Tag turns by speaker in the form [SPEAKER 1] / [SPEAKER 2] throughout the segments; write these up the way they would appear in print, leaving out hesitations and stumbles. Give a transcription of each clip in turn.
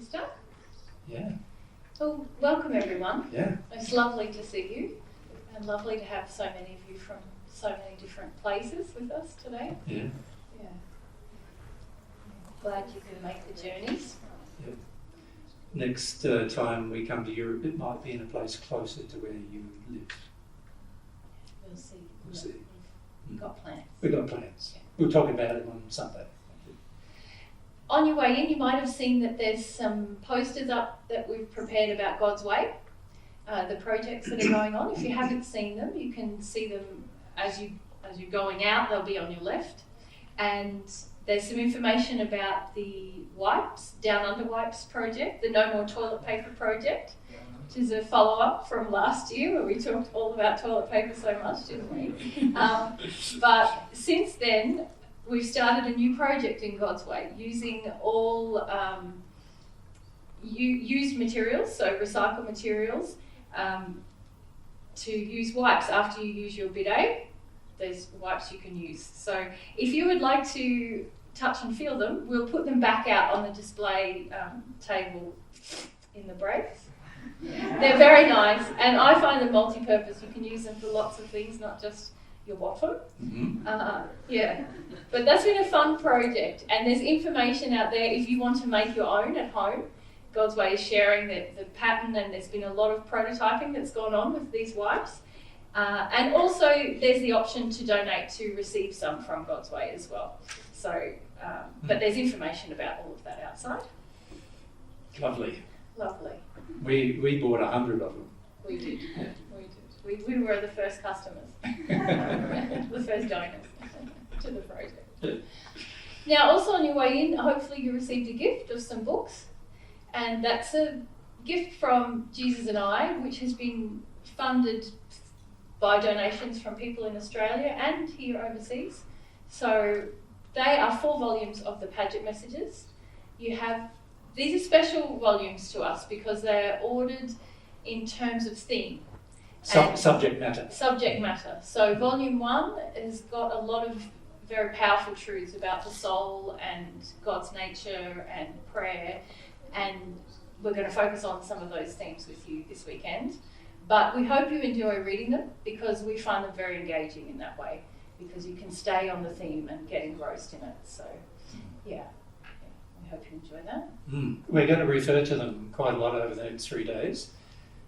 [SPEAKER 1] stuck?
[SPEAKER 2] Yeah.
[SPEAKER 1] Well, welcome everyone.
[SPEAKER 2] Yeah.
[SPEAKER 1] It's lovely to see you, and lovely to have so many of you from so many different places with us today.
[SPEAKER 2] Yeah.
[SPEAKER 1] Yeah. Glad you could make the journeys.
[SPEAKER 2] Yep. Next time we come to Europe, it might be in a place closer to where you live.
[SPEAKER 1] We'll see.
[SPEAKER 2] We'll see.
[SPEAKER 1] We've got plans.
[SPEAKER 2] We've got plans.
[SPEAKER 1] Yeah.
[SPEAKER 2] We'll talk about it on Sunday.
[SPEAKER 1] On your way in, you might have seen that there's some posters up that we've prepared about God's Way, the projects that are going on. If you haven't seen them, you can see them as you're going out. They'll be on your left. And there's some information about the wipes, Down Under Wipes project, the No More Toilet Paper project, which is a follow-up from last year where we talked all about toilet paper so much, didn't we? But since then, we've started a new project in God's Way using all used materials, so recycled materials, to use wipes after you use your bidet. There's wipes you can use. So if you would like to touch and feel them, we'll put them back out on the display table in the breaks. They're very nice, and I find them multi-purpose. You can use them for lots of things, not just your bottom. Yeah, but that's been a fun project, and there's information out there if you want to make your own at home. God's Way is sharing the pattern, and there's been a lot of prototyping that's gone on with these wipes. And also there's the option to donate to receive some from God's Way as well. So, but there's information about all of that outside.
[SPEAKER 2] Lovely.
[SPEAKER 1] Lovely.
[SPEAKER 2] We bought 100 of them.
[SPEAKER 1] We did. Yeah. We did. We were the first customers, the first donors to the project.
[SPEAKER 2] Yeah.
[SPEAKER 1] Now, also on your way in, hopefully you received a gift of some books, and that's a gift from Jesus and I, which has been funded by donations from people in Australia and here overseas. So they are 4 volumes of the Padgett messages. These are special volumes to us because they're ordered in terms of theme.
[SPEAKER 2] Subject matter.
[SPEAKER 1] Subject matter. So volume 1 has got a lot of very powerful truths about the soul and God's nature and prayer, and we're going to focus on some of those themes with you this weekend. But we hope you enjoy reading them because we find them very engaging in that way, because you can stay on the theme and get engrossed in it. So, yeah, we hope you enjoy that.
[SPEAKER 2] We're going to refer to them quite a lot over the next 3 days.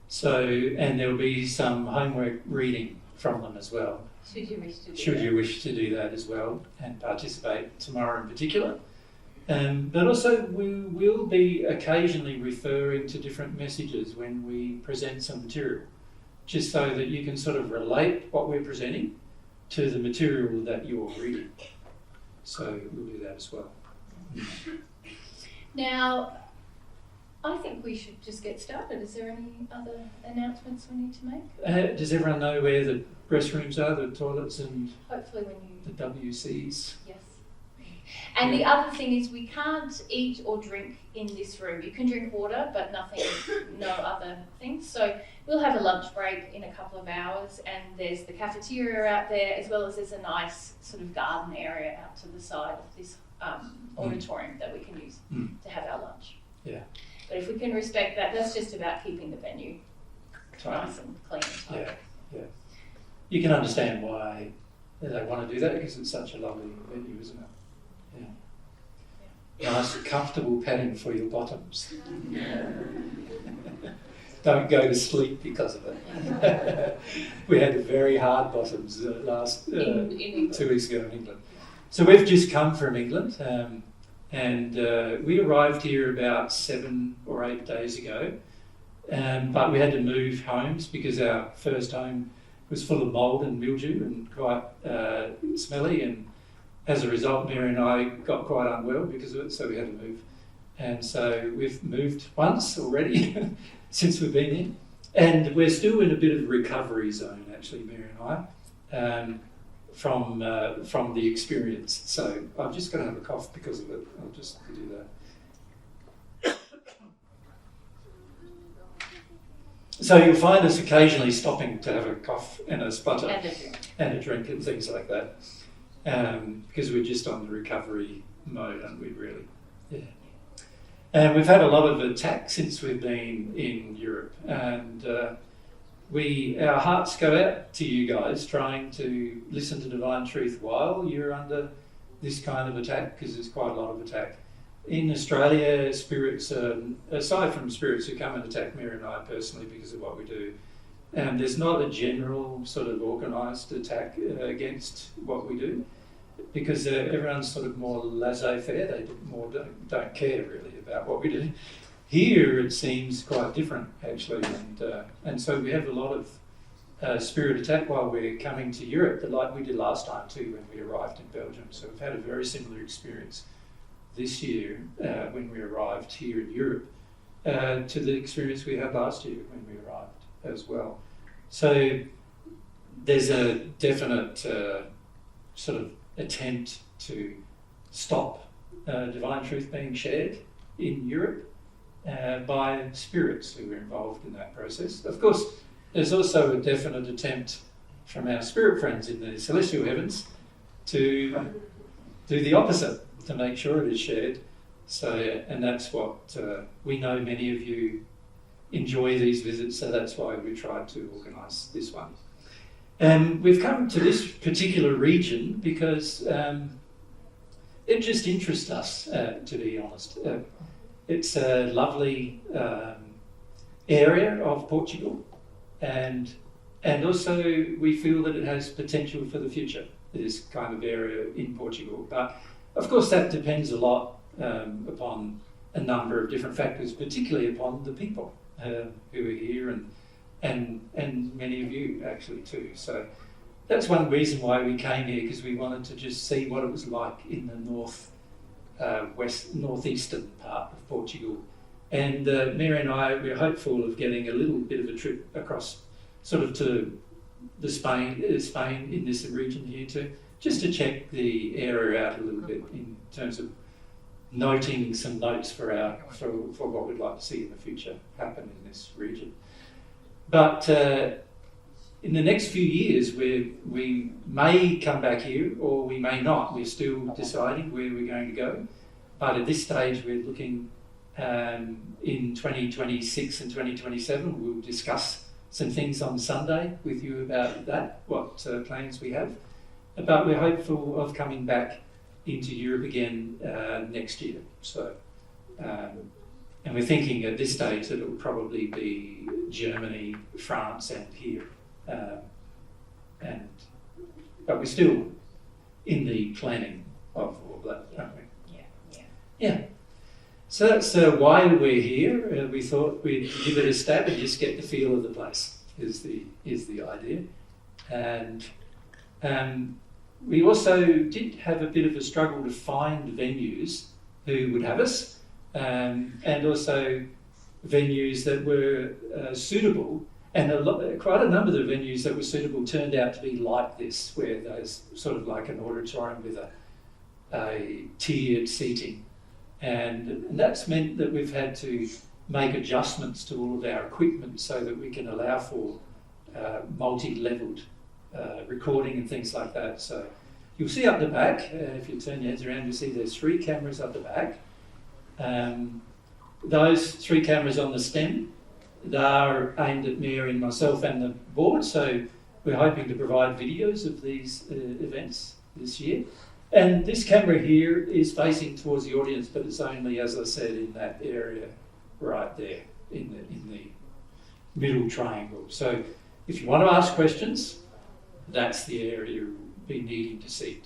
[SPEAKER 2] So, and there'll be some homework reading from them as well.
[SPEAKER 1] Should you wish to do that.
[SPEAKER 2] Should you wish to do that as well and participate tomorrow in particular. But also we will be occasionally referring to different messages when we present some material, just so that you can sort of relate what we're presenting to the material that you're reading. So we'll do that as well.
[SPEAKER 1] Now, I think we should just get started. Is there any other announcements we need to make?
[SPEAKER 2] Does everyone know where the restrooms are, the toilets and
[SPEAKER 1] Hopefully when you...
[SPEAKER 2] the WCs?
[SPEAKER 1] Yes. And the other thing is we can't eat or drink in this room. You can drink water, but nothing, no other things. So we'll have a lunch break in a couple of hours, and there's the cafeteria out there, as well as there's a nice sort of garden area out to the side of this auditorium that we can use to have our lunch.
[SPEAKER 2] Yeah.
[SPEAKER 1] But if we can respect that, that's just about keeping the venue nice and clean and tidy.
[SPEAKER 2] Yeah. You can understand why they want to do that, because it's such a lovely venue, isn't it? Yeah. Nice, comfortable padding for your bottoms. Don't go to sleep because of it. We had very hard bottoms last 2 weeks ago in England. So we've just come from England, and we arrived here about 7 or 8 days ago, but we had to move homes because our first home was full of mould and mildew and quite smelly, and as a result, Mary and I got quite unwell because of it, so we had to move. And so we've moved once already since we've been here. And we're still in a bit of a recovery zone, actually, Mary and I, from the experience. So I'm just going to have a cough because of it. I'll just do that. So you'll find us occasionally stopping to have a cough and a sputter and a drink and things like that. Because we're just on the recovery mode, aren't we, really? Yeah. And we've had a lot of attacks since we've been in Europe, and our hearts go out to you guys trying to listen to divine truth while you're under this kind of attack, because there's quite a lot of attack. In Australia, spirits, aside from spirits who come and attack Mary and I personally because of what we do, there's not a general sort of organised attack against what we do, because everyone's sort of more laissez-faire. They don't care really about what we do. Here it seems quite different actually, and so we have a lot of spirit attack while we're coming to Europe, like we did last time too when we arrived in Belgium. So we've had a very similar experience this year when we arrived here in Europe to the experience we had last year when we arrived as well. So there's a definite sort of attempt to stop divine truth being shared in Europe by spirits who are involved in that process. Of course, there's also a definite attempt from our spirit friends in the celestial heavens to do the opposite, to make sure it is shared. So, and that's what we know many of you enjoy these visits, so that's why we tried to organise this one. We've come to this particular region because it just interests us, to be honest. It's a lovely area of Portugal, and also we feel that it has potential for the future, this kind of area in Portugal. But of course that depends a lot upon a number of different factors, particularly upon the people who are here and many of you actually too. So that's one reason why we came here, because we wanted to just see what it was like in the northeastern part of Portugal. And Mary and I, we're hopeful of getting a little bit of a trip across sort of to Spain in this region here too, just to check the area out a little bit in terms of noting some notes for what we'd like to see in the future happen in this region. But in the next few years, we may come back here or we may not. We're still deciding where we're going to go. But at this stage, we're looking in 2026 and 2027. We'll discuss some things on Sunday with you about that, what plans we have. But we're hopeful of coming back into Europe again next year. So, and we're thinking at this stage that it will probably be Germany, France, and here. But we're still in the planning of all that, aren't we? Yeah. So that's why we're here. We thought we'd give it a stab and just get the feel of the place. Is the idea, and we also did have a bit of a struggle to find venues who would have us, and also venues that were suitable. And quite a number of the venues that were suitable turned out to be like this, where there's sort of like an auditorium with a tiered seating. And that's meant that we've had to make adjustments to all of our equipment so that we can allow for multi-leveled recording and things like that. So you'll see up the back, if you turn your heads around, you'll see there's 3 cameras up the back. Those 3 cameras on the stem, they are aimed at Mary and myself and the board, so we're hoping to provide videos of these events this year. And this camera here is facing towards the audience, but it's only, as I said, in that area right there, in the middle triangle. So if you want to ask questions, that's the area you'll be needing to seat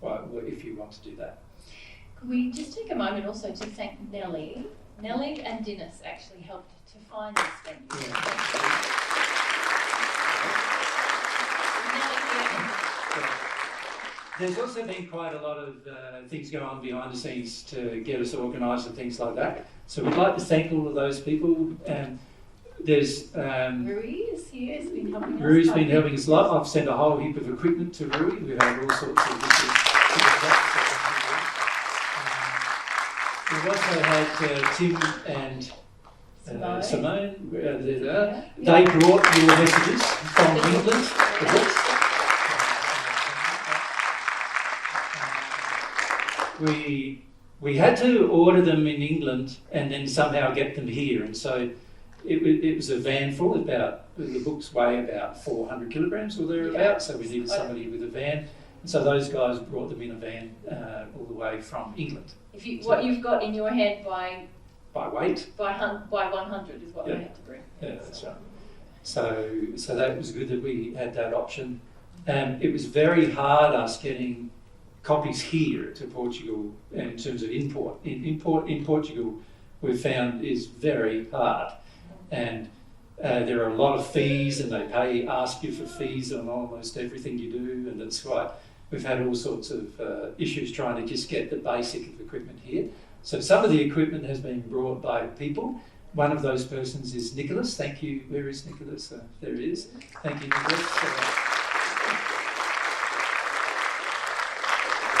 [SPEAKER 2] if you want to do that.
[SPEAKER 1] Could we just take a moment also to thank Nellie? Nellie and Dennis actually helped to find this venue.
[SPEAKER 2] There's also been quite a lot of things going on behind the scenes to get us organised and things like that. So we'd like to thank all of those people. There's
[SPEAKER 1] Rui is here, has been helping us.
[SPEAKER 2] Rui's been helping us a lot. I've sent a whole heap of equipment to Rui. We've had all sorts of we've also had Tim and Simone. They brought your messages from England. we had to order them in England and then somehow get them here. And so it was a van full, the books weigh about 400 kilograms or thereabouts, so we needed somebody with a van. And so those guys brought them in a van all the way from England.
[SPEAKER 1] What you've got in your head by
[SPEAKER 2] weight?
[SPEAKER 1] By 100 is what they had to bring.
[SPEAKER 2] Yeah, that's right. So that was good that we had that option. It was very hard us getting copies here to Portugal in terms of import. In Portugal, we've found is very hard, and there are a lot of fees, and they ask you for fees on almost everything you do, and that's why we've had all sorts of issues trying to just get the basic of equipment here. So some of the equipment has been brought by people. One of those persons is Nicholas. Thank you. Where is Nicholas? There he is. Thank you, Nicholas.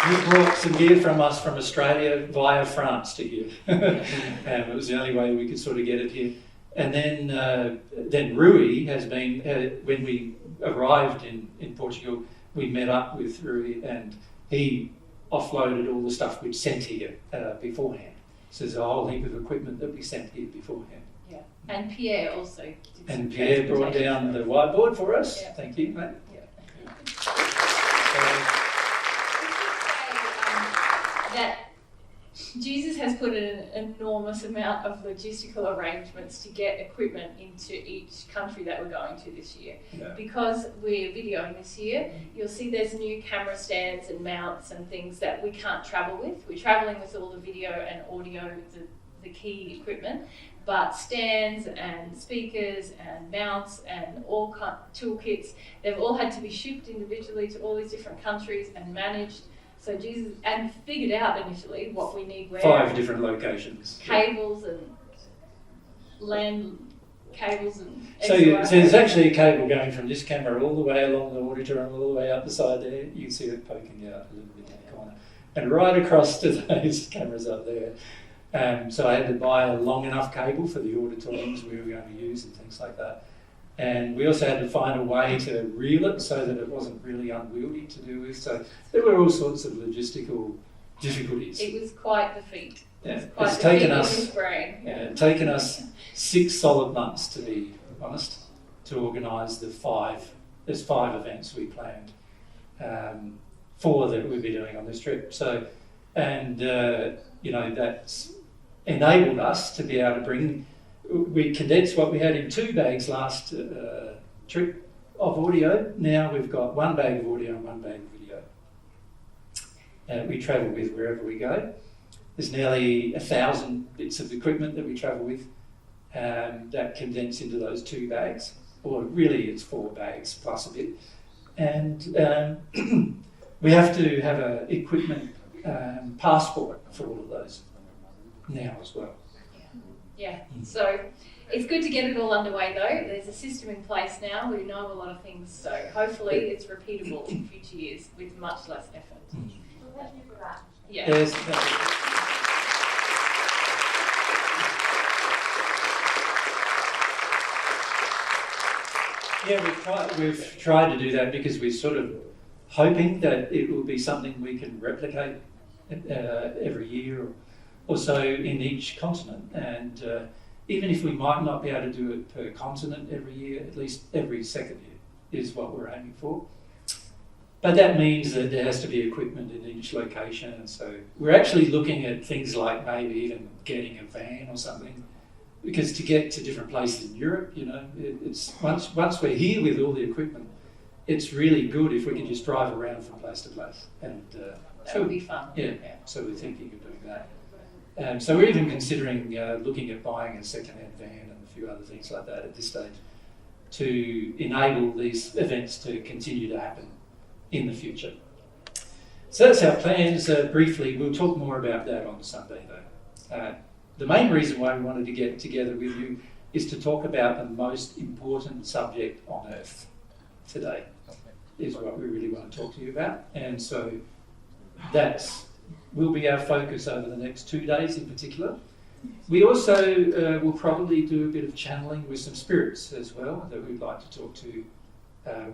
[SPEAKER 2] He brought some gear from us from Australia via France to here. It was the only way we could sort of get it here. And then Rui has been, when we arrived in Portugal, we met up with Rui and he offloaded all the stuff we'd sent here beforehand. So there's a whole heap of equipment that we sent here beforehand.
[SPEAKER 1] Yeah, and Pierre also did some.
[SPEAKER 2] And Pierre brought down the whiteboard for us.
[SPEAKER 1] Yeah.
[SPEAKER 2] Thank you, mate.
[SPEAKER 1] Yeah. That Jesus has put an enormous amount of logistical arrangements to get equipment into each country that we're going to this year.
[SPEAKER 2] Yeah.
[SPEAKER 1] Because we're videoing this year, you'll see there's new camera stands and mounts and things that we can't travel with. We're travelling with all the video and audio, the key equipment, but stands and speakers and mounts and all toolkits, they've all had to be shipped individually to all these different countries and managed. So Jesus, and figured out initially what we need where.
[SPEAKER 2] 5 different locations.
[SPEAKER 1] Cables and land cables and.
[SPEAKER 2] So there's actually a cable going from this camera all the way along the auditorium, all the way up the side there. You can see it poking out a little bit in the corner, and right across to those cameras up there. So I had to buy a long enough cable for the auditoriums we were going to use and things like that. And we also had to find a way to reel it so that it wasn't really unwieldy to do with. So there were all sorts of logistical difficulties.
[SPEAKER 1] It was quite the feat.
[SPEAKER 2] Yeah.
[SPEAKER 1] It's
[SPEAKER 2] taken us 6 solid months, to be honest, to organise the 5. There's 5 events we planned, 4 that we'll be doing on this trip. So, and that's enabled us to be able to bring. We condensed what we had in 2 bags last trip of audio. Now we've got 1 bag of audio and 1 bag of video. We travel with wherever we go. There's nearly 1,000 bits of equipment that we travel with that condense into those 2 bags. Or really it's 4 bags plus a bit. And we have to have an equipment passport for all of those now as well.
[SPEAKER 1] Yeah, so it's good to get it all underway though. There's a system in place now. We know a lot of things, so hopefully it's repeatable in future years with much less effort.
[SPEAKER 3] Well, thank you for that.
[SPEAKER 1] Yeah.
[SPEAKER 2] Yeah, we've tried to do that because we're sort of hoping that it will be something we can replicate every year or so in each continent, and even if we might not be able to do it per continent every year, at least every second year is what we're aiming for. But that means that there has to be equipment in each location, and so we're actually looking at things like maybe even getting a van or something, because to get to different places in Europe, it's once we're here with all the equipment, it's really good if we can just drive around from place to place, and
[SPEAKER 1] that would be fun.
[SPEAKER 2] Yeah, so we're thinking of doing that. So we're even considering looking at buying a second-hand van and a few other things like that at this stage to enable these events to continue to happen in the future. So that's our plans. Briefly, we'll talk more about that on Sunday though. The main reason why we wanted to get together with you is to talk about the most important subject on earth today, is what we really want to talk to you about. And so that's will be our focus over the next 2 days in particular. We also will probably do a bit of channeling with some spirits as well that we'd like to talk to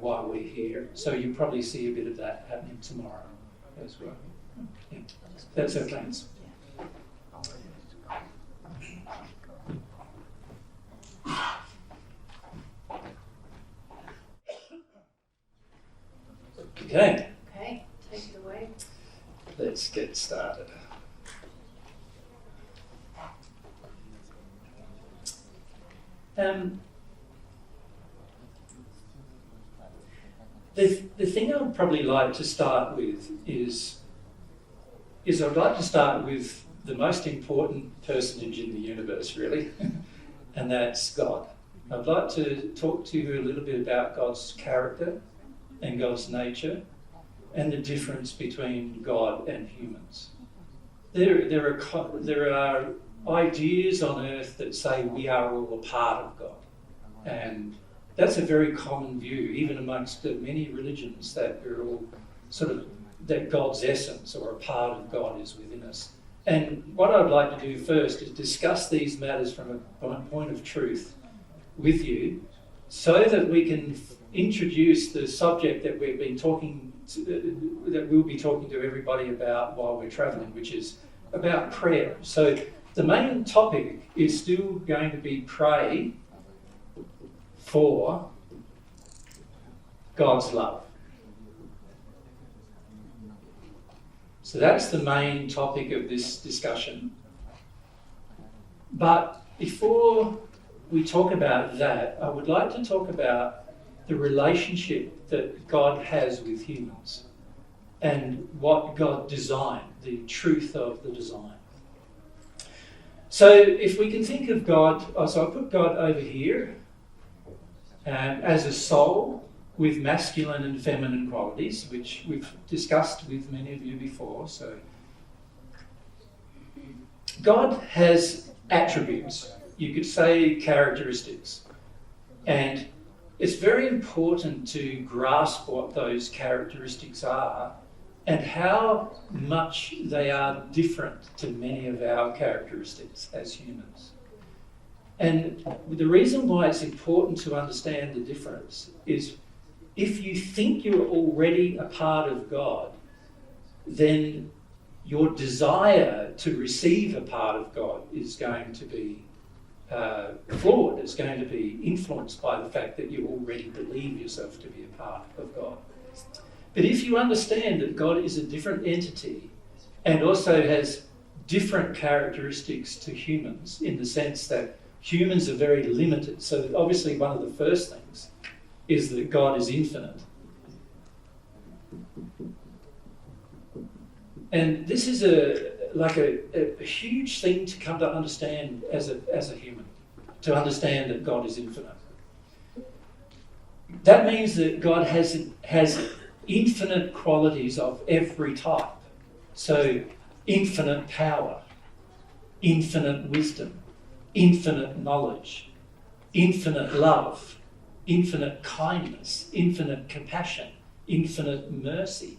[SPEAKER 2] while we're here. So you'll probably see a bit of that happening tomorrow as well. Yeah. That's our plans. Okay,
[SPEAKER 1] Okay, take it away.
[SPEAKER 2] let's get started. The thing I'd probably like to start with is I'd like to start with the most important personage in the universe, really, and that's God. I'd like to talk to you a little bit about God's character and God's nature and the difference between God and humans. There are ideas on earth that say we are all a part of God, and that's a very common view, even amongst many religions, that we're all that God's essence or a part of God is within us. And what I'd like to do first is discuss these matters from a point of truth with you, so that we can introduce the subject that we've been talking to, that we'll be talking to everybody about while we're travelling, which is about prayer. So the main topic is still going to be pray for God's love. So that's the main topic of this discussion. But before we talk about that, I would like to talk about the relationship that God has with humans and what God designed, the truth of the design. So if we can think of God, so I put God over here as a soul with masculine and feminine qualities, which we've discussed with many of you before. So God has attributes, you could say characteristics, and it's very important to grasp what those characteristics are and how much they are different to many of our characteristics as humans. And the reason why it's important to understand the difference is, if you think you're already a part of God, then your desire to receive a part of God is going to be flawed. It's going to be influenced by the fact that you already believe yourself to be a part of God. But if you understand that God is a different entity and also has different characteristics to humans, in the sense that humans are very limited. So obviously one of the first things is that God is infinite. And this is a huge thing to come to understand as a human, to understand that God is infinite. That means that God has infinite qualities of every type. So infinite power, infinite wisdom, infinite knowledge, infinite love, infinite kindness, infinite compassion, infinite mercy.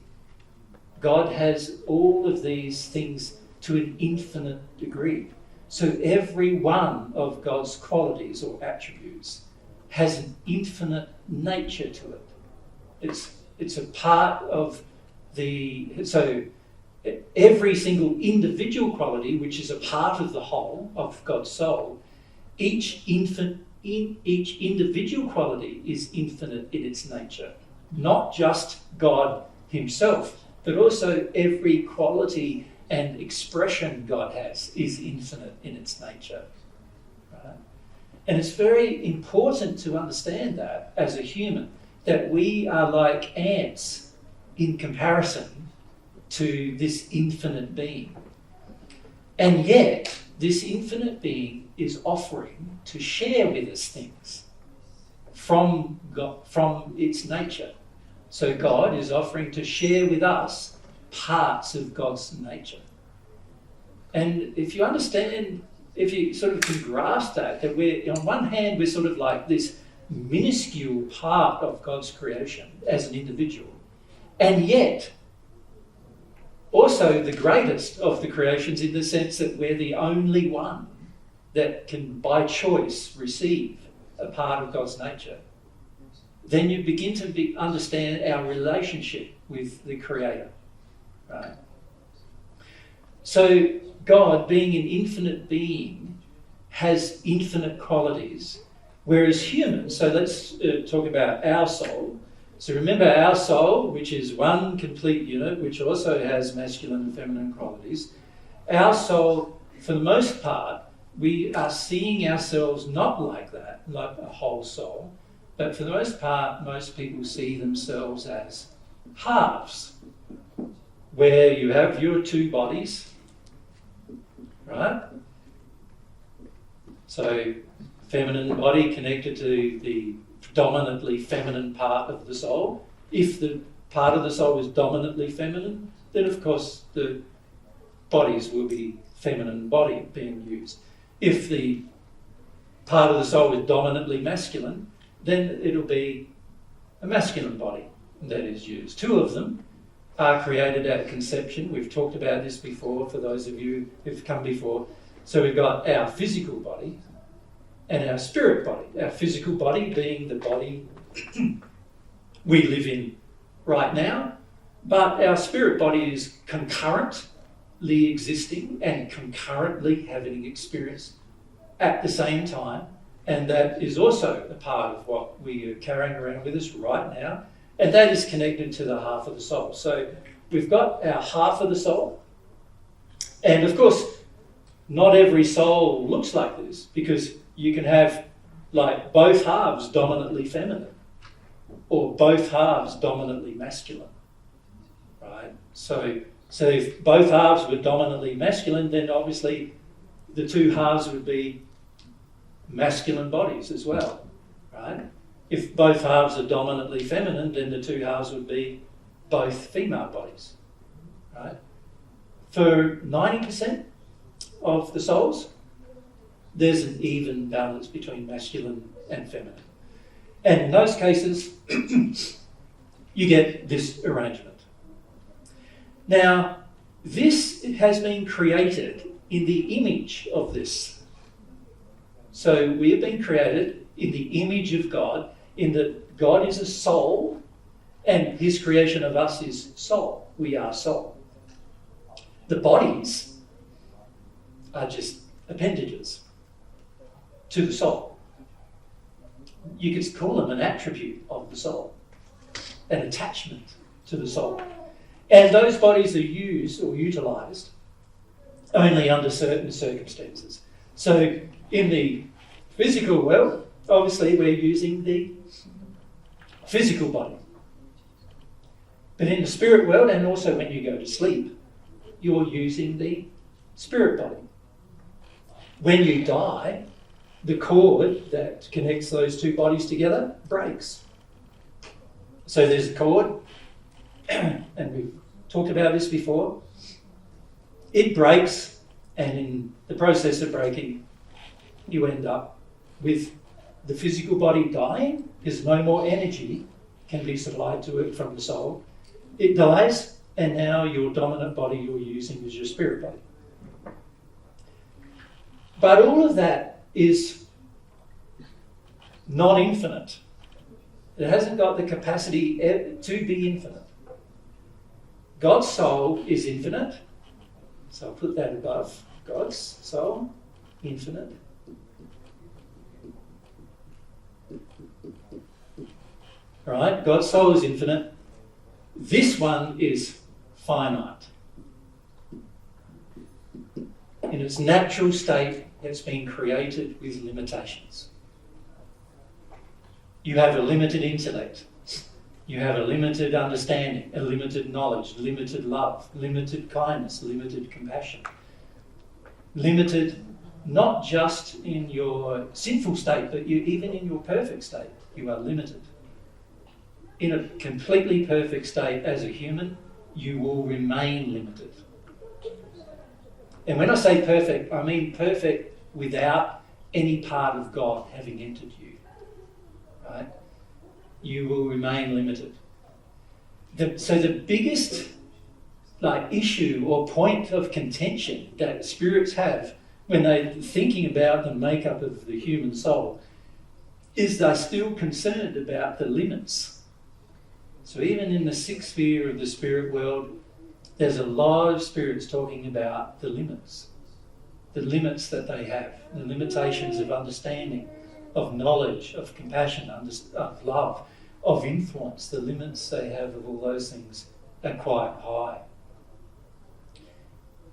[SPEAKER 2] God has all of these things to an infinite degree. So every one of God's qualities or attributes has an infinite nature to it. It's a part of so every single individual quality, which is a part of the whole of God's soul, each individual quality is infinite in its nature. Not just God himself, but also every quality and expression God has is infinite in its nature. Right? And it's very important to understand that as a human, that we are like ants in comparison to this infinite being. And yet, this infinite being is offering to share with us things from God, from its nature. So God is offering to share with us parts of God's nature. And if you understand, if you sort of can grasp that we're, on one hand, we're sort of like this minuscule part of God's creation as an individual, and yet also the greatest of the creations, in the sense that we're the only one that can, by choice, receive a part of God's nature, then you begin to understand our relationship with the Creator. Right? So God, being an infinite being, has infinite qualities, whereas humans, so let's talk about our soul. So remember, our soul, which is one complete unit, which also has masculine and feminine qualities, our soul, for the most part, we are seeing ourselves not like that, like a whole soul, but for the most part, most people see themselves as halves, where you have your two bodies, right? So feminine body connected to the dominantly feminine part of the soul. If the part of the soul is dominantly feminine, then of course the bodies will be feminine body being used. If the part of the soul is dominantly masculine, then it'll be a masculine body that is used. Two of them are created at conception. We've talked about this before for those of you who've come before. So we've got our physical body and our spirit body. Our physical body being the body we live in right now, but our spirit body is concurrently existing and concurrently having experience at the same time, and that is also a part of what we are carrying around with us right now, and that is connected to the half of the soul. So we've got our half of the soul, and of course not every soul looks like this, because you can have like both halves dominantly feminine or both halves dominantly masculine, right? So if both halves were dominantly masculine, then obviously the two halves would be masculine bodies as well, right? If both halves are dominantly feminine, then the two halves would be both female bodies, right? For 90% of the souls, there's an even balance between masculine and feminine. And in those cases, you get this arrangement. Now, this has been created in the image of this. So we have been created in the image of God, in that God is a soul, and his creation of us is soul. We are soul. The bodies are just appendages to the soul. You could call them an attribute of the soul, an attachment to the soul. And those bodies are used or utilised only under certain circumstances. So in the physical world, obviously we're using the physical body. But in the spirit world, and also when you go to sleep, you're using the spirit body. When you die, the cord that connects those two bodies together breaks. So there's a cord, and we've talked about this before. It breaks, and in the process of breaking, you end up with the physical body dying because no more energy can be supplied to it from the soul. It dies, and now your dominant body you're using is your spirit body. But all of that is not infinite. It hasn't got the capacity to be infinite. God's soul is infinite. So I'll put that above God's soul, infinite. Right? God's soul is infinite. This one is finite. In its natural state, it's been created with limitations. You have a limited intellect. You have a limited understanding, a limited knowledge, limited love, limited kindness, limited compassion. Limited not just in your sinful state, but even in your perfect state, you are limited. In a completely perfect state as a human, you will remain limited. And when I say perfect, I mean perfect without any part of God having entered you. Right? You will remain limited. So the biggest issue or point of contention that spirits have when they're thinking about the makeup of the human soul is they're still concerned about the limits. So even in the sixth sphere of the spirit world, there's a lot of spirits talking about the limits that they have, the limitations of understanding, of knowledge, of compassion, of love, of influence, the limits they have of all those things are quite high.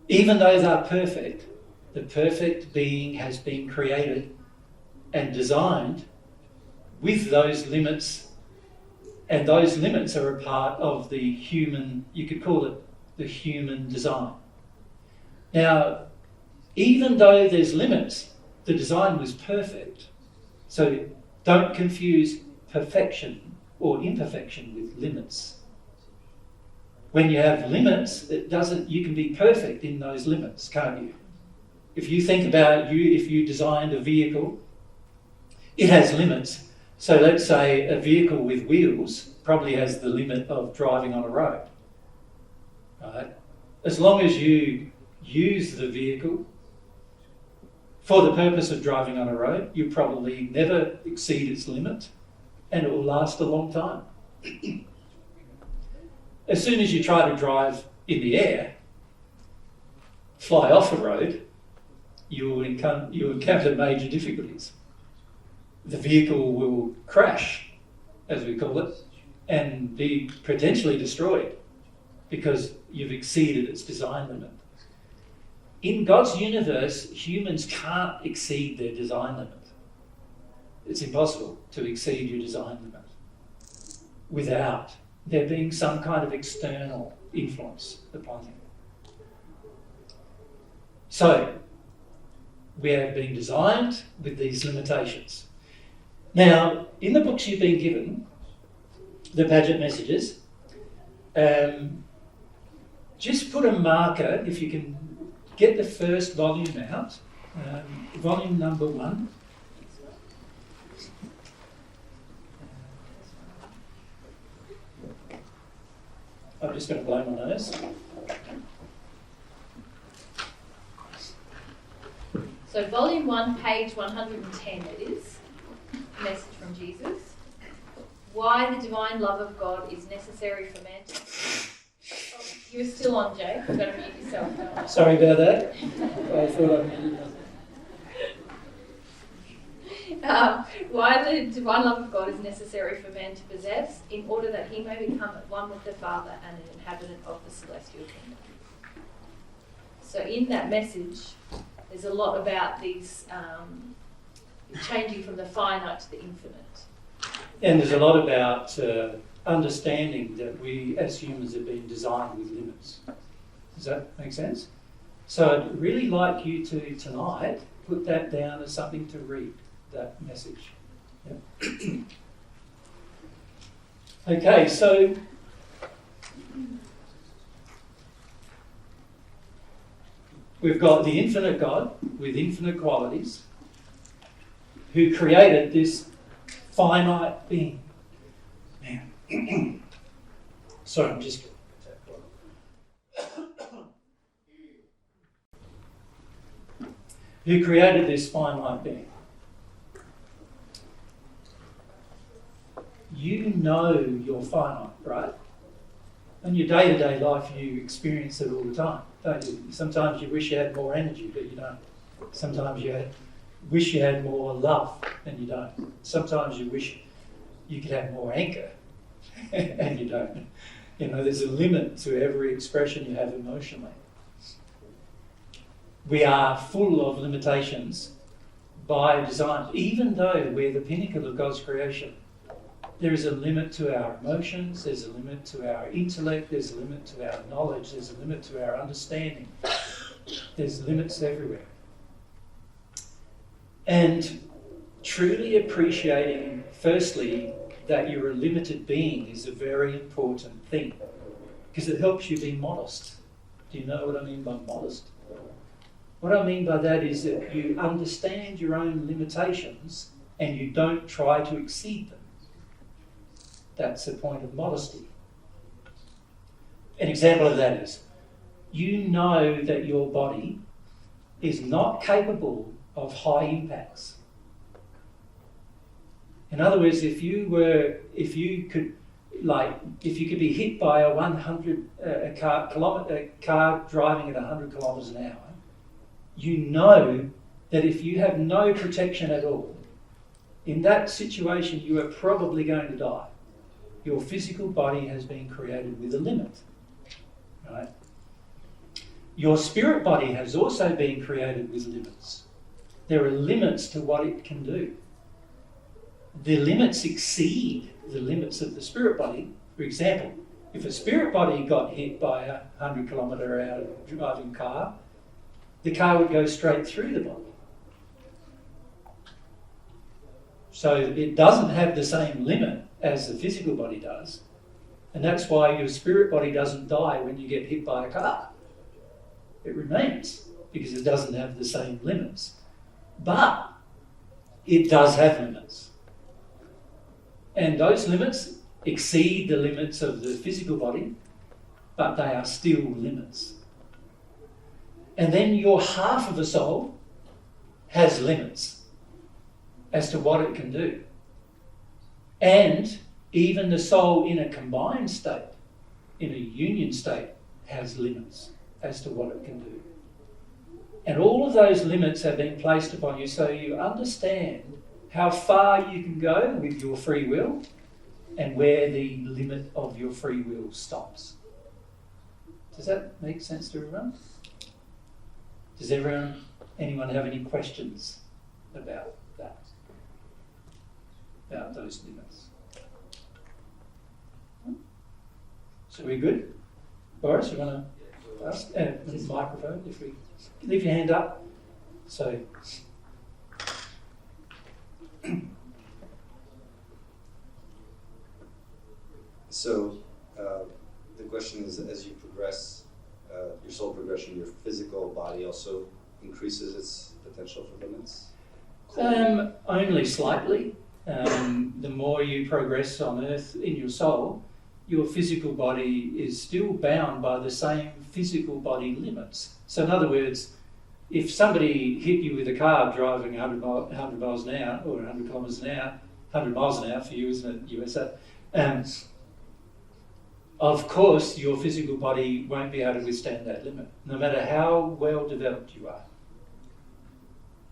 [SPEAKER 2] Even though they're perfect, the perfect being has been created and designed with those limits, and those limits are a part of the human, you could call it the human design. Now, even though there's limits, the design was perfect. So don't confuse perfection or imperfection with limits. When you have limits, you can be perfect in those limits, can't you? If you think about if you designed a vehicle, it has limits. So let's say a vehicle with wheels probably has the limit of driving on a road. Right? As long as you use the vehicle for the purpose of driving on a road, you probably never exceed its limit and it will last a long time. As soon as you try to drive in the air, fly off a road, you will encounter major difficulties. The vehicle will crash, as we call it, and be potentially destroyed because you've exceeded its design limit. In God's universe, humans can't exceed their design limit. It's impossible to exceed your design limit without there being some kind of external influence upon him. So, we have been designed with these limitations. Now, in the books you've been given, the Padgett messages, just put a marker, if you can get the first volume out, volume number 1. I'm just going to blow my nose.
[SPEAKER 1] So volume 1, page 110 it is. Message from Jesus. Why the divine love of God is necessary for man to... Oh, you're still on, Jake. You've got to mute yourself.
[SPEAKER 2] Sorry about that. I thought I muted myself.
[SPEAKER 1] Why the divine love of God is necessary for man to possess, in order that he may become at one with the Father and an inhabitant of the celestial kingdom. So in that message, there's a lot about these changing from the finite to the infinite.
[SPEAKER 2] And there's a lot about understanding that we as humans have been designed with limits. Does that make sense? So I'd really like you to, tonight, put that down as something to read, that message. Yeah. Okay, so we've got the infinite God with infinite qualities who created this finite being. Man. Sorry, I'm just... who created this finite being. You know you're finite, right? In your day-to-day life, you experience it all the time, don't you? Sometimes you wish you had more energy, but you don't. Sometimes you wish you had more love, and you don't. Sometimes you wish you could have more anger, and you don't. You know, there's a limit to every expression you have emotionally. We are full of limitations by design. Even though we're the pinnacle of God's creation, there is a limit to our emotions, there's a limit to our intellect, there's a limit to our knowledge, there's a limit to our understanding. There's limits everywhere. And truly appreciating, firstly, that you're a limited being is a very important thing, because it helps you be modest. Do you know what I mean by modest? What I mean by that is that you understand your own limitations and you don't try to exceed them. That's the point of modesty. An example of that is, you know that your body is not capable of high impacts. In other words, if you could be hit by a car driving at 100 kilometres an hour, you know that if you have no protection at all, in that situation you are probably going to die. your physical body has been created with a limit, right? Your spirit body has also been created with limits. There are limits to what it can do. The limits exceed the limits of the spirit body. For example, if a spirit body got hit by a 100-kilometre-hour driving car, the car would go straight through the body. So it doesn't have the same limit as the physical body does, and that's why your spirit body doesn't die when you get hit by a car. It remains because it doesn't have the same limits. But it does have limits. And those limits exceed the limits of the physical body, but they are still limits. And then your half of a soul has limits as to what it can do. And even the soul in a combined state, in a union state, has limits as to what it can do. And all of those limits have been placed upon you so you understand how far you can go with your free will and where the limit of your free will stops. Does that make sense to everyone? Does anyone have any questions about that? About those limits? So we good? Boris, you want to ask? The microphone, if we leave your hand up. So.
[SPEAKER 4] So the question is, as you progress, your soul progression, your physical body also increases its potential for limits?
[SPEAKER 2] Only slightly. The more you progress on earth in your soul, your physical body is still bound by the same physical body limits. So in other words, if somebody hit you with a car driving 100 miles an hour, or 100 kilometres an hour, 100 miles an hour for you, isn't it, USA? Of course, your physical body won't be able to withstand that limit, no matter how well developed you are.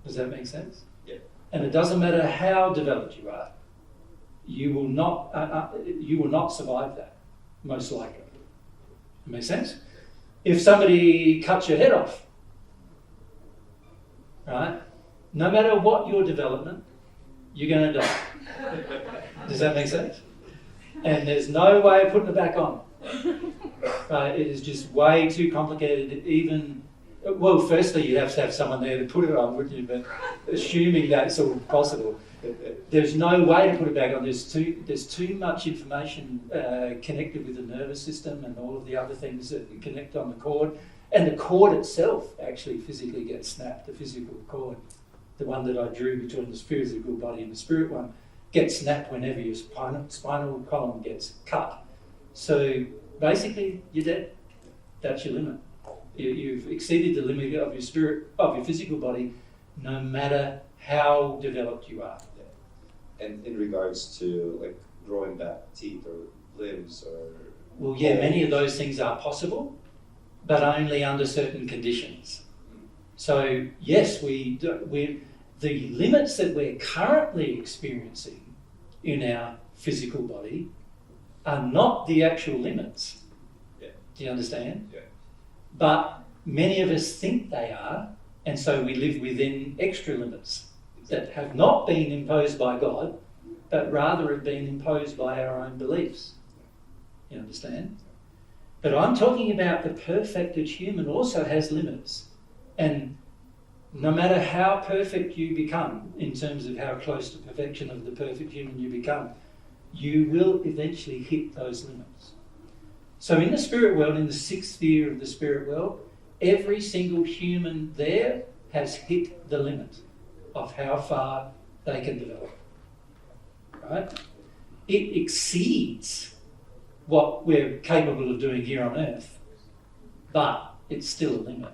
[SPEAKER 2] Does that make sense?
[SPEAKER 4] Yeah.
[SPEAKER 2] And it doesn't matter how developed you are, you will not survive that, most likely. That makes sense? If somebody cuts your head off, right, no matter what your development, you're going to die. Does that make sense? And there's no way of putting it back on. It is just way too complicated. Well, firstly, you'd have to have someone there to put it on, wouldn't you? But assuming that's all possible, there's no way to put it back on. There's too much information connected with the nervous system and all of the other things that connect on the cord. And the cord itself actually physically gets snapped, the physical cord. The one that I drew between the physical body and the spirit one gets snapped whenever your spinal column gets cut. So basically, you're dead. That's your limit. You've exceeded the limit of your spirit, of your physical body, no matter how developed you are.
[SPEAKER 4] Yeah. And in regards to like growing back teeth or limbs or...
[SPEAKER 2] Well, yeah, many of those things are possible, but only under certain conditions. So yes, the limits that we're currently experiencing in our physical body are not the actual limits.
[SPEAKER 4] Yeah.
[SPEAKER 2] Do you understand?
[SPEAKER 4] Yeah.
[SPEAKER 2] But many of us think they are, and so we live within extra limits that have not been imposed by God, but rather have been imposed by our own beliefs. You understand? But I'm talking about the perfected human also has limits. And no matter how perfect you become, in terms of how close to perfection of the perfect human you become, you will eventually hit those limits. So in the spirit world, in the sixth sphere of the spirit world, every single human there has hit the limit of how far they can develop. Right? It exceeds what we're capable of doing here on earth, but it's still a limit.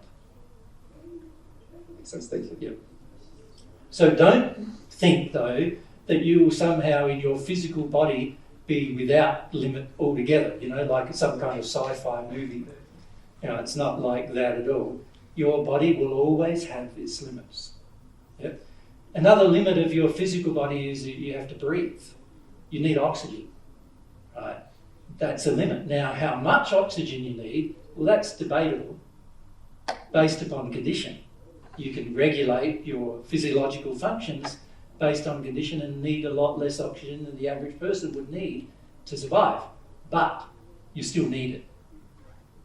[SPEAKER 4] Makes sense, thank you.
[SPEAKER 2] Yep. So don't think, though, that you will somehow in your physical body be without limit altogether, like some kind of sci-fi movie. It's not like that at all. Your body will always have its limits. Yep. Another limit of your physical body is that you have to breathe. You need oxygen. right? That's a limit. Now, how much oxygen you need, well, that's debatable based upon condition. You can regulate your physiological functions based on condition and need a lot less oxygen than the average person would need to survive. But you still need it.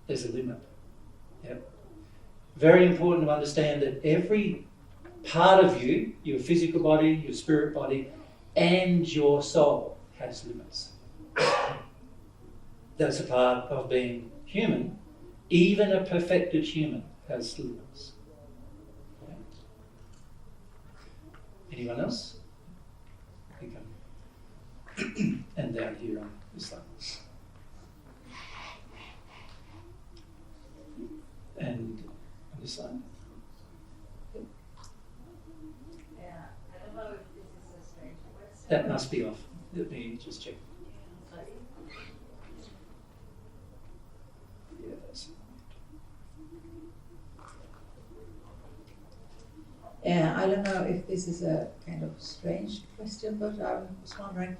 [SPEAKER 2] There's a limit. Yep. Very important to understand that every part of you, your physical body, your spirit body, and your soul has limits. That's a part of being human. Even a perfected human has limits. Yeah. Anyone else? And down here on this side. And on this side.
[SPEAKER 3] Yeah, I don't know if this is a strange question.
[SPEAKER 2] That must be off. Let me just check. Yeah, that's.
[SPEAKER 5] I don't know if this is a kind of strange question, but I was wondering,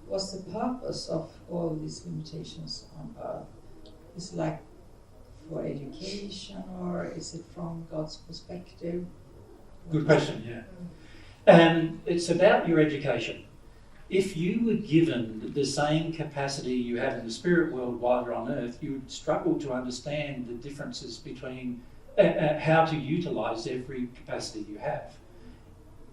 [SPEAKER 5] what's the purpose of all these limitations on Earth? Is it like for education, or is it from God's perspective?
[SPEAKER 2] Good question, yeah. It's about your education. If you were given the same capacity you have in the spirit world while you're on Earth, you would struggle to understand the differences between how to utilise every capacity you have.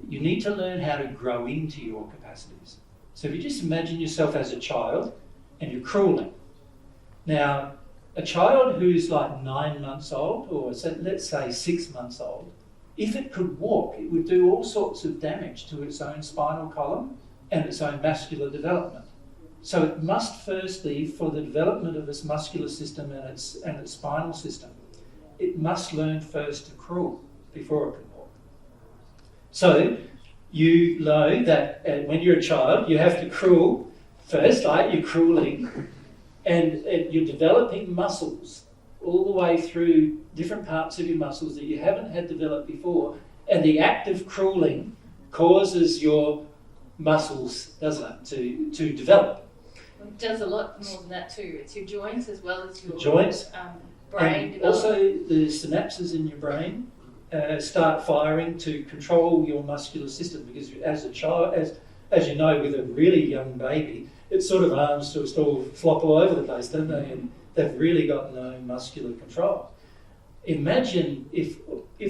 [SPEAKER 2] You need to learn how to grow into your capacities. So if you just imagine yourself as a child and you're crawling. Now, a child who's like 9 months old, or let's say 6 months old, if it could walk, it would do all sorts of damage to its own spinal column and its own muscular development. So it must firstly, for the development of its muscular system and its spinal system, it must learn first to crawl before it can walk. So you know that when you're a child, you have to crawl first, right? You're crawling and you're developing muscles all the way through different parts of your muscles that you haven't had developed before. And the act of crawling causes your muscles, doesn't it, to develop.
[SPEAKER 1] It does a lot more than that too. It's your joints as well as your
[SPEAKER 2] joints,
[SPEAKER 1] brain
[SPEAKER 2] and also the synapses in your brain start firing to control your muscular system, because as a child, as you know, with a really young baby, its sort of arms just all flop all over the place, don't they? And they've really got no muscular control. Imagine if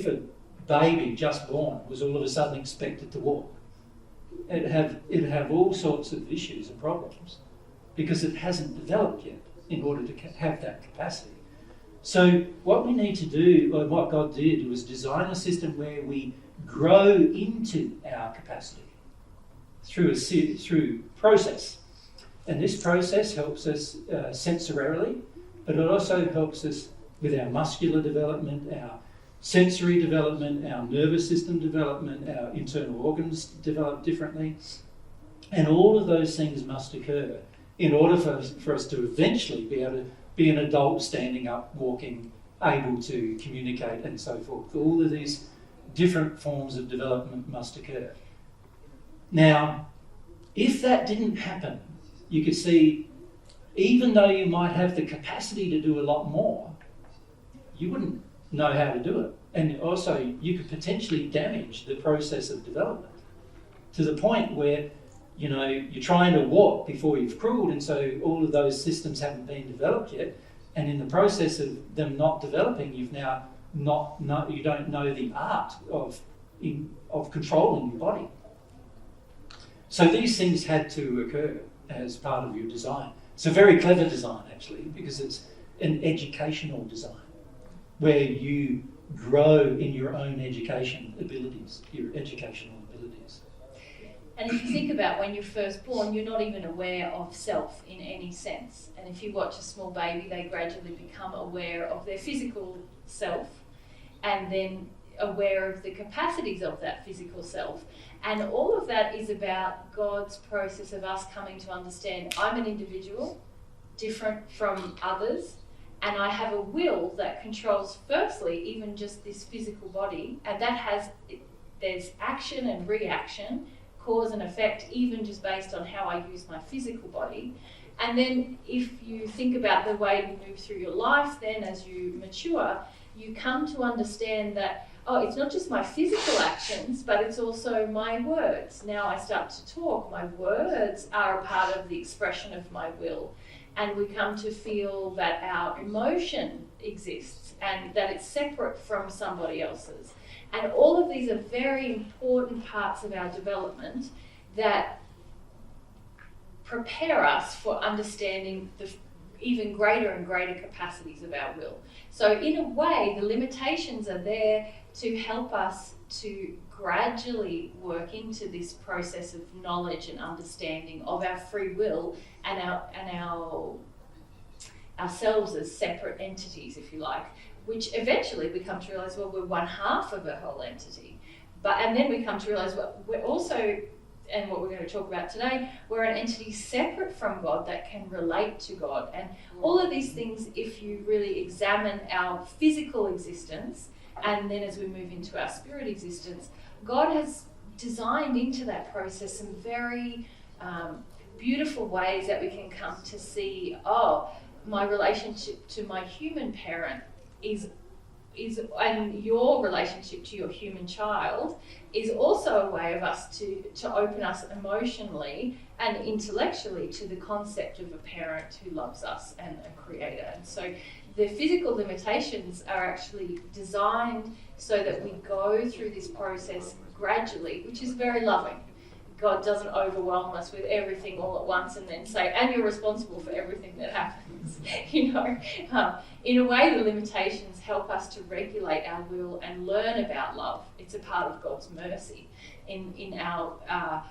[SPEAKER 2] a baby just born was all of a sudden expected to walk. It'd have all sorts of issues and problems because it hasn't developed yet in order to have that capacity. So what we need to do, or what God did, was design a system where we grow into our capacity through process. And this process helps us sensorially, but it also helps us with our muscular development, our sensory development, our nervous system development, our internal organs develop differently. And all of those things must occur in order for us to eventually be able to be an adult standing up, walking, able to communicate and so forth. All of these different forms of development must occur. Now, if that didn't happen, you could see, even though you might have the capacity to do a lot more, you wouldn't know how to do it. And also, you could potentially damage the process of development to the point where, you know, you're trying to walk before you've crawled, and so all of those systems haven't been developed yet. And in the process of them not developing, you don't know the art of controlling your body. So these things had to occur as part of your design. It's a very clever design, actually, because it's an educational design where you grow in your own educational abilities.
[SPEAKER 1] And if you think about when you're first born, you're not even aware of self in any sense. And if you watch a small baby, they gradually become aware of their physical self and then aware of the capacities of that physical self. And all of that is about God's process of us coming to understand I'm an individual, different from others, and I have a will that controls firstly even just this physical body, and that has, there's action and reaction cause and effect, even just based on how I use my physical body. And then if you think about the way you move through your life, then as you mature, you come to understand that, oh, it's not just my physical actions, but it's also my words. Now I start to talk. My words are a part of the expression of my will. And we come to feel that our emotion exists and that it's separate from somebody else's. And all of these are very important parts of our development that prepare us for understanding the even greater and greater capacities of our will. So in a way, the limitations are there to help us to gradually work into this process of knowledge and understanding of our free will and ourselves as separate entities, if you like, which eventually we come to realise, well, we're one half of a whole entity. And then we come to realise, well, we're also, and what we're going to talk about today, we're an entity separate from God that can relate to God. And all of these things, if you really examine our physical existence, and then as we move into our spirit existence, God has designed into that process some very beautiful ways that we can come to see, oh, my relationship to my human parent is and your relationship to your human child is also a way of us to open us emotionally and intellectually to the concept of a parent who loves us and a creator. And so the physical limitations are actually designed so that we go through this process gradually, which is very loving. God doesn't overwhelm us with everything all at once and then say, and you're responsible for everything that happens. In a way, the limitations help us to regulate our will and learn about love. It's a part of God's mercy. In our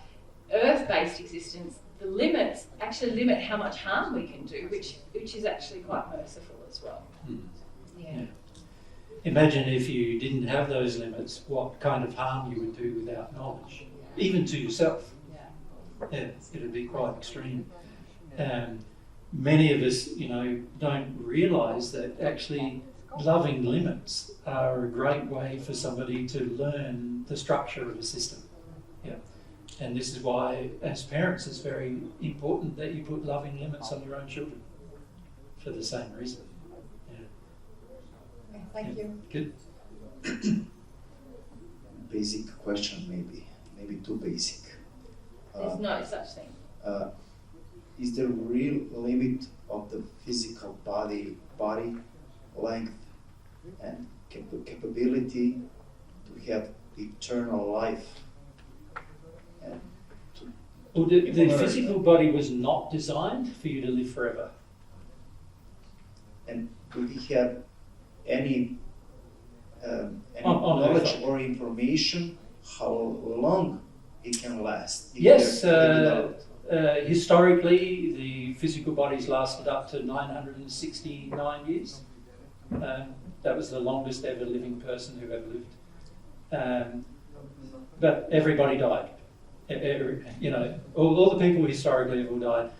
[SPEAKER 1] earth-based existence, the limits actually limit how much harm we can do, which is actually quite merciful as well. Yeah.
[SPEAKER 2] Imagine if you didn't have those limits, what kind of harm you would do without knowledge. Even to yourself. Yeah, it would be quite extreme. Many of us, don't realise that actually loving limits are a great way for somebody to learn the structure of a system. Yeah, and this is why, as parents, it's very important that you put loving limits on your own children for the same reason. Yeah.
[SPEAKER 5] Thank you.
[SPEAKER 2] Good.
[SPEAKER 6] Basic question, maybe too basic.
[SPEAKER 1] There's no such thing.
[SPEAKER 6] Is there a real limit of the physical body length and capability to have eternal life? And
[SPEAKER 2] well, the physical body was not designed for you to live forever.
[SPEAKER 6] And do we have any knowledge or information how long it can last?
[SPEAKER 2] Yes, historically the physical bodies lasted up to 969 years. That was the longest ever living person who ever lived. But everybody died. All the people historically have all died.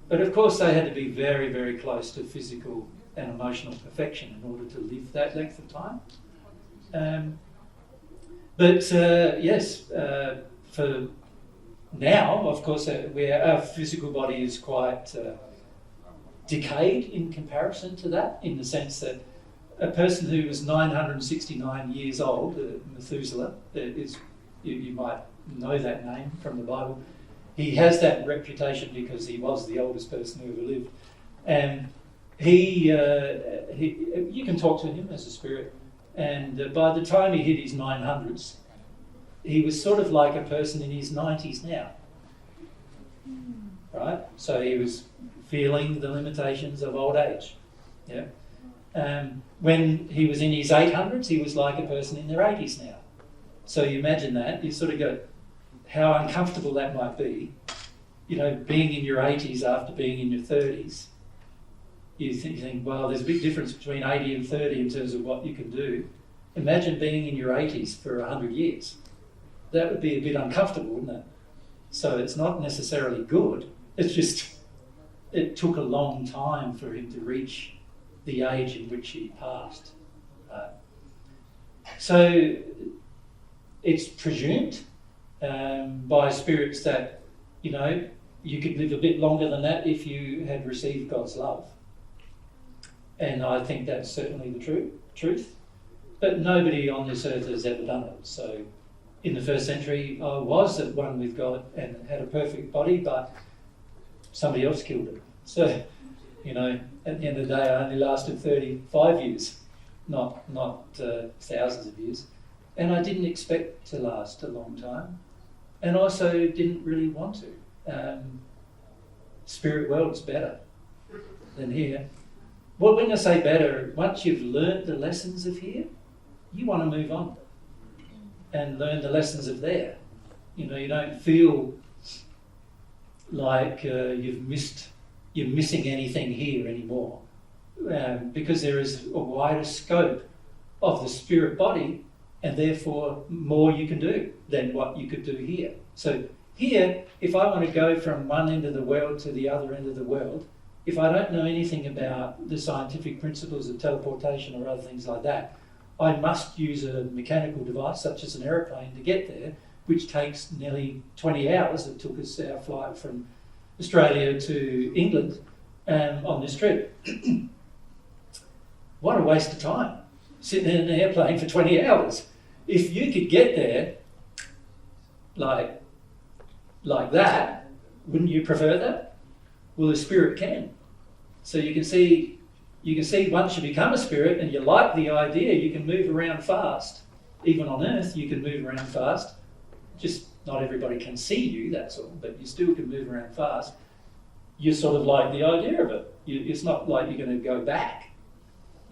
[SPEAKER 2] But of course they had to be very, very close to physical and emotional perfection in order to live that length of time. For now, of course, our physical body is quite decayed in comparison to that, in the sense that a person who was 969 years old, Methuselah, you might know that name from the Bible. He has that reputation because he was the oldest person who ever lived. And you can talk to him as a spirit. And by the time he hit his 900s, he was sort of like a person in his 90s now. Right? So he was feeling the limitations of old age. Yeah. When he was in his 800s, he was like a person in their 80s now. So you imagine that, you sort of go, how uncomfortable that might be, being in your 80s after being in your 30s. You think, well, there's a big difference between 80 and 30 in terms of what you can do. Imagine being in your 80s for 100 years. That would be a bit uncomfortable, wouldn't it? So it's not necessarily good. It's just, it took a long time for him to reach the age in which he passed. So it's presumed by spirits that, you know, you could live a bit longer than that if you had received God's love. And I think that's certainly the truth. But nobody on this earth has ever done it. So in the first century, I was at one with God and had a perfect body, but somebody else killed it. So, you know, at the end of the day, I only lasted 35 years, not thousands of years. And I didn't expect to last a long time. And also didn't really want to. Spirit world's better than here. Well, when I say better, once you've learnt the lessons of here, you want to move on and learn the lessons of there. You know, you don't feel like you're missing anything here anymore, because there is a wider scope of the spirit body, and therefore more you can do than what you could do here. So here, if I want to go from one end of the world to the other end of the world, if I don't know anything about the scientific principles of teleportation or other things like that, I must use a mechanical device such as an aeroplane to get there, which takes nearly 20 hours. It took us our flight from Australia to England on this trip. What a waste of time, sitting in an airplane for 20 hours. If you could get there like that, wouldn't you prefer that? Well, the spirit can. So you can see once you become a spirit and you like the idea, you can move around fast. Even on earth, you can move around fast. Just not everybody can see you, that's all, but you still can move around fast. You sort of like the idea of it. It's not like you're going to go back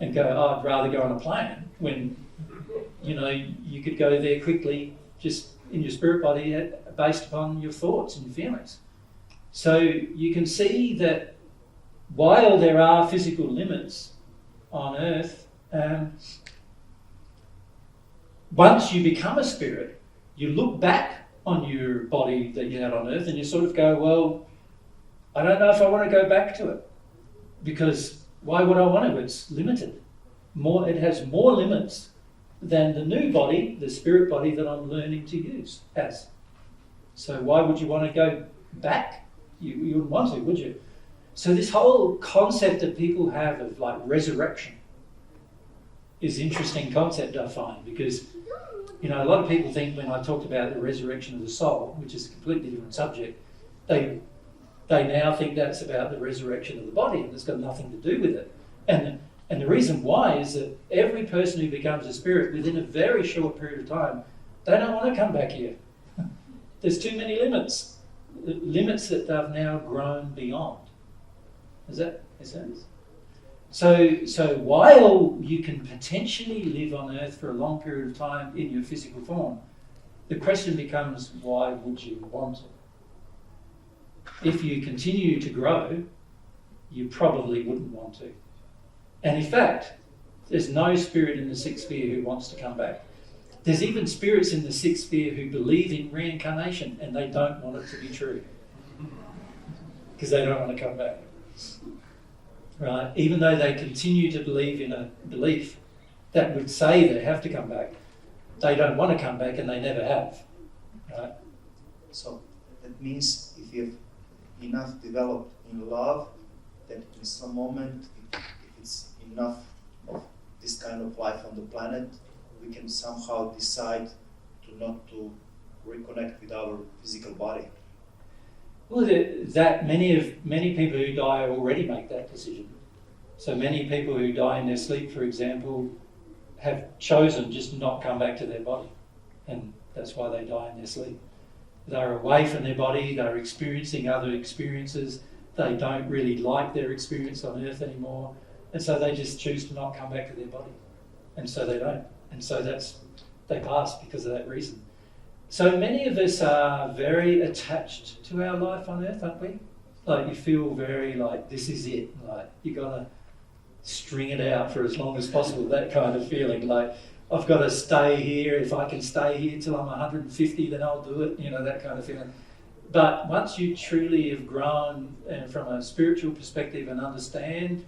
[SPEAKER 2] and go, oh, I'd rather go on a plane, when, you know, you could go there quickly just in your spirit body based upon your thoughts and your feelings. So you can see that while there are physical limits on earth, once you become a spirit, you look back on your body that you had on earth and you sort of go, well, I don't know if I want to go back to it, because why would I want to? It's limited. It has more limits than the new body, the spirit body that I'm learning to use has. So why would you want to go back? You wouldn't want to, would you? So this whole concept that people have of like resurrection is an interesting concept, I find, because, you know, a lot of people think when I talked about the resurrection of the soul, which is a completely different subject, they now think that's about the resurrection of the body, and it's got nothing to do with it. And the reason why is that every person who becomes a spirit within a very short period of time, they don't want to come back here. There's too many limits that they've now grown beyond. Is that sense? So while you can potentially live on earth for a long period of time in your physical form, the question becomes, why would you want to? If you continue to grow, you probably wouldn't want to. And in fact, there's no spirit in the sixth sphere who wants to come back. There's even spirits in the sixth sphere who believe in reincarnation and they don't want it to be true, because they don't want to come back. Right? Even though they continue to believe in a belief that would say they have to come back, they don't want to come back and they never have. Right?
[SPEAKER 6] So that means if you have enough developed in love, that in some moment, if it's enough of this kind of life on the planet, we can somehow decide not to reconnect with our physical body.
[SPEAKER 2] Well, that many people who die already make that decision. So many people who die in their sleep, for example, have chosen just not come back to their body, and that's why they die in their sleep. They're away from their body, they're experiencing other experiences, they don't really like their experience on earth anymore, and so they just choose to not come back to their body. And so they don't. And so they pass because of that reason. So many of us are very attached to our life on earth, aren't we? Like you feel very like this is it. Like you gotta string it out for as long as possible, that kind of feeling. Like I've got to stay here. If I can stay here till I'm 150, then I'll do it. You know, that kind of feeling. But once you truly have grown from a spiritual perspective and understand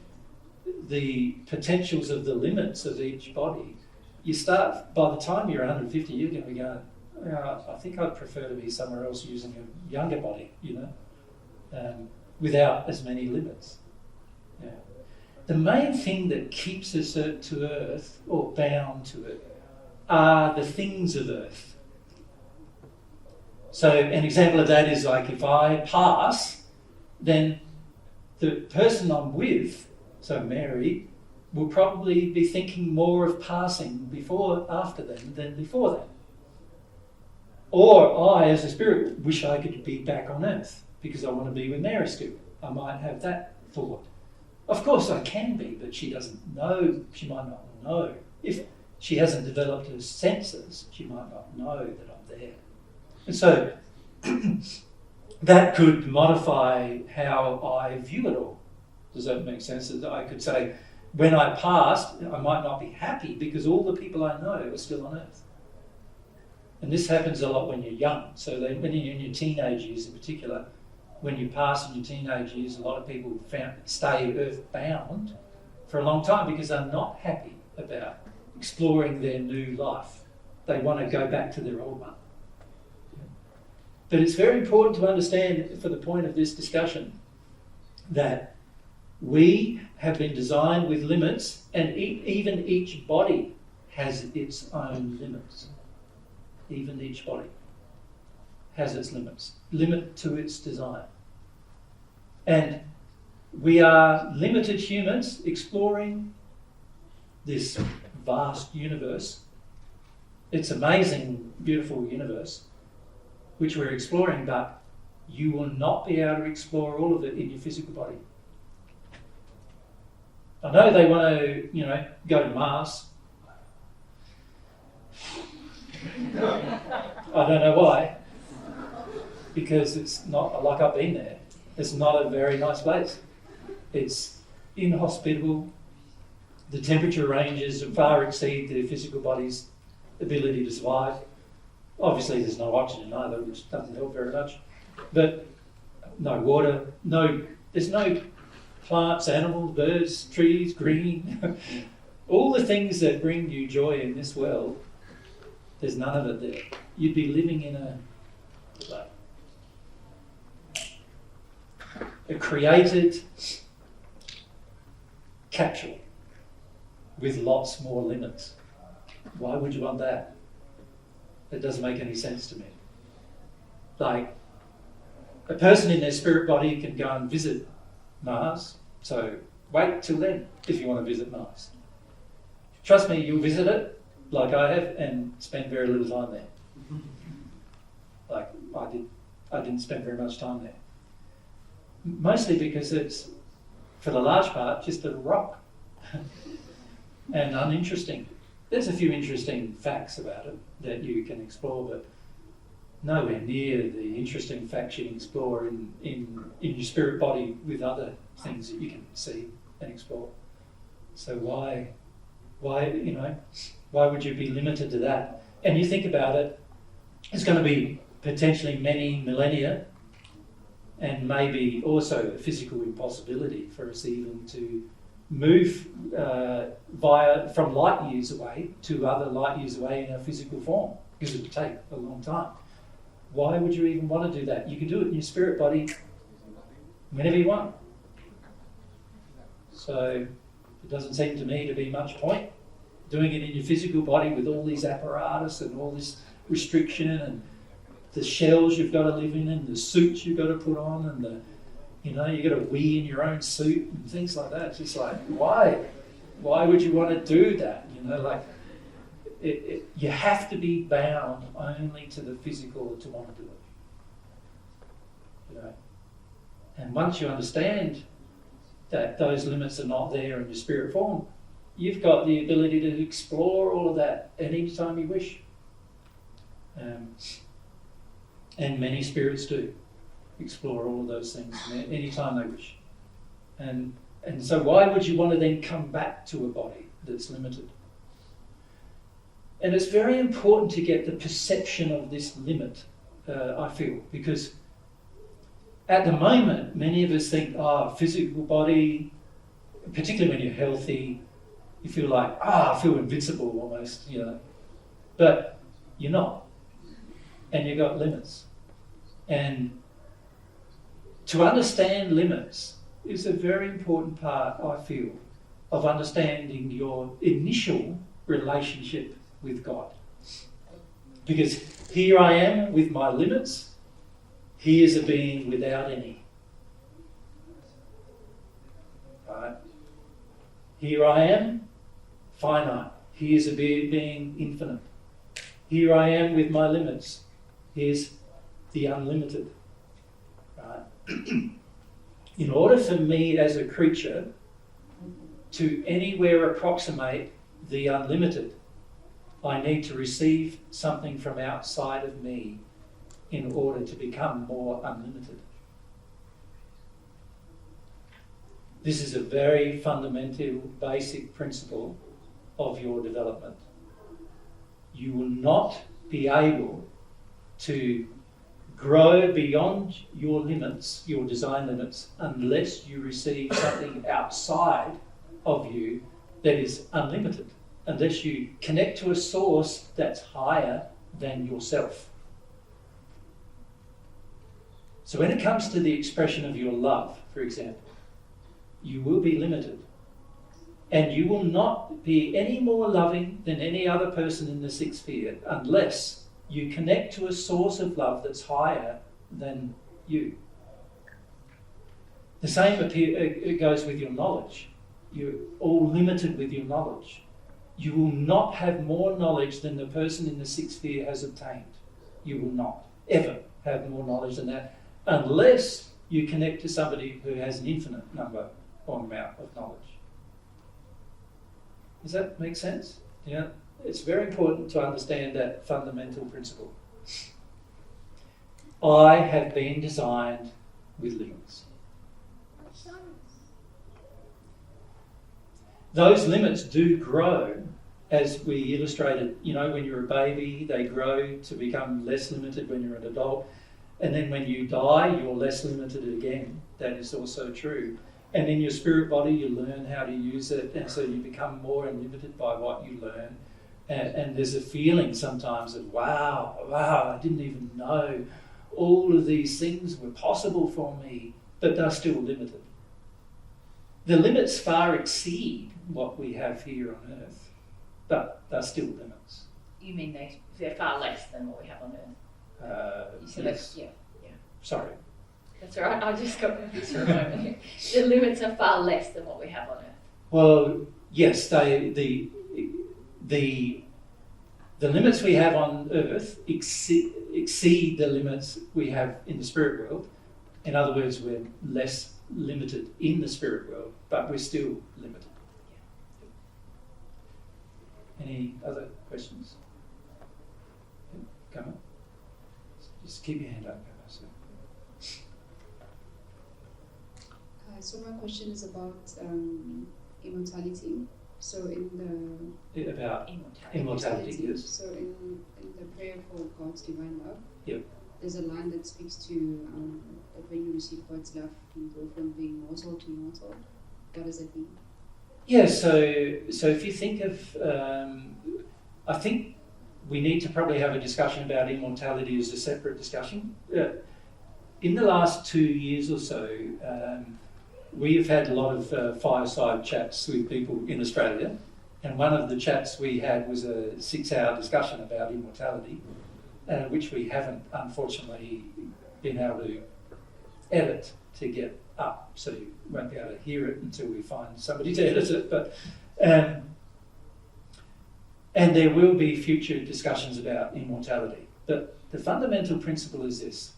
[SPEAKER 2] the potentials of the limits of each body, you start, by the time you're 150, you're going to be going, I think I'd prefer to be somewhere else using a younger body, without as many limits. Yeah. The main thing that keeps us to Earth, or bound to it, are the things of Earth. So an example of that is like if I pass, then the person I'm with, so Mary, will probably be thinking more of passing after them than before them. Or I, as a spirit, wish I could be back on Earth because I want to be with Mary still. I might have that thought. Of course I can be, but she doesn't know. She might not know. If she hasn't developed her senses, she might not know that I'm there. And so that could modify how I view it all. Does that make sense? That I could say, when I passed, I might not be happy because all the people I know are still on Earth. And this happens a lot when you're young. So when you're in your teenage years in particular, when you pass in your teenage years, a lot of people stay earth-bound for a long time because they're not happy about exploring their new life. They want to go back to their old one. But it's very important to understand, for the point of this discussion, that we have been designed with limits, and even each body has its own limits. Even each body has its limit to its design. And we are limited humans exploring this vast universe. It's amazing, beautiful universe, which we're exploring, but you will not be able to explore all of it in your physical body. I know they want to, go to Mars. I don't know why. Because it's not like I've been there. It's not a very nice place. It's inhospitable. The temperature ranges far exceed the physical body's ability to survive. Obviously, there's no oxygen either, which doesn't help very much. But no water, there's no plants, animals, birds, trees, green. All the things that bring you joy in this world, there's none of it there. You'd be living in a created capsule with lots more limits. Why would you want that? It doesn't make any sense to me. Like, a person in their spirit body can go and visit Mars, so wait till then if you want to visit Mars. Trust me, you'll visit it like I have and spend very little time there. Like I didn't spend very much time there. Mostly because it's, for the large part, just a rock and uninteresting. There's a few interesting facts about it that you can explore, but nowhere near the interesting facts you can explore in your spirit body with other things that you can see and explore. So why would you be limited to that? And you think about it, it's going to be potentially many millennia and maybe also a physical impossibility for us even to move from light years away to other light years away in our physical form, because it would take a long time. Why would you even want to do that? You can do it in your spirit body whenever you want. So it doesn't seem to me to be much point doing it in your physical body with all these apparatus and all this restriction and the shells you've got to live in and the suits you've got to put on and you've got to wee in your own suit and things like that. It's just like, why? Why would you want to do that? You have to be bound only to the physical to want to do it. And once you understand that those limits are not there in your spirit form, you've got the ability to explore all of that at any time you wish. And many spirits do explore all of those things any time they wish. And so why would you want to then come back to a body that's limited? And it's very important to get the perception of this limit, I feel, because at the moment, many of us think, physical body, particularly when you're healthy, you feel like, I feel invincible almost, But you're not. and you've got limits. And to understand limits is a very important part, I feel, of understanding your initial relationship with God. Because here I am with my limits, he is a being without any. Right? Here I am, finite. He is a being infinite. Here I am with my limits. Here's the unlimited. Right? In order for me as a creature to anywhere approximate the unlimited, I need to receive something from outside of me in order to become more unlimited. This is a very fundamental, basic principle of your development. You will not be able to grow beyond your limits, your design limits, unless you receive something outside of you that is unlimited, unless you connect to a source that's higher than yourself. So when it comes to the expression of your love, for example, you will be limited. And you will not be any more loving than any other person in the sixth sphere unless you connect to a source of love that's higher than you. The same it goes with your knowledge. You're all limited with your knowledge. You will not have more knowledge than the person in the sixth sphere has obtained. You will not ever have more knowledge than that unless you connect to somebody who has an infinite number or amount of knowledge. Does that make sense? Yeah. It's very important to understand that fundamental principle. I have been designed with limits. Those limits do grow as we illustrated. You know, when you're a baby, they grow to become less limited when you're an adult. And then when you die, you're less limited again. That is also true. And in your spirit body, you learn how to use it, and so you become more unlimited by what you learn. And there's a feeling sometimes of, wow, I didn't even know all of these things were possible for me, but they're still limited. The limits far exceed what we have here on Earth, but they're still limits.
[SPEAKER 1] You mean they're far less than what we have on Earth?
[SPEAKER 2] Yes.
[SPEAKER 1] Yeah.
[SPEAKER 2] Sorry.
[SPEAKER 1] That's all right. I just got confused for a moment here. The limits are far less than what we have on Earth.
[SPEAKER 2] Well, yes, the limits we have on Earth exceed the limits we have in the spirit world. In other words, we're less limited in the spirit world, but we're still limited. Any other questions? Come on. Just keep your hand up.
[SPEAKER 7] So my question is about immortality. So
[SPEAKER 2] about immortality, yes.
[SPEAKER 7] So in the prayer for God's divine love,
[SPEAKER 2] yep.
[SPEAKER 7] There's a line that speaks to that when you receive God's love, you go from being mortal to immortal. What does that mean?
[SPEAKER 2] Yeah. So if you think of, I think we need to probably have a discussion about immortality as a separate discussion. In the last 2 years or so. We've had a lot of fireside chats with people in Australia, and one of the chats we had was a 6-hour discussion about immortality, which we haven't, unfortunately, been able to edit to get up, so you won't be able to hear it until we find somebody to edit it. But and there will be future discussions about immortality. But the fundamental principle is this.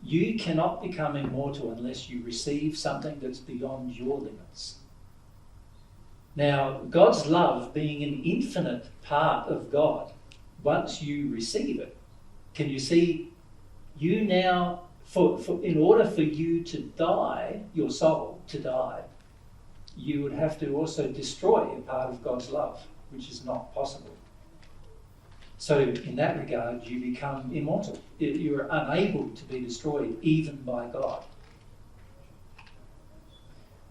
[SPEAKER 2] You cannot become immortal unless you receive something that's beyond your limits. Now, God's love being an infinite part of God, once you receive it, can you see, you now, in order for you to die, your soul to die, you would have to also destroy a part of God's love, which is not possible. So in that regard, you become immortal. You're unable to be destroyed even by God.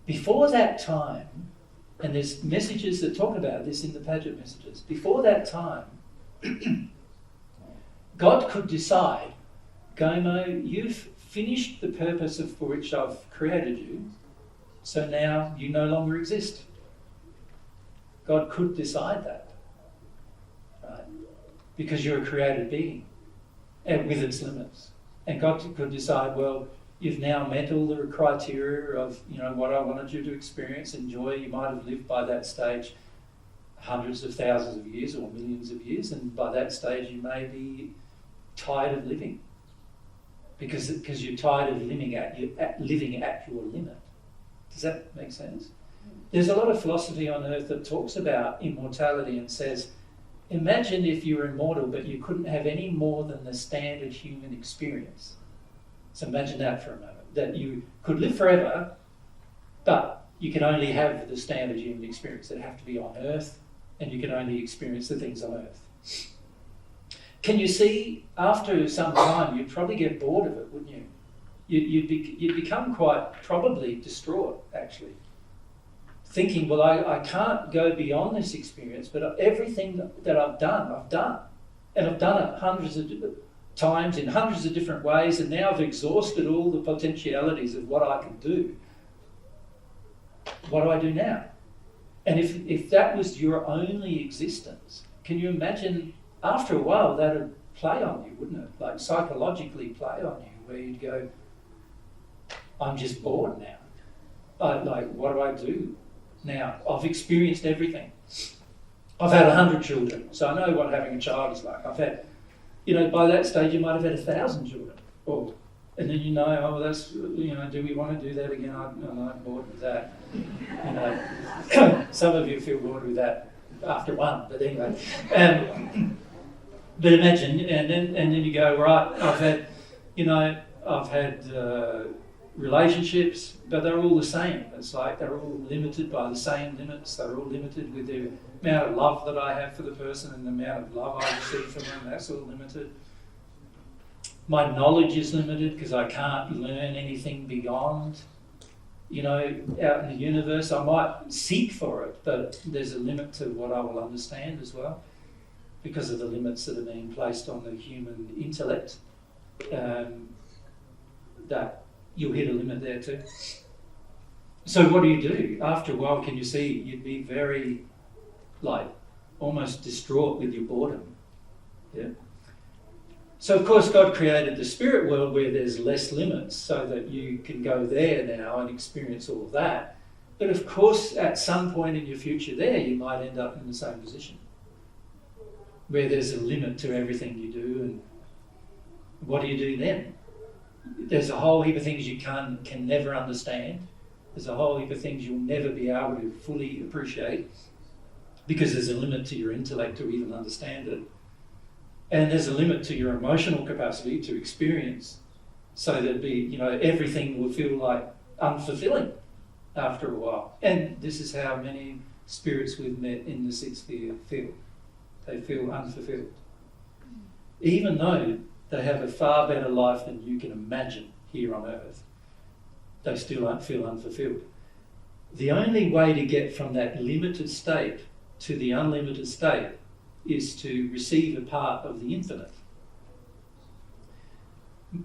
[SPEAKER 2] Before that time, and there's messages that talk about this in the Padgett messages, before that time, God could decide, Gomo, you've finished the purpose for which I've created you, so now you no longer exist. God could decide that, right? Because you're a created being, and with its limits. And God could decide, well, you've now met all the criteria of, what I wanted you to experience, enjoy. You might have lived by that stage hundreds of thousands of years or millions of years, and by that stage you may be tired of living because you're tired of living at your limit. Does that make sense? There's a lot of philosophy on earth that talks about immortality and says, imagine if you were immortal but you couldn't have any more than the standard human experience. So imagine that for a moment, that you could live forever, but you can only have the standard human experience that have to be on earth, and you can only experience the things on earth. Can you see, after some time, you'd probably get bored of it, wouldn't you? You'd become quite probably distraught, actually. Thinking, well, I can't go beyond this experience, but everything that I've done. And I've done it hundreds of times in hundreds of different ways, and now I've exhausted all the potentialities of what I can do. What do I do now? And if that was your only existence, can you imagine, after a while, that would play on you, wouldn't it? Like psychologically play on you, where you'd go, I'm just bored now. What do I do now? I've experienced everything. I've had 100 children, so I know what having a child is like. I've had, by that stage you might have had 1,000 children. And then that's, do we want to do that again? I'm bored with that. Some of you feel bored with that after one, but anyway. But imagine, and then you go, right, I've had relationships, but they're all the same. It's like they're all limited by the same limits. They're all limited with the amount of love that I have for the person and the amount of love I receive from them. That's all limited. My knowledge is limited because I can't learn anything beyond, out in the universe. I might seek for it, but there's a limit to what I will understand as well because of the limits that are being placed on the human intellect. That you'll hit a limit there too. So what do? After a while, can you see, you'd be very, almost distraught with your boredom. Yeah. So of course God created the spirit world where there's less limits so that you can go there now and experience all of that. But of course at some point in your future there you might end up in the same position where there's a limit to everything you do, and what do you do then? There's a whole heap of things you can never understand. There's a whole heap of things you'll never be able to fully appreciate because there's a limit to your intellect to even understand it. And there's a limit to your emotional capacity to experience, so that everything will feel like unfulfilling after a while. And this is how many spirits we've met in the sixth sphere feel. They feel unfulfilled. Even though they have a far better life than you can imagine here on earth, they still don't feel unfulfilled. The only way to get from that limited state to the unlimited state is to receive a part of the infinite.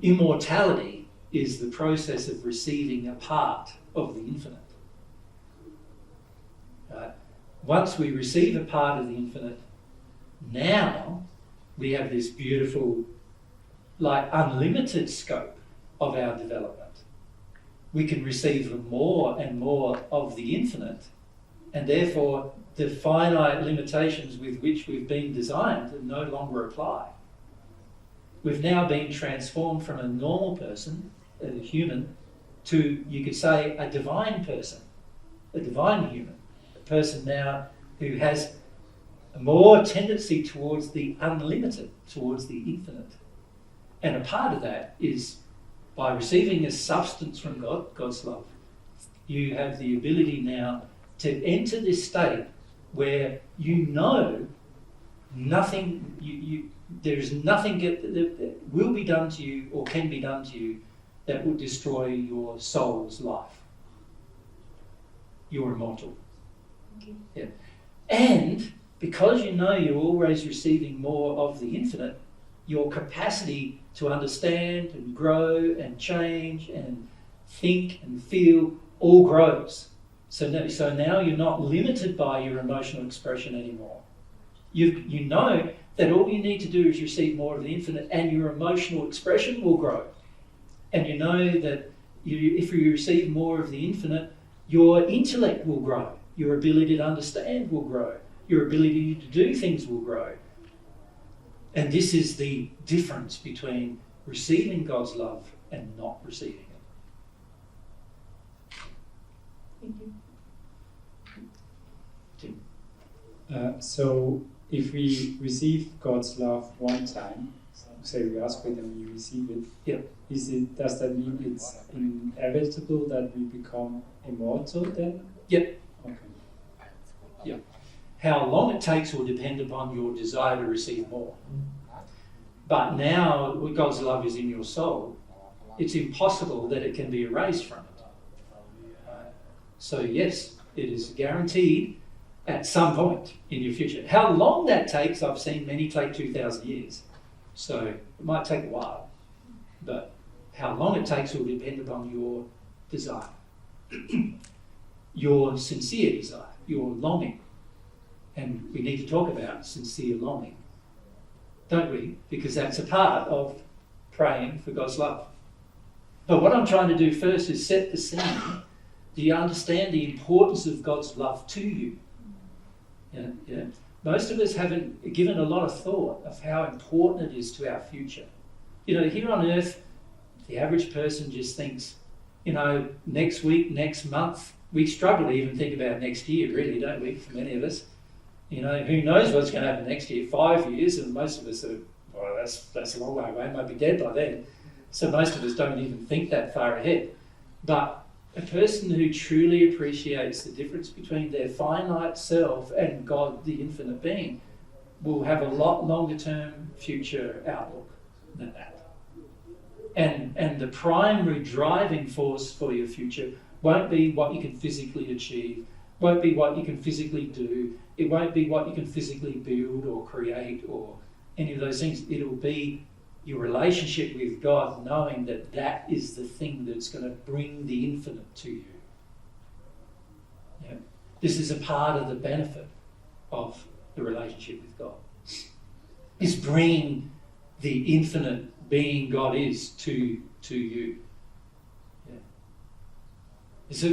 [SPEAKER 2] Immortality is the process of receiving a part of the infinite. Right? Once we receive a part of the infinite, now we have this beautiful, unlimited scope of our development. We can receive more and more of the infinite, and therefore the finite limitations with which we've been designed no longer apply. We've now been transformed from a normal person, a human, to, you could say, a divine person, a divine human, a person now who has a more tendency towards the unlimited, towards the infinite. And a part of that is by receiving a substance from God, God's love, you have the ability now to enter this state where nothing, there is nothing that will be done to you or can be done to you that will destroy your soul's life. You're immortal.
[SPEAKER 1] Okay.
[SPEAKER 2] Yeah. And because you're always receiving more of the infinite, your capacity to understand and grow and change and think and feel all grows. So now you're not limited by your emotional expression anymore. You know that all you need to do is receive more of the infinite, and your emotional expression will grow. And you know that if you receive more of the infinite, your intellect will grow. Your ability to understand will grow. Your ability to do things will grow. And this is the difference between receiving God's love and not receiving it.
[SPEAKER 1] Thank you.
[SPEAKER 2] Tim?
[SPEAKER 8] So if we receive God's love one time, say we ask for it and we receive it, does that mean it's inevitable that we become immortal then?
[SPEAKER 2] Yep.
[SPEAKER 8] Okay.
[SPEAKER 2] Yep. How long it takes will depend upon your desire to receive more. But now, when God's love is in your soul, it's impossible that it can be erased from it. So yes, it is guaranteed at some point in your future. How long that takes, I've seen many take 2,000 years. So it might take a while. But how long it takes will depend upon your desire. Your sincere desire, your longing. And we need to talk about sincere longing, don't we? Because that's a part of praying for God's love. But what I'm trying to do first is set the scene. Do you understand the importance of God's love to you? Yeah. Most of us haven't given a lot of thought of how important it is to our future. Here on earth, the average person just thinks, next week, next month. We struggle to even think about next year, really, don't we, for many of us? Who knows what's going to happen next year? 5 years, and most of us are, well, that's a long way away, might be dead by then. So most of us don't even think that far ahead. But a person who truly appreciates the difference between their finite self and God, the infinite being, will have a lot longer term future outlook than that. And the primary driving force for your future won't be what you can physically achieve, won't be what you can physically do, it won't be what you can physically build or create or any of those things. It'll be your relationship with God, knowing that that is the thing that's going to bring the infinite to you. This is a part of the benefit of the relationship with God. Is bringing the infinite being God is to you. It's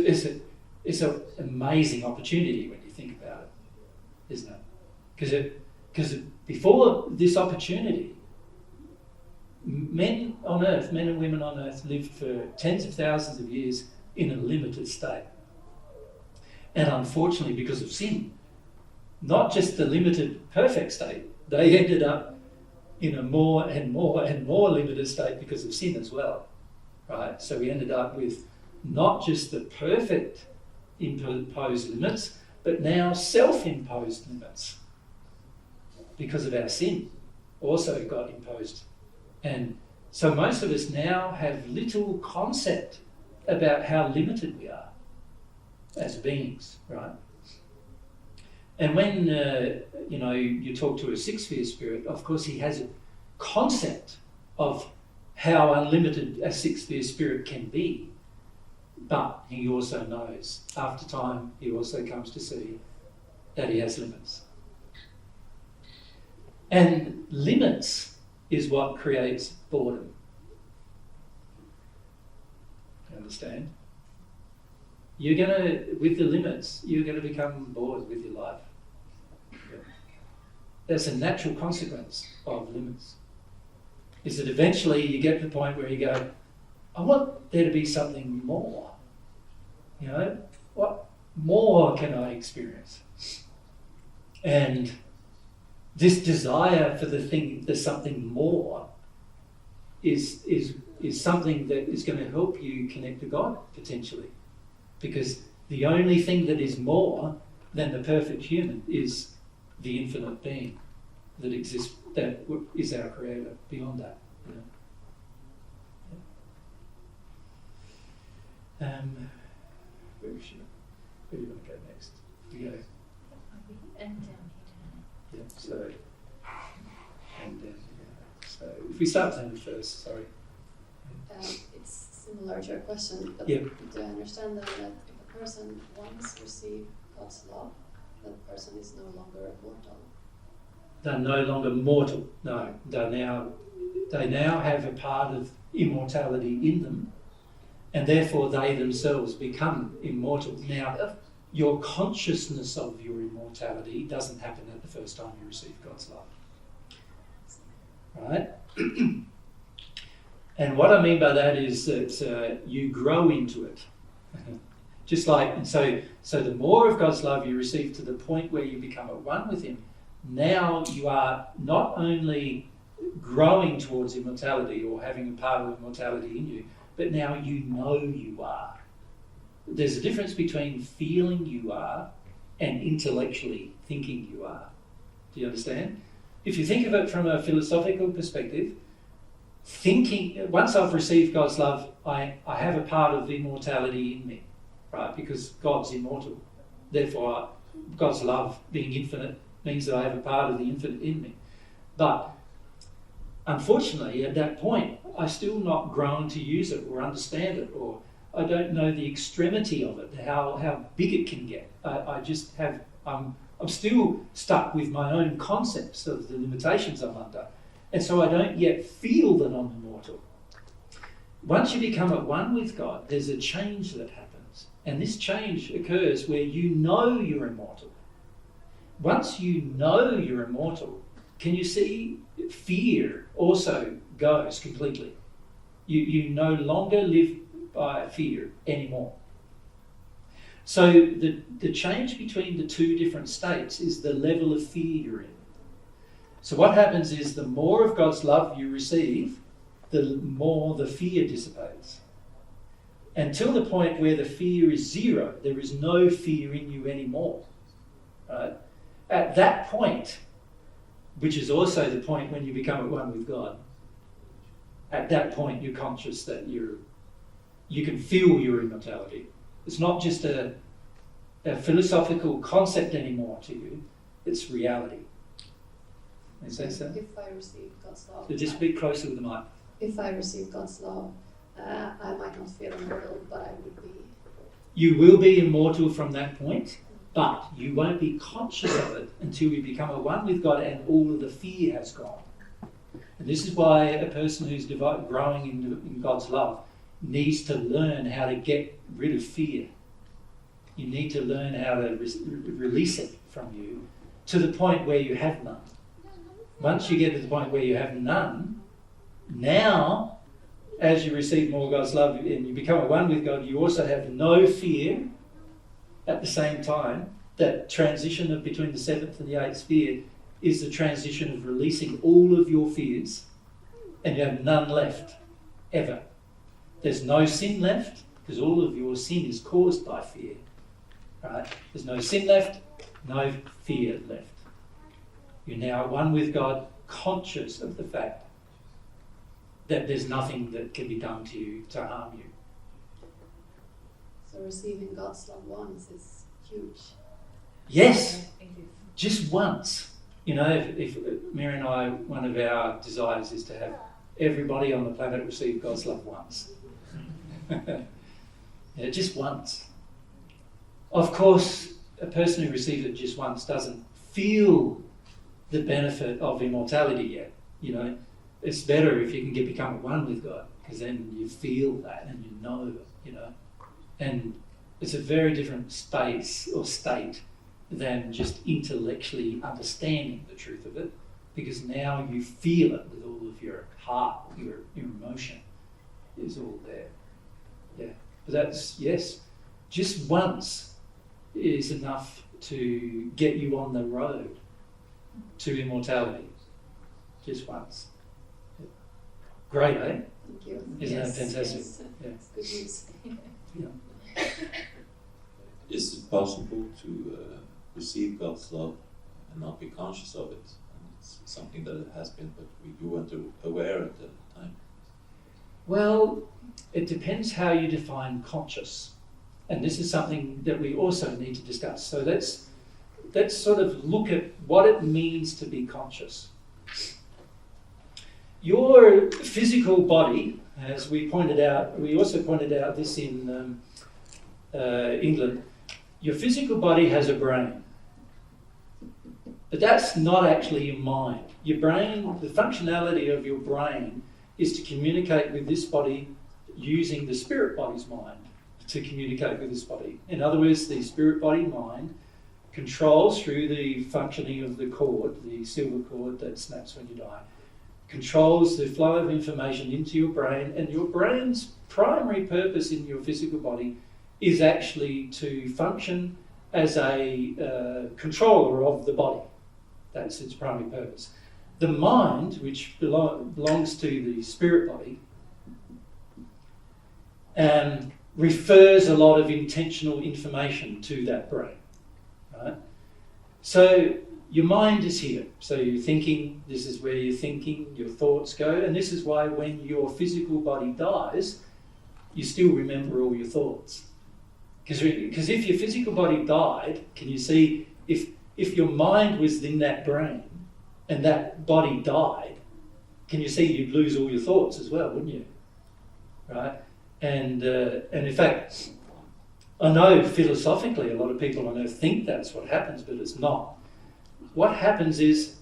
[SPEAKER 2] an amazing opportunity when you think about it, isn't it? Because before this opportunity, men and women on earth lived for tens of thousands of years in a limited state. And unfortunately, because of sin, not just the limited perfect state, they ended up in a more and more and more limited state because of sin as well, right? So we ended up with not just the perfect imposed limits, but now self-imposed limits because of our sin also got imposed. And so most of us now have little concept about how limited we are as beings, right? And when you talk to a sixth-sphere spirit, of course he has a concept of how unlimited a sixth-sphere spirit can be. But he also knows, after time, he also comes to see that he has limits. And limits is what creates boredom. You understand? With the limits, you're going to become bored with your life. That's a natural consequence of limits. Is that eventually you get to the point where you go, I want there to be something more. What more can I experience? And this desire for there's something more is something that is going to help you connect to God potentially. Because the only thing that is more than the perfect human is the infinite being that exists, that is our creator beyond that. Where do you want to go next? We go.
[SPEAKER 1] And down here.
[SPEAKER 2] Yeah, so and then so if we start with Andrew first, sorry.
[SPEAKER 9] It's similar to your question, but
[SPEAKER 2] Yeah.
[SPEAKER 9] do I understand then that if a person once received God's love, that person is no longer mortal?
[SPEAKER 2] They're no longer mortal. No, they now have a part of immortality in them, and therefore they themselves become immortal. Now, your consciousness of your immortality doesn't happen at the first time you receive God's love. Right? And what I mean by that is that you grow into it. Just like, and so the more of God's love you receive to the point where you become at one with Him, now you are not only growing towards immortality or having a part of immortality in you, but now you know you are. There's a difference between feeling you are and intellectually thinking you are. Do you understand? If you think of it from a philosophical perspective, thinking, once I've received God's love, I have a part of immortality in me, right? Because God's immortal. Therefore, God's love being infinite means that I have a part of the infinite in me. But unfortunately, at that point, I've still not grown to use it or understand it, or I don't know the extremity of it, how big it can get. I'm still stuck with my own concepts of the limitations I'm under. And so I don't yet feel that I'm immortal. Once you become at one with God, there's a change that happens. And this change occurs where you know you're immortal. Once you know you're immortal, can you see fear also goes completely? You no longer live by fear anymore. So the change between the two different states is the level of fear you're in. So what happens is the more of God's love you receive, the more the fear dissipates. Until the point where the fear is zero, there is no fear in you anymore. Right? At that point, which is also the point when you become at one with God, at that point you're conscious that you can feel your immortality. It's not just a philosophical concept anymore to you, it's reality. Make sense?
[SPEAKER 9] If I receive God's love,
[SPEAKER 2] So just be closer with the mic.
[SPEAKER 9] if I receive God's love, I might not feel immortal, but I would be.
[SPEAKER 2] You will be immortal from that point, but you won't be conscious of it until you become at one with God and all of the fear has gone. And this is why a person who's growing in God's love needs to learn how to get rid of fear. You need to learn how to release it from you to the point where you have none. Once you get to the point where you have none, now, as you receive more God's love and you become at one with God, you also have no fear at the same time. That transition of between the seventh and the eighth sphere is the transition of releasing all of your fears, and you have none left, ever. There's no sin left, because all of your sin is caused by fear. Right? There's no sin left, no fear left. You're now at one with God, conscious of the fact that there's nothing that can be done to you to harm you.
[SPEAKER 9] So receiving God's love once is huge.
[SPEAKER 2] Yes, just once. You know, if Mary and I, one of our desires is to have everybody on the planet receive God's love once. Yeah, just once. Of course, a person who receives it just once doesn't feel the benefit of immortality yet. You know, it's better if you can become at one with God, because then you feel that and you know, you know. And it's a very different space or state than just intellectually understanding the truth of it, because now you feel it with all of your heart, your emotion is all there. Yeah, but that's, yes, just once is enough to get you on the road to immortality. Just once. Yeah. Great, eh?
[SPEAKER 9] Thank you.
[SPEAKER 2] Isn't that fantastic?
[SPEAKER 9] Yes.
[SPEAKER 2] Yeah.
[SPEAKER 9] It's good news.
[SPEAKER 2] Yeah.
[SPEAKER 10] Is it possible to receive God's love and not be conscious of it? And it's something that it has been, but you weren't aware at the time.
[SPEAKER 2] Well, it depends how you define conscious. And this is something that we also need to discuss. So let's sort of look at what it means to be conscious. your physical body, as we pointed out, we also pointed out this in England, your physical body has a brain. But that's not actually your mind. Your brain, the functionality of your brain is to communicate with this body using the spirit body's mind to communicate with this body. In other words, the spirit body mind controls through the functioning of the cord, the silver cord that snaps when you die, controls the flow of information into your brain, and your brain's primary purpose in your physical body is actually to function as a controller of the body. That's its primary purpose. The mind, which belongs to the spirit body, refers a lot of intentional information to that brain. Right? So your mind is here. So you're thinking, this is where you're thinking, your thoughts go, and this is why when your physical body dies, you still remember all your thoughts. Because if your physical body died, can you see, if your mind was in that brain and that body died, can you see you'd lose all your thoughts as well, wouldn't you? Right? And in fact, I know philosophically a lot of people on earth think that's what happens, but it's not. What happens is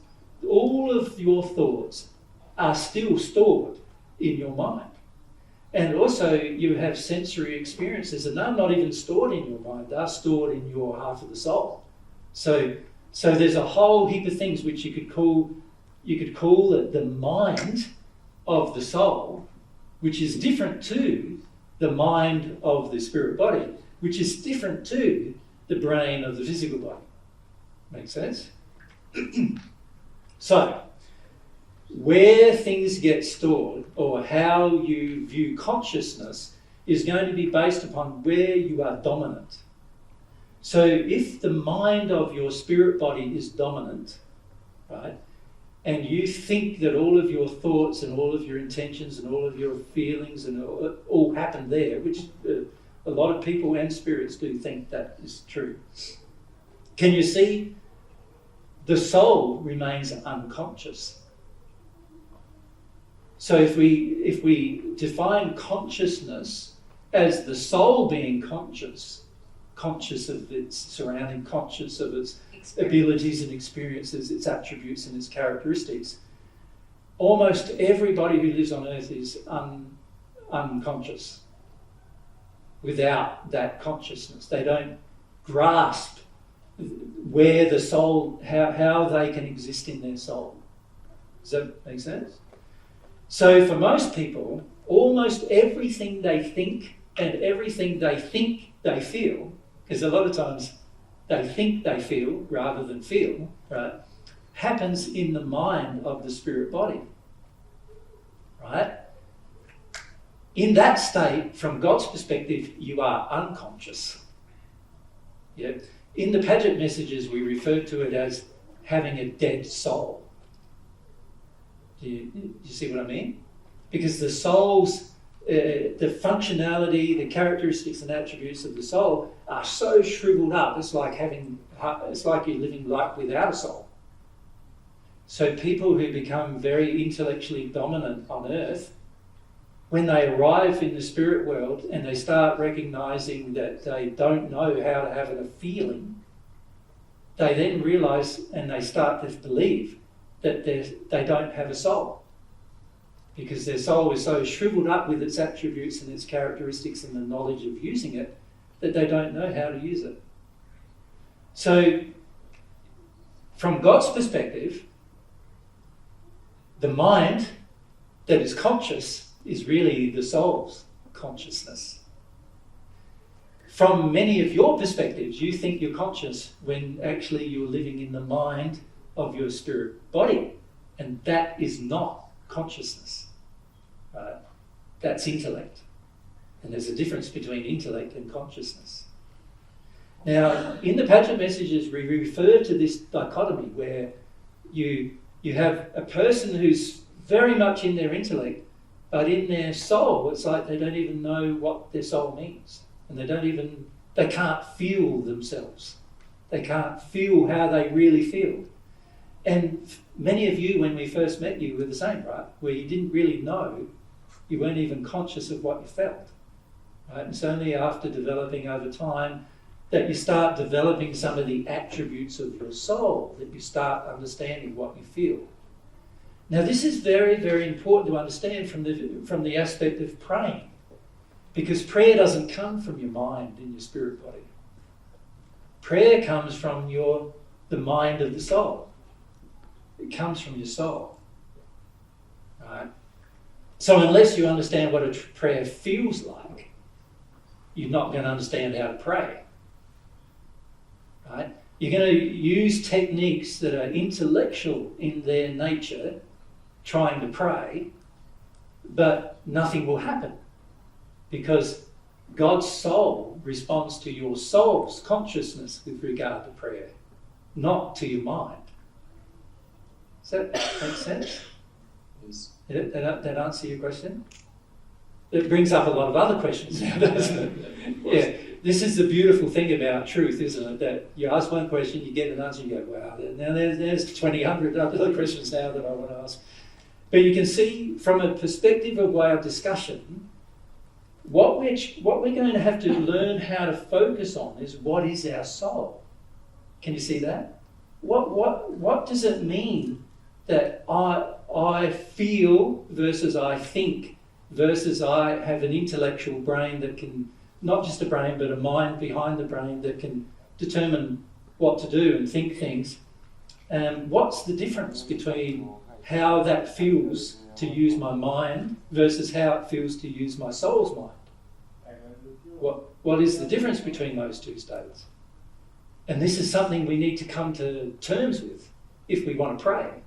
[SPEAKER 2] all of your thoughts are still stored in your mind. And also you have sensory experiences, and they're not even stored in your mind, they're stored in your half of the soul. So there's a whole heap of things which you could call the mind of the soul, which is different to the mind of the spirit body, which is different to the brain of the physical body. Make sense? So, where things get stored or how you view consciousness is going to be based upon where you are dominant. So if the mind of your spirit body is dominant, right, and you think that all of your thoughts and all of your intentions and all of your feelings and all happen there, which a lot of people and spirits do think that is true. Can you see? The soul remains unconscious. So if we define consciousness as the soul being conscious of its surrounding, conscious of its abilities and experiences, its attributes and its characteristics, almost everybody who lives on earth is unconscious without that consciousness. They don't grasp where the soul, how they can exist in their soul. Does that make sense? So for most people, almost everything they think and everything they think they feel, because a lot of times they think they feel rather than feel, right, happens in the mind of the spirit body. Right? In that state, from God's perspective, you are unconscious. Yeah. In the Padgett messages, we refer to it as having a dead soul. Do you see what I mean? Because the soul's, the functionality, the characteristics and attributes of the soul are so shriveled up, it's like you're living life without a soul. So people who become very intellectually dominant on earth, when they arrive in the spirit world and they start recognizing that they don't know how to have a feeling, they then realize and they start to believe that they don't have a soul. Because their soul is so shriveled up with its attributes and its characteristics and the knowledge of using it that they don't know how to use it. So, from God's perspective, the mind that is conscious is really the soul's consciousness. From many of your perspectives, you think you're conscious when actually you're living in the mind of your spirit body, and that is not consciousness. Right? That's intellect. And there's a difference between intellect and consciousness. Now, in the Padgett messages, we refer to this dichotomy where you have a person who's very much in their intellect, but in their soul, it's like they don't even know what their soul means. And they can't feel themselves. They can't feel how they really feel. And many of you, when we first met you, were the same, right? Where you didn't really know, you weren't even conscious of what you felt. Right? It's only after developing over time that you start developing some of the attributes of your soul, that you start understanding what you feel. Now, this is very, very important to understand from the aspect of praying, because prayer doesn't come from your mind and your spirit body. Prayer comes from the mind of the soul. It comes from your soul. Right? So unless you understand what a prayer feels like, you're not going to understand how to pray. Right? You're going to use techniques that are intellectual in their nature, trying to pray, but nothing will happen, because God's soul responds to your soul's consciousness with regard to prayer, not to your mind. Does that make sense?
[SPEAKER 10] Yes.
[SPEAKER 2] Did that answer your question? It brings up a lot of other questions now, doesn't it? Yeah. This is the beautiful thing about truth, isn't it? That you ask one question, you get an answer, you go, wow, now there's 2,000 other questions now that I want to ask. But you can see from a perspective of way of discussion, what we're going to have to learn how to focus on is what is our soul. Can you see that? What does it mean that I feel versus I think versus I have an intellectual brain that can, not just a brain, but a mind behind the brain that can determine what to do and think things. What's the difference between how that feels to use my mind versus how it feels to use my soul's mind? What is the difference between those two states? And this is something we need to come to terms with if we want to pray.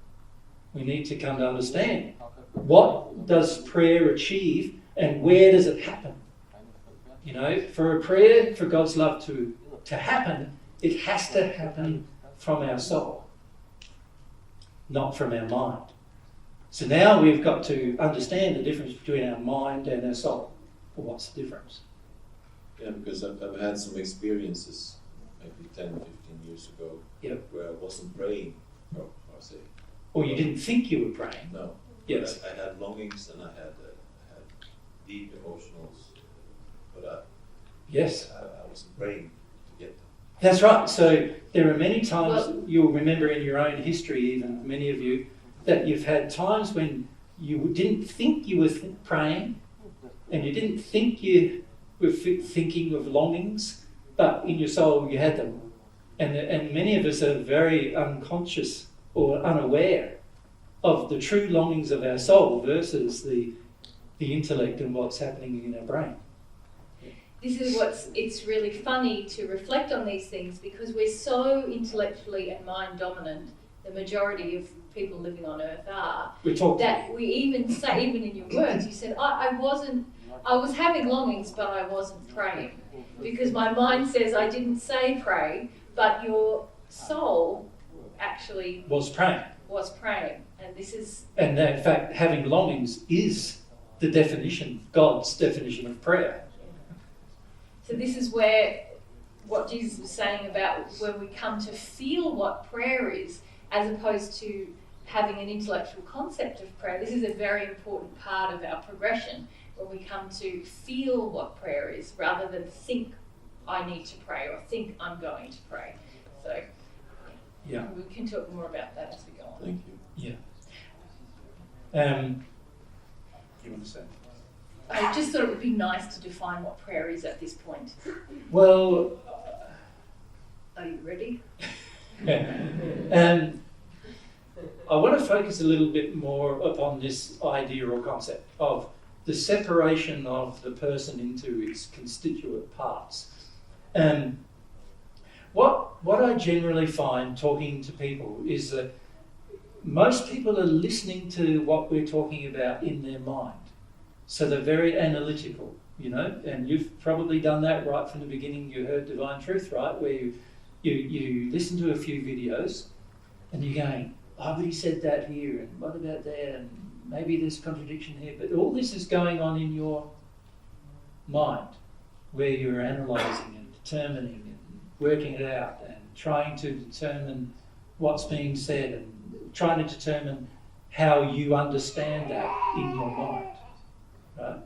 [SPEAKER 2] We need to come to understand what does prayer achieve and where does it happen? You know, for a prayer, for God's love to happen, it has to happen from our soul, not from our mind. So now we've got to understand the difference between our mind and our soul. Well, what's the difference?
[SPEAKER 10] Yeah, because I've had some experiences, maybe 10, 15 years ago, where I wasn't praying, or say.
[SPEAKER 2] Or you didn't think you were praying?
[SPEAKER 10] No.
[SPEAKER 2] Yes.
[SPEAKER 10] I had longings and I had deep emotionals, but
[SPEAKER 2] yes.
[SPEAKER 10] I wasn't praying to get them.
[SPEAKER 2] That's right. So there are many times, you'll remember in your own history, even many of you, that you've had times when you didn't think you were praying and you didn't think you were thinking of longings, but in your soul you had them. And many of us are very unconscious or unaware of the true longings of our soul versus the intellect and what's happening in our brain.
[SPEAKER 1] This is it's really funny to reflect on these things because we're so intellectually and mind dominant, the majority of people living on earth are, that we even say, even in your words, you said, I was having longings, but I wasn't praying. Because my mind says I didn't say pray, but your soul actually
[SPEAKER 2] was praying.
[SPEAKER 1] And this is...
[SPEAKER 2] And in fact, having longings is the definition, God's definition of prayer.
[SPEAKER 1] So this is where what Jesus was saying about when we come to feel what prayer is, as opposed to having an intellectual concept of prayer. This is a very important part of our progression, when we come to feel what prayer is, rather than think I need to pray or think I'm going to pray. So we can talk more about that as we go on.
[SPEAKER 10] Thank you.
[SPEAKER 2] Yeah. You want to say?
[SPEAKER 1] I just thought it would be nice to define what prayer is at this point.
[SPEAKER 2] Well...
[SPEAKER 1] Are you ready?
[SPEAKER 2] I want to focus a little bit more upon this idea or concept of the separation of the person into its constituent parts. What I generally find talking to people is that most people are listening to what we're talking about in their mind. So they're very analytical, you know, and you've probably done that right from the beginning. You heard Divine Truth, right, where you listen to a few videos and you're going, oh, but he said that here, and what about that, and maybe there's contradiction here. But all this is going on in your mind, where you're analysing and determining and working it out and trying to determine what's being said and trying to determine how you understand that in your mind. Right?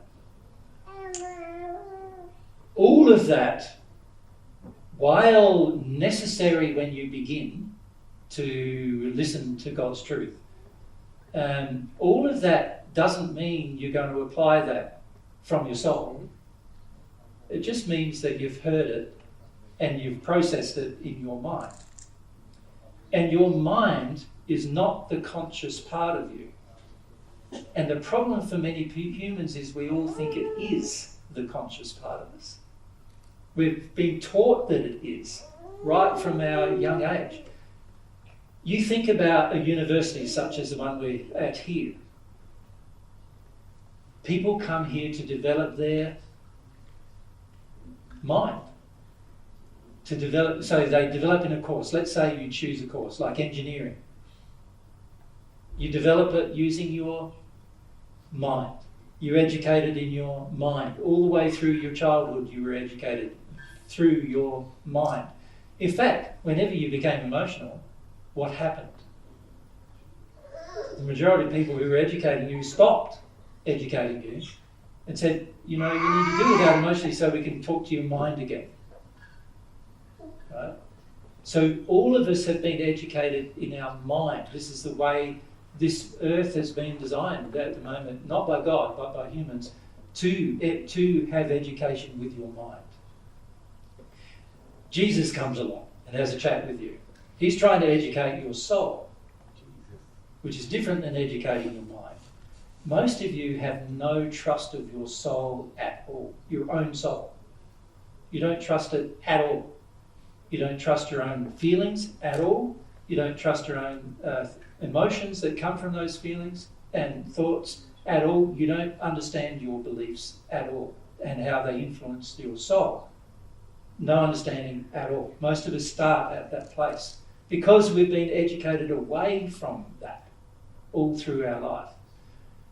[SPEAKER 2] All of that, while necessary when you begin to listen to God's truth, all of that doesn't mean you're going to apply that from your soul. It just means that you've heard it and you've processed it in your mind. And your mind is not the conscious part of you. And the problem for many humans is we all think it is the conscious part of us. We've been taught that it is, right from our young age. You think about a university such as the one we're at here. People come here to develop their mind. So they develop in a course. Let's say you choose a course like engineering. You develop it using your mind. You're educated in your mind. All the way through your childhood you were educated through your mind. In fact, whenever you became emotional, what happened? The majority of people who were educating you stopped educating you and said, you need to deal with that emotionally so we can talk to your mind again. Right? So all of us have been educated in our mind. This is the way this earth has been designed at the moment, not by God, but by humans, to have education with your mind. Jesus comes along and has a chat with you. He's trying to educate your soul, which is different than educating your mind. Most of you have no trust of your soul at all, your own soul. You don't trust it at all. You don't trust your own feelings at all. You don't trust your own emotions that come from those feelings and thoughts at all. You don't understand your beliefs at all and how they influence your soul. No understanding at all. Most of us start at that place because we've been educated away from that all through our life.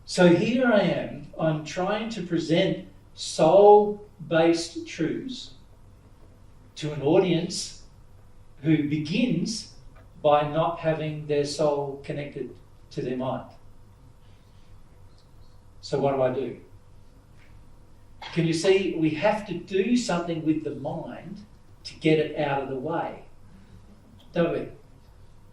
[SPEAKER 2] So here I am, I'm trying to present soul-based truths to an audience who begins by not having their soul connected to their mind. So what do? Can you see, we have to do something with the mind to get it out of the way, don't we?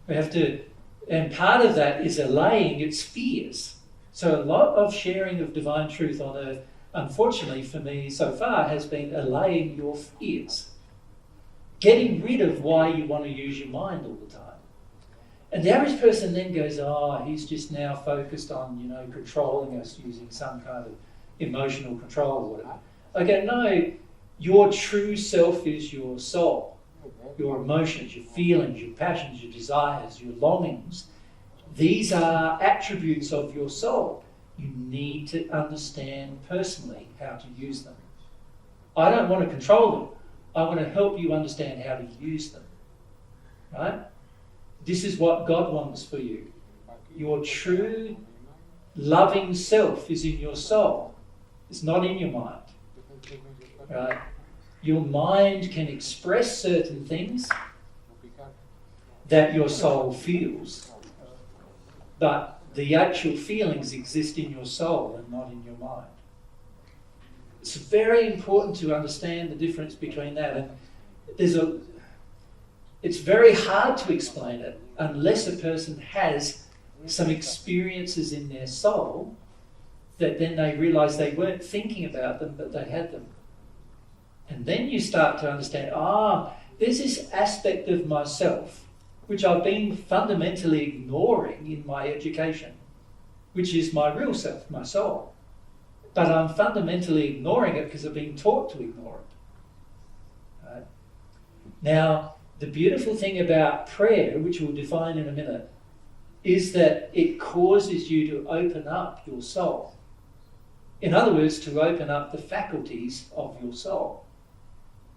[SPEAKER 2] We have to, and part of that is allaying its fears. So a lot of sharing of divine truth on earth, unfortunately for me so far, has been allaying your fears. Getting rid of why you want to use your mind all the time. And the average person then goes, he's just now focused on, controlling us using some kind of emotional control or whatever. Okay, no, your true self is your soul. Your emotions, your feelings, your passions, your desires, your longings. These are attributes of your soul. You need to understand personally how to use them. I don't want to control them. I want to help you understand how to use them. Right? This is what God wants for you. Your true loving self is in your soul. It's not in your mind. Right? Your mind can express certain things that your soul feels, but the actual feelings exist in your soul and not in your mind. It's very important to understand the difference between that. And it's very hard to explain it unless a person has some experiences in their soul that then they realise they weren't thinking about them, but they had them. And then you start to understand, there's this aspect of myself which I've been fundamentally ignoring in my education, which is my real self, my soul. But I'm fundamentally ignoring it because I've been taught to ignore it. Right? Now, the beautiful thing about prayer, which we'll define in a minute, is that it causes you to open up your soul. In other words, to open up the faculties of your soul.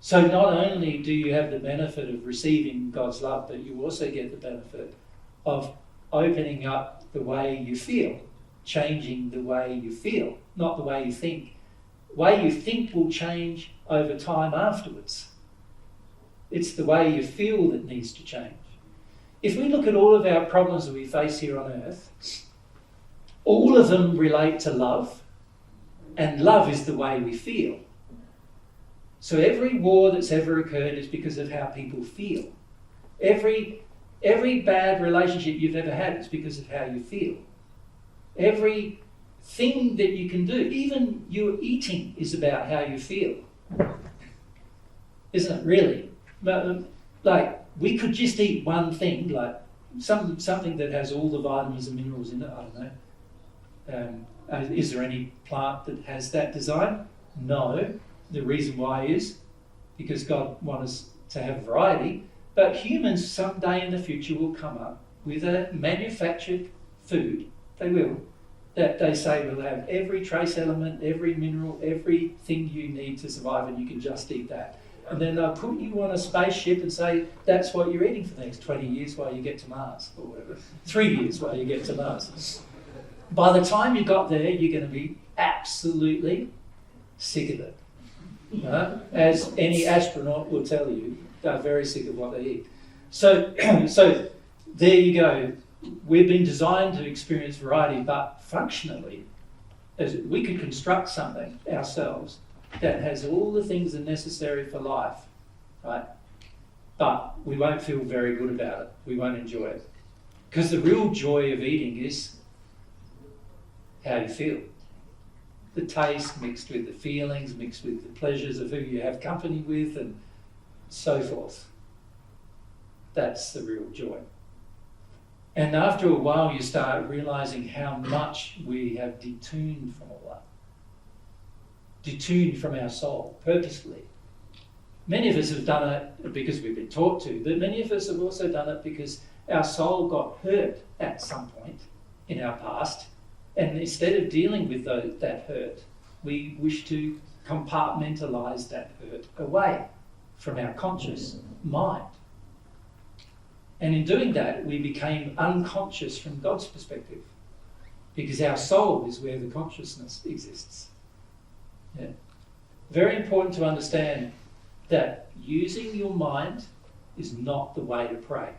[SPEAKER 2] So not only do you have the benefit of receiving God's love, but you also get the benefit of opening up the way you feel, changing the way you feel, not the way you think. The way you think will change over time afterwards. It's the way you feel that needs to change. if we look at all of our problems that we face here on earth, all of them relate to love, and love is the way we feel. So every war that's ever occurred is because of how people feel. Every bad relationship you've ever had is because of how you feel. Every thing that you can do, even your eating, is about how you feel. Isn't it, really? But, like, we could just eat one thing, like something that has all the vitamins and minerals in it, I don't know. Is there any plant that has that design? No. The reason why is because God wants us to have variety. But humans someday in the future will come up with a manufactured food, they will, that they say will have every trace element, every mineral, everything you need to survive, and you can just eat that. And then they'll put you on a spaceship and say, that's what you're eating for the next 20 years while you get to Mars, or whatever. 3 years while you get to Mars. By the time you got there, you're going to be absolutely sick of it. Right? As any astronaut will tell you, they're very sick of what they eat. So there you go. We've been designed to experience variety, but functionally, as we could construct something ourselves that has all the things that are necessary for life, right? But we won't feel very good about it. We won't enjoy it. Because the real joy of eating is how you feel. The taste mixed with the feelings, mixed with the pleasures of who you have company with, and so forth. That's the real joy. And after a while, you start realizing how much we have detuned from all that. Detuned from our soul, purposefully. Many of us have done it because we've been taught to, but many of us have also done it because our soul got hurt at some point in our past, and instead of dealing with that hurt, we wish to compartmentalize that hurt away from our conscious mind. And in doing that, we became unconscious from God's perspective, because our soul is where the consciousness exists. Yeah. Very important to understand that using your mind is not the way to pray.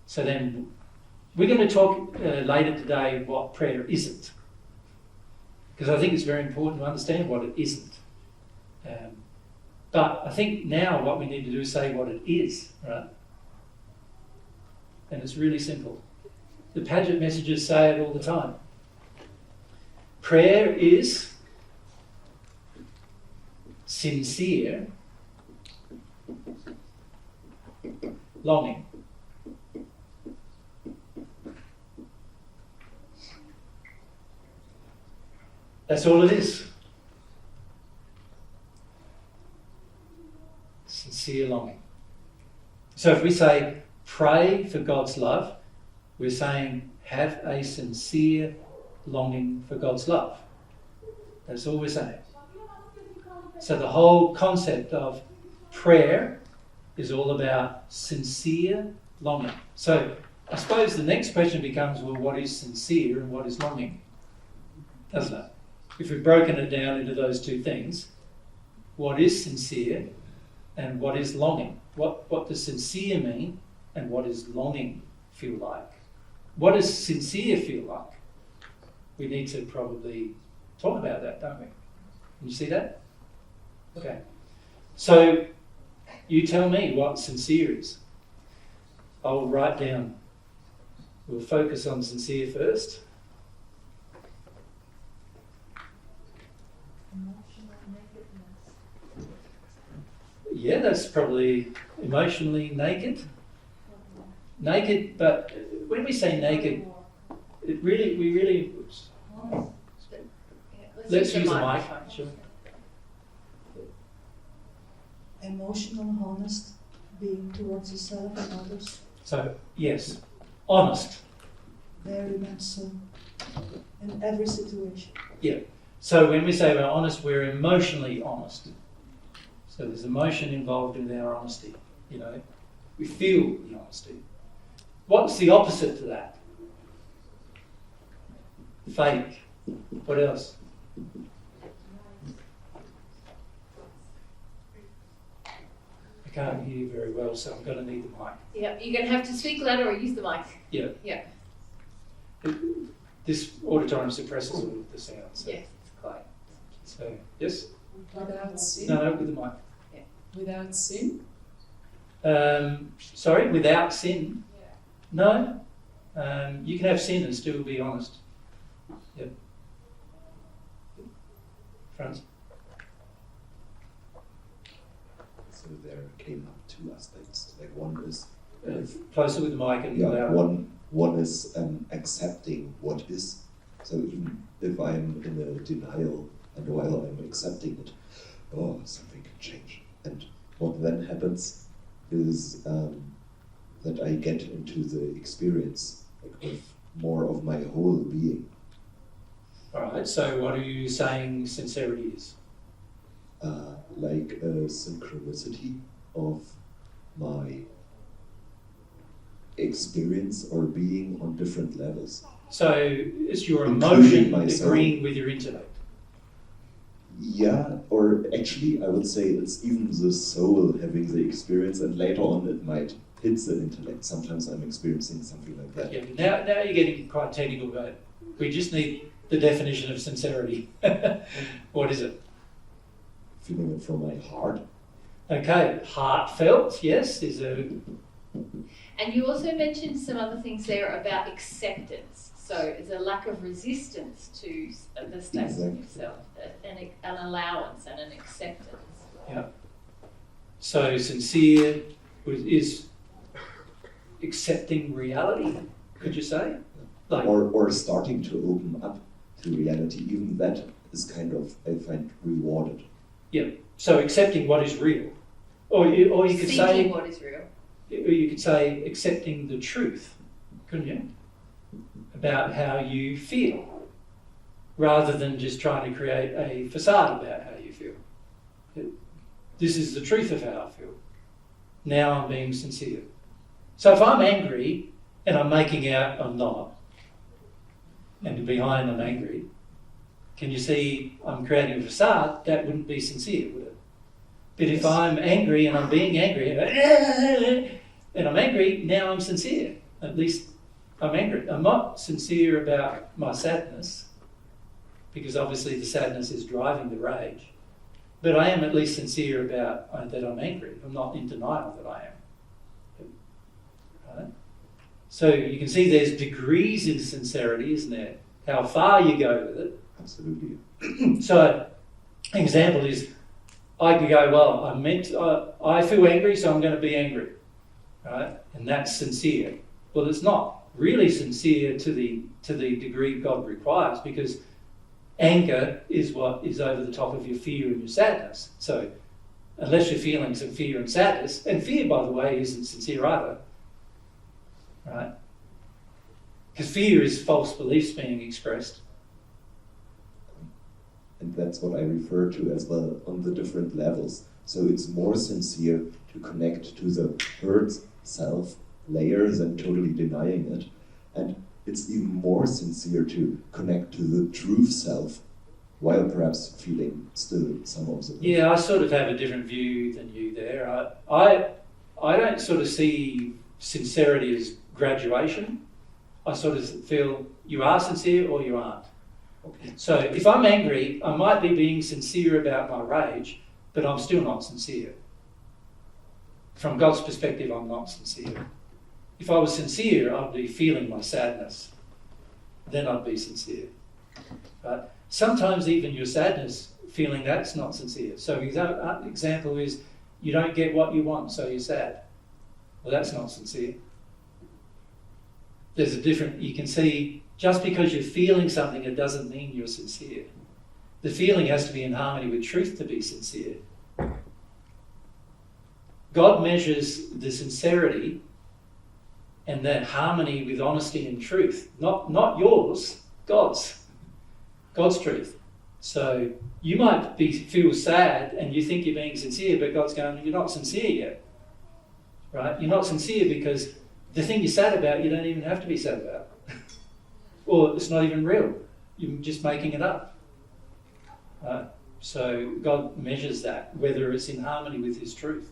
[SPEAKER 2] So then, we're going to talk later today what prayer isn't, because I think it's very important to understand what it isn't. But I think now what we need to do is say what it is, right? And it's really simple. The Padgett messages say it all the time. Prayer is sincere longing. That's all it is. Sincere longing. So if we say pray for God's love, we're saying have a sincere longing for God's love. That's all we're saying. So the whole concept of prayer is all about sincere longing. So I suppose the next question becomes, well, what is sincere and what is longing? Doesn't it? If we've broken it down into those two things, what is sincere and what is longing? What does sincere mean and what does longing feel like? What does sincere feel like? We need to probably talk about that, don't we? Can you see that? Okay. So you tell me what sincere is. I'll write down. We'll focus on sincere first. Yeah, that's probably emotionally naked. Naked, but when we say naked, we really. Oops. Let's use a mic. Sure.
[SPEAKER 5] Emotional, honest, being towards yourself and others.
[SPEAKER 2] So yes, honest.
[SPEAKER 5] Very much so. In every situation.
[SPEAKER 2] Yeah. So when we say we're honest, we're emotionally honest. So there's emotion involved in our honesty, you know. We feel the honesty. What's the opposite to that? Fake. What else? can't hear very well, so I'm going to need the mic.
[SPEAKER 1] Yeah, you're going to have to speak louder or use the mic.
[SPEAKER 2] Yeah.
[SPEAKER 1] Yeah.
[SPEAKER 2] This auditorium suppresses all of the sound. So.
[SPEAKER 1] Yes, it's quite.
[SPEAKER 2] So, yes?
[SPEAKER 11] Without sin?
[SPEAKER 2] No, with the mic.
[SPEAKER 1] Yeah.
[SPEAKER 11] Without sin?
[SPEAKER 2] Sorry, without sin? Yeah. No. You can have sin and still be honest. Yep. Franz?
[SPEAKER 12] So there came up two aspects. Like one is
[SPEAKER 2] closer with the mic and louder.
[SPEAKER 12] One is accepting what is. So even if I'm in a denial and while I'm accepting it, something can change. And what then happens is that I get into the experience with more of my whole being.
[SPEAKER 2] All right. So what are you saying sincerity is?
[SPEAKER 12] Like a synchronicity of my experience or being on different levels.
[SPEAKER 2] So it's your
[SPEAKER 12] Including
[SPEAKER 2] emotion
[SPEAKER 12] myself.
[SPEAKER 2] agreeing with your intellect.
[SPEAKER 12] Yeah, or actually I would say it's even the soul having the experience, and later on it might hit the intellect. Sometimes I'm experiencing something like that.
[SPEAKER 2] Yeah, now you're getting quite technical, but we just need the definition of sincerity. What is it?
[SPEAKER 12] Feeling it from my heart.
[SPEAKER 2] Okay, heartfelt, yes, is a...
[SPEAKER 1] And you also mentioned some other things there about acceptance. So it's a lack of resistance to the state of yourself, an allowance and an acceptance.
[SPEAKER 2] Yeah. So sincere is accepting reality, could you say? Like,
[SPEAKER 12] or starting to open up to reality. Even that is kind of, I find, rewarded.
[SPEAKER 2] yeah. So accepting what is real, or you could say
[SPEAKER 1] Seeking what is real.
[SPEAKER 2] Or you could say accepting the truth, couldn't you? About how you feel, rather than just trying to create a facade about how you feel. This is the truth of how I feel. Now I'm being sincere. So if I'm angry and I'm making out I'm not, and behind I'm angry, can you see I'm creating a facade? That wouldn't be sincere, would it? But if I'm angry and I'm being angry, and I'm angry, now I'm sincere. At least I'm angry. I'm not sincere about my sadness, because obviously the sadness is driving the rage. But I am at least sincere about that I'm angry. I'm not in denial that I am. Right? So you can see there's degrees in sincerity, isn't there? How far you go with it.
[SPEAKER 12] Absolutely.
[SPEAKER 2] So an example is, I could go, well, I feel angry, so I'm going to be angry, right? And that's sincere. Well, it's not really sincere to the degree God requires, because anger is what is over the top of your fear and your sadness. So unless you're feeling some fear and sadness, and fear, by the way, isn't sincere either, right? Because fear is false beliefs being expressed.
[SPEAKER 12] And that's what I refer to as well on the different levels. So it's more sincere to connect to the hurt self layer than totally denying it. And it's even more sincere to connect to the truth self while perhaps feeling still some of the...
[SPEAKER 2] Yeah, I sort of have a different view than you there. I don't sort of see sincerity as graduation. I sort of feel you are sincere or you aren't.
[SPEAKER 12] Okay.
[SPEAKER 2] So if I'm angry, I might be being sincere about my rage, but I'm still not sincere. From God's perspective, I'm not sincere. If I was sincere, I'd be feeling my sadness. Then I'd be sincere. But sometimes even your sadness, feeling that's not sincere. So example is, you don't get what you want, so you're sad. Well, that's not sincere. There's a different, you can see, just because you're feeling something, it doesn't mean you're sincere. The feeling has to be in harmony with truth to be sincere. God measures the sincerity and that harmony with honesty and truth. Not yours, God's. God's truth. So you might feel sad and you think you're being sincere, but God's going, you're not sincere yet. Right? You're not sincere because the thing you're sad about, you don't even have to be sad about. Or it's not even real. You're just making it up. So God measures that, whether it's in harmony with His truth.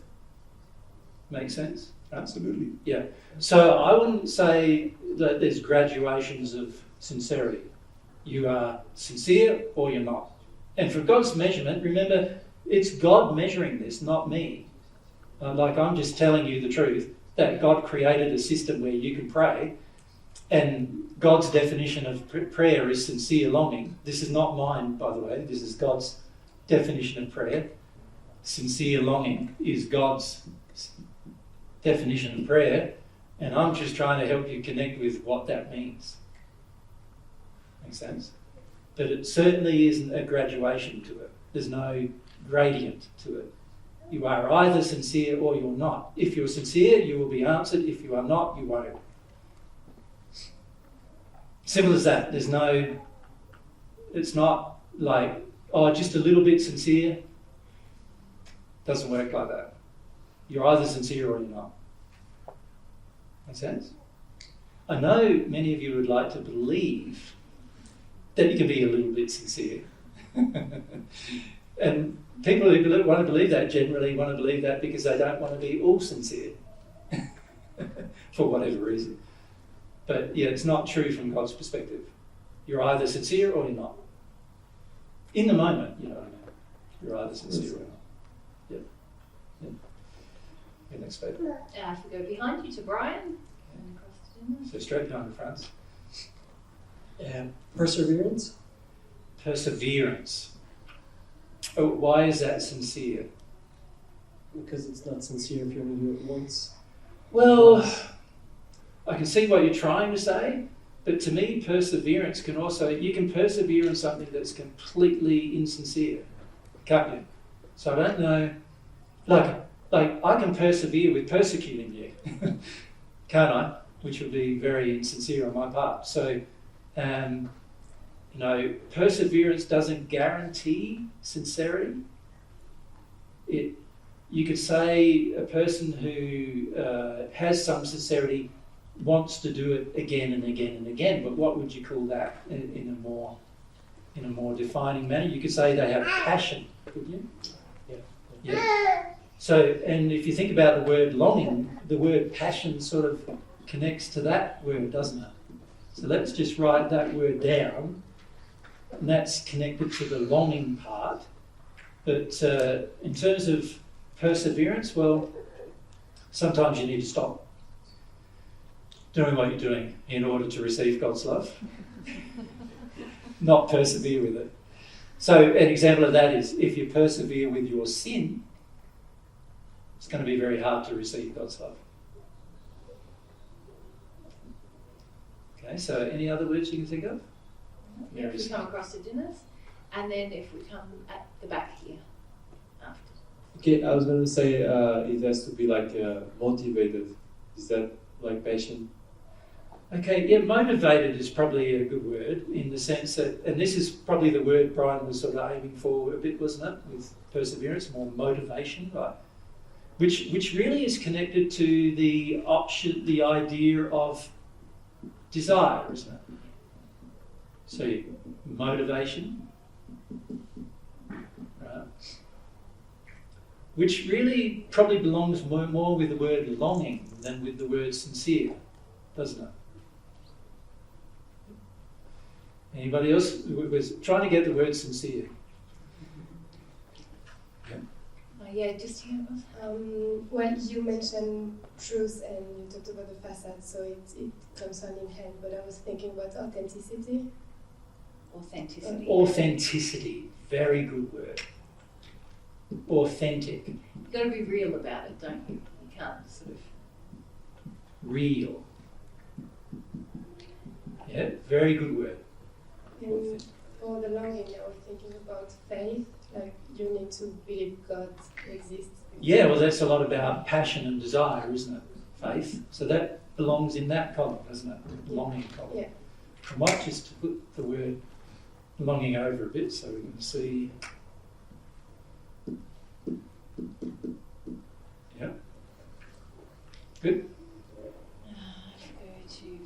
[SPEAKER 2] Make sense?
[SPEAKER 12] Absolutely.
[SPEAKER 2] Yeah. So I wouldn't say that there's graduations of sincerity. You are sincere or you're not. And for God's measurement, remember, it's God measuring this, not me. Like I'm just telling you the truth, that God created a system where you can pray, and God's definition of prayer is sincere longing. This is not mine, by the way. This is God's definition of prayer. Sincere longing is God's definition of prayer, and I'm just trying to help you connect with what that means. Makes sense? But it certainly isn't a graduation to it. There's no gradient to it. You are either sincere or you're not. If you're sincere, you will be answered. If you are not, you won't. Simple as that. It's not like, oh, just a little bit sincere. Doesn't work like that. You're either sincere or you're not. Make sense? I know many of you would like to believe that you can be a little bit sincere. And people who want to believe that generally want to believe that because they don't want to be all sincere for whatever reason. But yeah, it's not true from God's perspective. You're either sincere or you're not. In the moment, you know what I mean. You're either sincere or not. Yep. Yep. Okay, next paper.
[SPEAKER 1] If we go behind you to Brian. And across to Dinah.
[SPEAKER 2] So straight behind the front.
[SPEAKER 13] Perseverance.
[SPEAKER 2] Perseverance. Oh, why is that sincere?
[SPEAKER 13] Because it's not sincere if you only do it once.
[SPEAKER 2] Well, I can see what you're trying to say, but to me, perseverance can also, you can persevere in something that's completely insincere, can't you? So I don't know, like I can persevere with persecuting you, can't I? Which would be very insincere on my part. So, perseverance doesn't guarantee sincerity. You could say a person who has some sincerity wants to do it again and again and again, but what would you call that in a more defining manner? You could say they have passion, couldn't you? Yeah. So, and if you think about the word longing, the word passion sort of connects to that word, doesn't it? So let's just write that word down, and that's connected to the longing part. But in terms of perseverance, well, sometimes you need to stop doing what you're doing in order to receive God's love, not persevere with it. So an example of that is if you persevere with your sin, it's going to be very hard to receive God's love. Okay, so any other words you can think of?
[SPEAKER 1] If we come across to Dinah's, and then if we come at the back here after.
[SPEAKER 14] Okay, I was going to say it has to be like motivated. Is that like passion?
[SPEAKER 2] Okay, yeah, motivated is probably a good word in the sense that, and this is probably the word Brian was sort of aiming for a bit, wasn't it, with perseverance, more motivation, right? Which really is connected to the idea of desire, isn't it? So motivation, right? Which really probably belongs more with the word longing than with the word sincere, doesn't it? Anybody else? We're trying to get the word sincere.
[SPEAKER 1] Just here.
[SPEAKER 15] Well, you mentioned truth and you talked about the facade, so it comes hand in hand, but I was thinking about authenticity.
[SPEAKER 2] Authenticity, very good word. Authentic.
[SPEAKER 1] You've got to be real about it, don't you? You can't sort of...
[SPEAKER 2] Real. Yeah, very good word.
[SPEAKER 15] And for the longing, I was thinking about faith, like you need to believe God exists.
[SPEAKER 2] Yeah, well that's a lot about passion and desire, isn't it? Faith. So that belongs in that column, doesn't it? Longing column.
[SPEAKER 15] Yeah.
[SPEAKER 2] I might just put the word longing over a bit so we can see. Yeah. Good.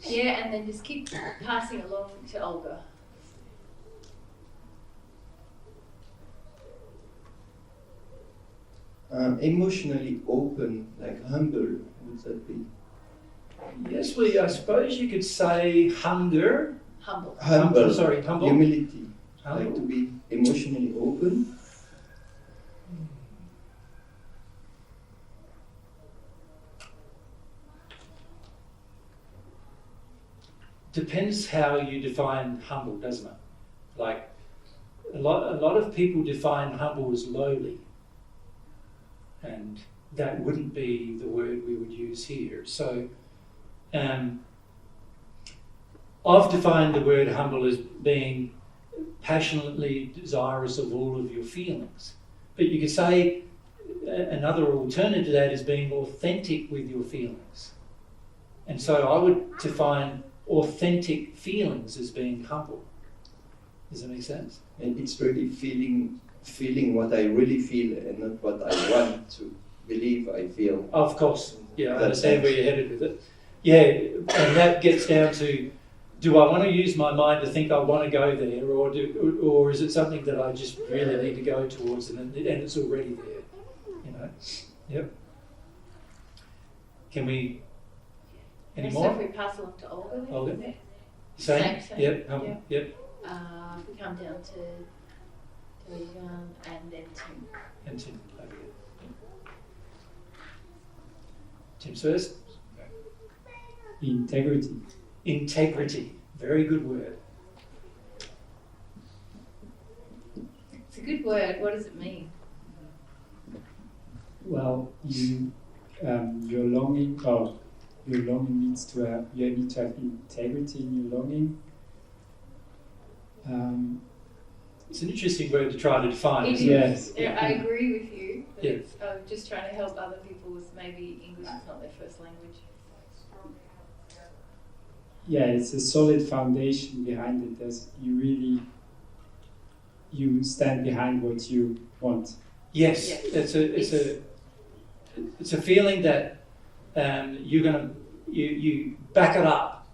[SPEAKER 1] Yeah, and then just keep passing along to Olga.
[SPEAKER 6] Emotionally open, like humble, would that be?
[SPEAKER 2] Yes, I suppose you could say hunger.
[SPEAKER 1] Humble.
[SPEAKER 6] Humble.
[SPEAKER 2] Sorry, humble.
[SPEAKER 6] Humility.
[SPEAKER 2] Humble.
[SPEAKER 6] Like to be emotionally open.
[SPEAKER 2] Depends how you define humble, doesn't it? Like a lot of people define humble as lowly, and that wouldn't be the word we would use here. So I've defined the word humble as being passionately desirous of all of your feelings. But you could say another alternative to that is being authentic with your feelings. And so I would define authentic feelings as being humble. Does that make sense?
[SPEAKER 6] And it's really feeling what I really feel and not what I want to believe I feel.
[SPEAKER 2] Of course. Yeah, I
[SPEAKER 6] That
[SPEAKER 2] understand where
[SPEAKER 6] sense.
[SPEAKER 2] you're headed with it. Yeah, and that gets down to, do I want to use my mind to think I want to go there, or is it something that I just really need to go towards and it's already there? You know? Yep. Can we... Any
[SPEAKER 1] So
[SPEAKER 2] more?
[SPEAKER 1] if we pass along to Olga then?
[SPEAKER 2] Olga?
[SPEAKER 1] Yeah.
[SPEAKER 2] Same?
[SPEAKER 1] Same.
[SPEAKER 2] Yep.
[SPEAKER 1] Yeah.
[SPEAKER 2] Yep.
[SPEAKER 1] We come down to Ivan and then Tim.
[SPEAKER 2] And Tim over here. Tim's first.
[SPEAKER 8] Integrity.
[SPEAKER 2] Integrity. Very good word.
[SPEAKER 1] It's a good word. What does it mean?
[SPEAKER 8] Well, your longing needs to have, you need to have integrity in your longing.
[SPEAKER 2] It's an interesting word to try to define.
[SPEAKER 1] It is.
[SPEAKER 8] Yes.
[SPEAKER 1] Yeah, I agree with you. But
[SPEAKER 2] Yeah.
[SPEAKER 1] it's, just trying to help other people with maybe English is not their first language.
[SPEAKER 8] Yeah, it's a solid foundation behind it. You stand behind what you want.
[SPEAKER 2] Yes,
[SPEAKER 1] Yes.
[SPEAKER 2] it's a feeling that you back it up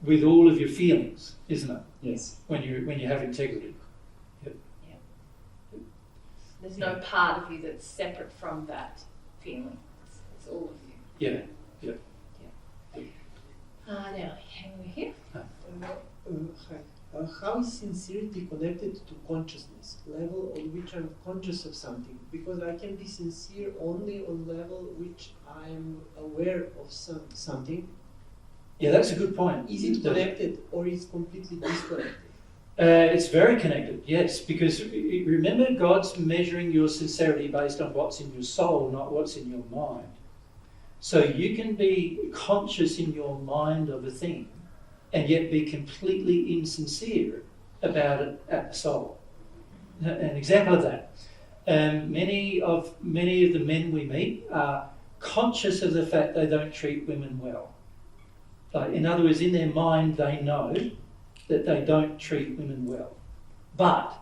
[SPEAKER 2] with all of your feelings, isn't it?
[SPEAKER 8] Yes.
[SPEAKER 2] When you have integrity.
[SPEAKER 1] There's no part of you that's separate from that feeling. It's all of you.
[SPEAKER 2] Yeah.
[SPEAKER 1] Now, hang over here.
[SPEAKER 13] Hi. How is sincerity connected to consciousness, level on which I'm conscious of something? Because I can be sincere only on level which I'm aware of something.
[SPEAKER 2] Yeah, that's a good point.
[SPEAKER 13] Is it connected or is it completely disconnected?
[SPEAKER 2] It's very connected, yes, because remember, God's measuring your sincerity based on what's in your soul, not what's in your mind. So you can be conscious in your mind of a thing and yet be completely insincere about it at the soul. An example of that, many of the men we meet are conscious of the fact they don't treat women well. In other words, in their mind they know that they don't treat women well. But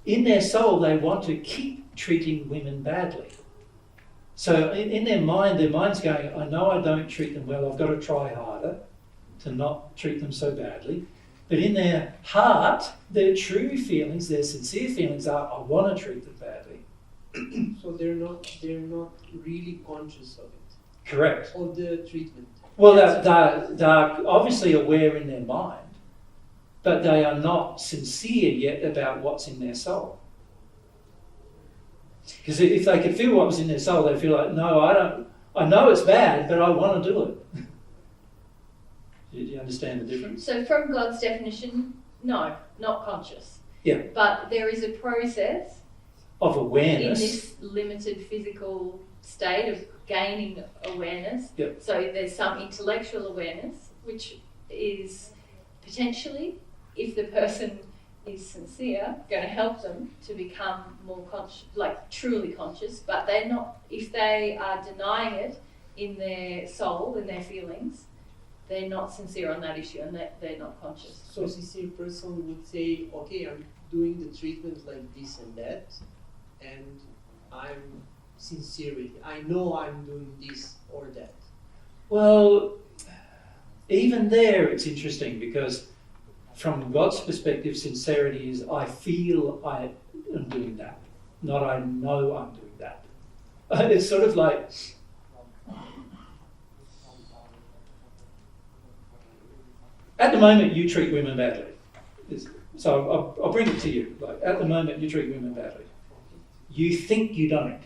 [SPEAKER 2] in their soul they want to keep treating women badly. So in their mind's going, I know I don't treat them well, I've got to try harder to not treat them so badly. But in their heart, their true feelings, their sincere feelings are, I want to treat them badly.
[SPEAKER 13] So they're not really conscious of it.
[SPEAKER 2] Correct.
[SPEAKER 13] Of the treatment.
[SPEAKER 2] Well, they're obviously aware in their mind, but they are not sincere yet about what's in their soul. Because if they could feel what was in their soul, they feel like, no, I don't. I know it's bad, but I want to do it. Do you understand the difference?
[SPEAKER 1] So from God's definition, no, not conscious.
[SPEAKER 2] Yeah.
[SPEAKER 1] But there is a process
[SPEAKER 2] Of awareness.
[SPEAKER 1] in this limited physical state of gaining awareness.
[SPEAKER 2] Yep.
[SPEAKER 1] So there's some intellectual awareness, which is potentially, if the person is sincere, going to help them to become more conscious, like truly conscious. But they're not, if they are denying it in their soul, in their feelings, they're not sincere on that issue and they're not conscious.
[SPEAKER 13] So a sincere person would say, okay, I'm doing the treatment like this and that, and I'm sincere with it. I know I'm doing this or that.
[SPEAKER 2] Well, even there it's interesting because from God's perspective, sincerity is I feel I am doing that, not I know I'm doing that. It's sort of like, at the moment you treat women badly. So I'll bring it to you. Like, at the moment you treat women badly. You think you don't.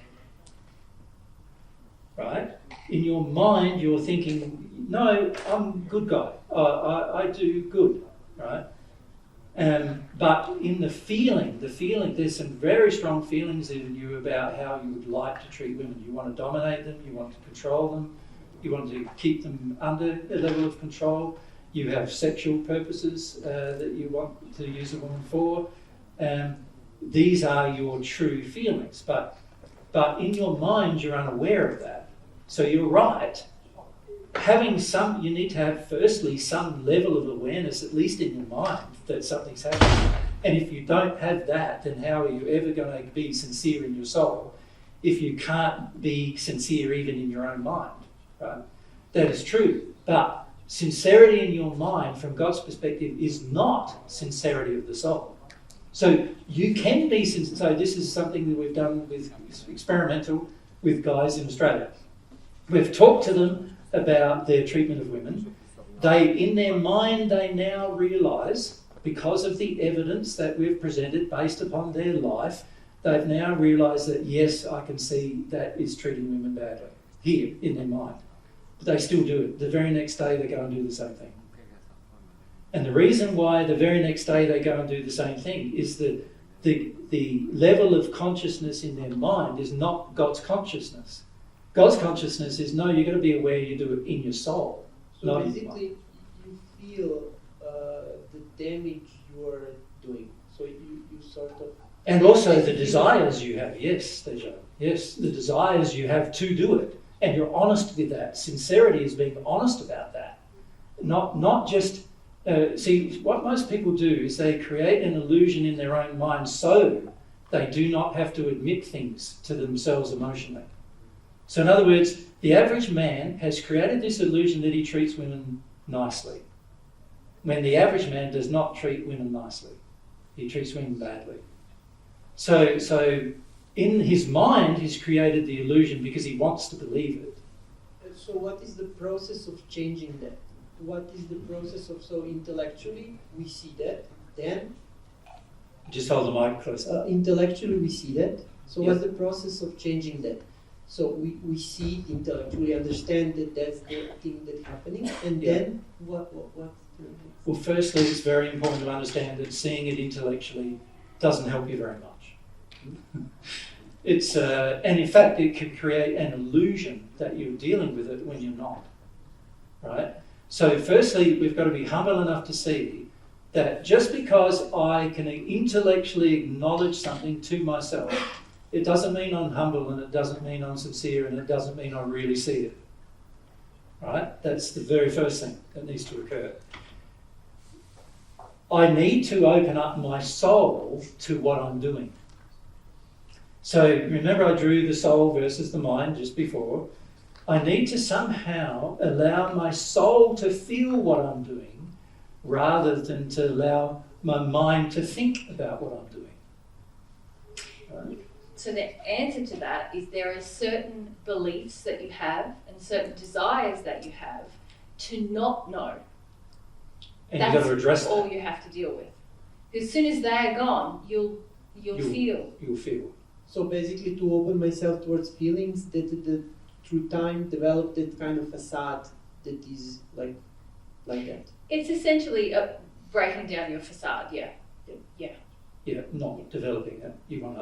[SPEAKER 2] Right? In your mind you're thinking, no, I'm a good guy. I do good. Right? But in the feeling, there's some very strong feelings in you about how you would like to treat women. You want to dominate them, you want to control them, you want to keep them under a level of control. You have sexual purposes that you want to use a woman for. These are your true feelings, but in your mind you're unaware of that. So you're right. You need to have firstly some level of awareness, at least in your mind, that something's happening. And if you don't have that, then how are you ever going to be sincere in your soul if you can't be sincere even in your own mind? Right? That is true. But sincerity in your mind, from God's perspective, is not sincerity of the soul. So you can be sincere. So this is something that we've done with experimental with guys in Australia. We've talked to them about their treatment of women. In their mind, they now realise, because of the evidence that we've presented based upon their life, they've now realised that, yes, I can see that is treating women badly, here in their mind. But they still do it. The very next day they go and do the same thing. And the reason why the very next day they go and do the same thing is that the level of consciousness in their mind is not God's consciousness. God's consciousness is, no, you've got to be aware you do it in your soul.
[SPEAKER 13] So basically, you feel the damage you are doing. So you sort of...
[SPEAKER 2] And also the desires you have, yes, Deja. Yes, the desires you have to do it. And you're honest with that. Sincerity is being honest about that. Not just... see, what most people do is they create an illusion in their own mind so they do not have to admit things to themselves emotionally. So in other words, the average man has created this illusion that he treats women nicely, when the average man does not treat women nicely. He treats women badly. So in his mind, he's created the illusion because he wants to believe it.
[SPEAKER 13] So what is the process of changing that? What is the process of, so intellectually we see that, then?
[SPEAKER 2] Just hold the mic closer.
[SPEAKER 13] Intellectually we see that. So
[SPEAKER 2] Yep.
[SPEAKER 13] what's the process of changing that? So we see intellectually, understand that that's the thing that's happening, and then what?
[SPEAKER 2] Well, firstly, it's very important to understand that seeing it intellectually doesn't help you very much. It's and in fact, it can create an illusion that you're dealing with it when you're not. Right? So, firstly, we've got to be humble enough to see that just because I can intellectually acknowledge something to myself, it doesn't mean I'm humble, and it doesn't mean I'm sincere, and it doesn't mean I really see it. Right? That's the very first thing that needs to occur. I need to open up my soul to what I'm doing. So remember I drew the soul versus the mind just before. I need to somehow allow my soul to feel what I'm doing rather than to allow my mind to think about what I'm doing. Right?
[SPEAKER 1] So the answer to that is there are certain beliefs that you have and certain desires that you have to not know.
[SPEAKER 2] And you've got to address that.
[SPEAKER 1] That's all you have to deal with. As soon as they're gone, you'll feel.
[SPEAKER 2] You'll feel.
[SPEAKER 13] So basically, to open myself towards feelings that through time develop that kind of facade that is like that.
[SPEAKER 1] It's essentially breaking down your facade. Yeah.
[SPEAKER 2] Yeah, not developing it. You want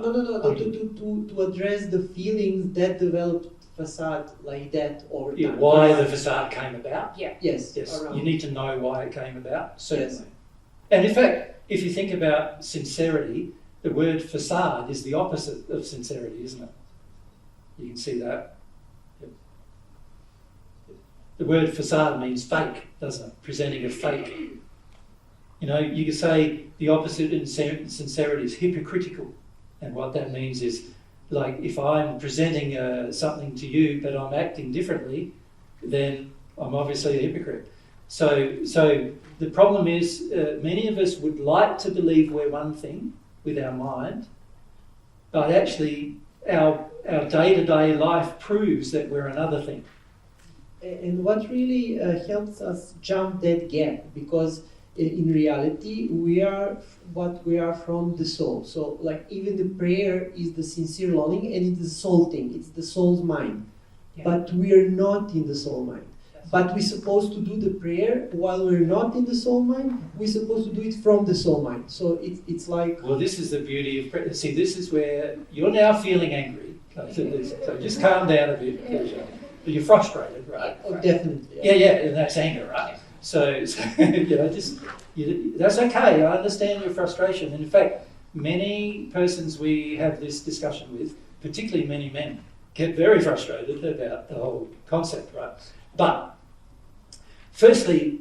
[SPEAKER 13] to address the feelings that developed facade like that over time.
[SPEAKER 2] Yeah, why the facade came about.
[SPEAKER 1] Yeah.
[SPEAKER 13] Yes.
[SPEAKER 2] You need to know why it came about, certainly.
[SPEAKER 13] Yes.
[SPEAKER 2] And in fact, if you think about sincerity, the word facade is the opposite of sincerity, isn't it? You can see that. Yep. The word facade means fake, doesn't it? Presenting a fake. You know, you could say the opposite in sincerity is hypocritical. And what that means is, like, if I'm presenting something to you but I'm acting differently, then I'm obviously a hypocrite. So the problem is many of us would like to believe we're one thing with our mind, but actually our our day-to-day life proves that we're another thing.
[SPEAKER 13] And what really helps us jump that gap, because in reality we are what we are from the soul. So like even the prayer is the sincere longing, and it's the soul thing, it's the soul's mind. Yeah. But we are not in the soul mind. But we're supposed to do the prayer while we're not in the soul mind. We're supposed to do it from the soul mind. So it's like...
[SPEAKER 2] Well, this is the beauty of prayer. See, this is where you're now feeling angry. So just calm down a bit. You're frustrated, right?
[SPEAKER 13] Oh, definitely.
[SPEAKER 2] Yeah, and that's anger, right? So that's okay. I understand your frustration. And in fact, many persons we have this discussion with, particularly many men, get very frustrated about the whole concept, right? But firstly,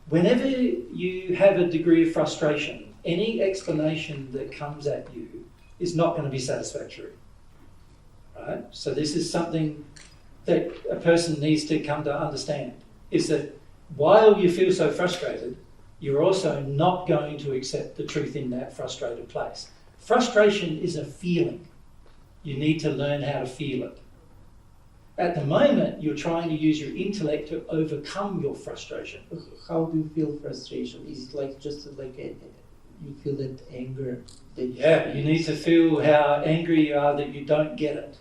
[SPEAKER 2] whenever you have a degree of frustration, any explanation that comes at you is not going to be satisfactory, right? So this is something that a person needs to come to understand, is that while you feel so frustrated, you're also not going to accept the truth in that frustrated place. Frustration is a feeling. You need to learn how to feel it. At the moment, you're trying to use your intellect to overcome your frustration.
[SPEAKER 13] How do you feel frustration? Is it like just like you feel that anger?
[SPEAKER 2] You need to feel how angry you are that you don't get it.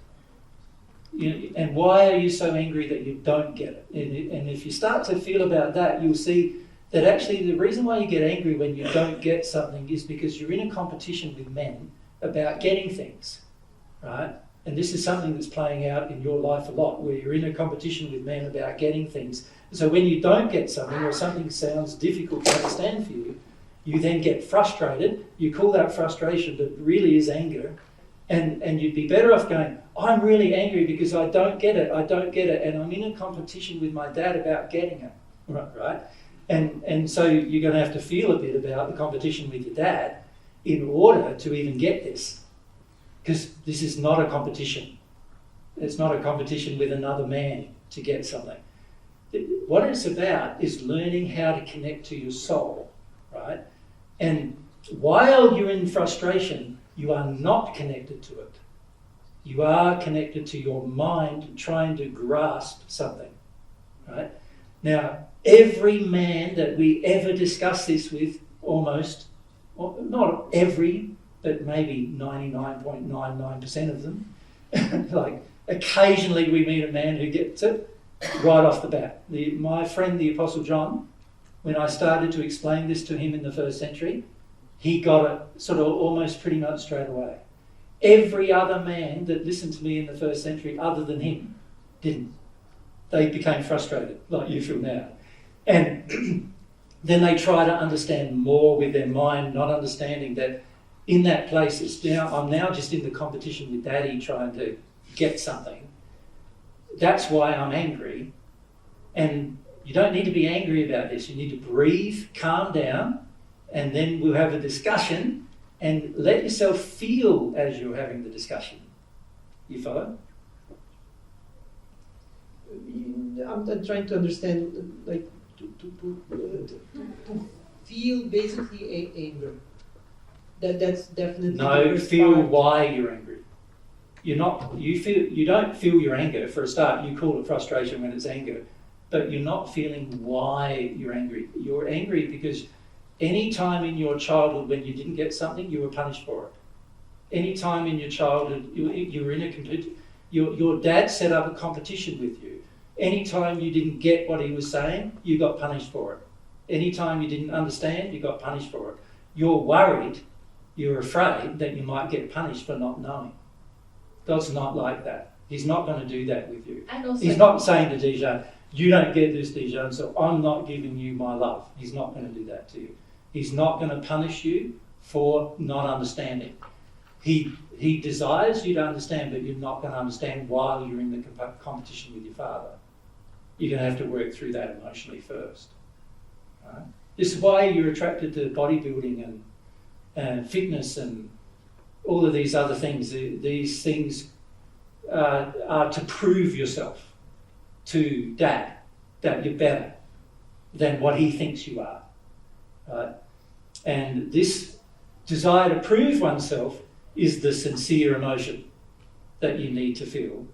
[SPEAKER 2] And why are you so angry that you don't get it? And if you start to feel about that, you'll see that actually the reason why you get angry when you don't get something is because you're in a competition with men about getting things, right? And this is something that's playing out in your life a lot, where you're in a competition with men about getting things. So when you don't get something, or something sounds difficult to understand for you, you then get frustrated. You call that frustration that really is anger. And you'd be better off going, I'm really angry because I don't get it, and I'm in a competition with my dad about getting it, right? And so you're going to have to feel a bit about the competition with your dad in order to even get this. Because this is not a competition. It's not a competition with another man to get something. What it's about is learning how to connect to your soul, right? And while you're in frustration, you are not connected to it. You are connected to your mind trying to grasp something, right? Now, every man that we ever discuss this with, almost, not every, but maybe 99.99% of them, like occasionally we meet a man who gets it right off the bat. My friend, the Apostle John, when I started to explain this to him in the first century, he got it sort of almost pretty much straight away. Every other man that listened to me in the first century other than him didn't. They became frustrated, like you feel now. And then they try to understand more with their mind, not understanding that in that place, I'm now just in the competition with Daddy trying to get something. That's why I'm angry. And you don't need to be angry about this. You need to breathe, calm down, and then we'll have a discussion and let yourself feel as you're having the discussion. You follow?
[SPEAKER 13] I'm trying to understand, like, to feel basically anger. That's definitely
[SPEAKER 2] no. Feel why you're angry. You don't feel your anger for a start. You call it frustration when it's anger, but you're not feeling why you're angry. You're angry because any time in your childhood when you didn't get something, you were punished for it. Any time in your childhood you were in a competition. Your dad set up a competition with you. Any time you didn't get what he was saying, you got punished for it. Any time you didn't understand, you got punished for it. You're worried. You're afraid that you might get punished for not knowing. God's not like that. He's not going to do that with you. He's not saying to Dijon, you don't get this, Dijon, so I'm not giving you my love. He's not going to do that to you. He's not going to punish you for not understanding. He desires you to understand, but you're not going to understand while you're in the competition with your father. You're going to have to work through that emotionally first. Right? This is why you're attracted to bodybuilding and fitness and all of these other things. These things are to prove yourself to Dad that you're better than what he thinks you are. Right? And this desire to prove oneself is the sincere emotion. that you need to feel.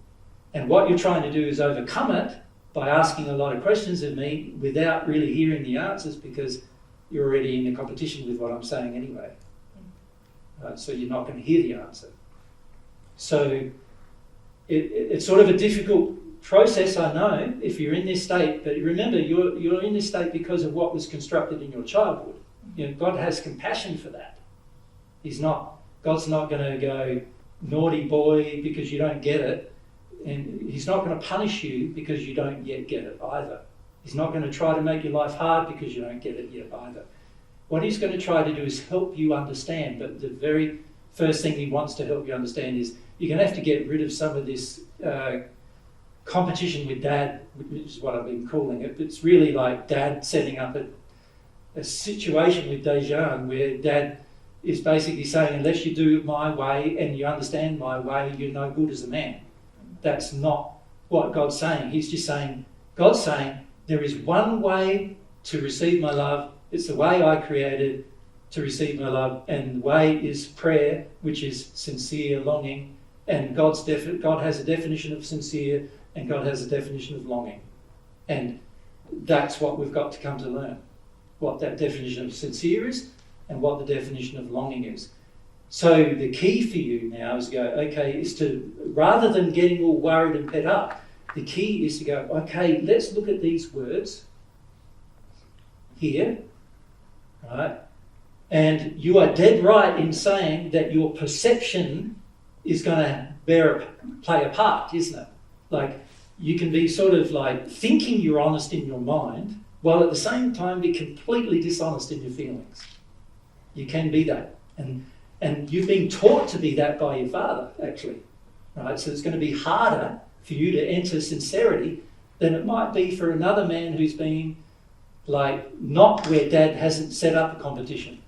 [SPEAKER 2] And what you're trying to do is overcome it by asking a lot of questions of me without really hearing the answers, because you're already in a competition with what I'm saying anyway. So you're not going to hear the answer. So it's sort of a difficult process, I know, if you're in this state. But remember, you're in this state because of what was constructed in your childhood. You know, God has compassion for that. God's not going to go, naughty boy, because you don't get it. And he's not going to punish you because you don't yet get it either. He's not going to try to make your life hard because you don't get it yet either. What he's going to try to do is help you understand. But the very first thing he wants to help you understand is you're going to have to get rid of some of this competition with Dad, which is what I've been calling it. It's really like Dad setting up a situation with Dejan where Dad is basically saying, unless you do it my way and you understand my way, you're no good as a man. That's not what God's saying. He's just saying, God's saying, there is one way to receive my love. It's the way I created to receive my love. And the way is prayer, which is sincere longing. And God has a definition of sincere, and God has a definition of longing. And that's what we've got to come to learn. What that definition of sincere is and what the definition of longing is. So the key for you now is to go, okay, is to, rather than getting all worried and pet up, the key is to go, okay, let's look at these words here, right? And you are dead right in saying that your perception is going to play a part, isn't it? Like, you can be sort of like thinking you're honest in your mind, while at the same time be completely dishonest in your feelings. You can be that. And you've been taught to be that by your father, actually. Right? So it's going to be harder for you to enter sincerity than it might be for another man who's been like not where Dad hasn't set up a competition.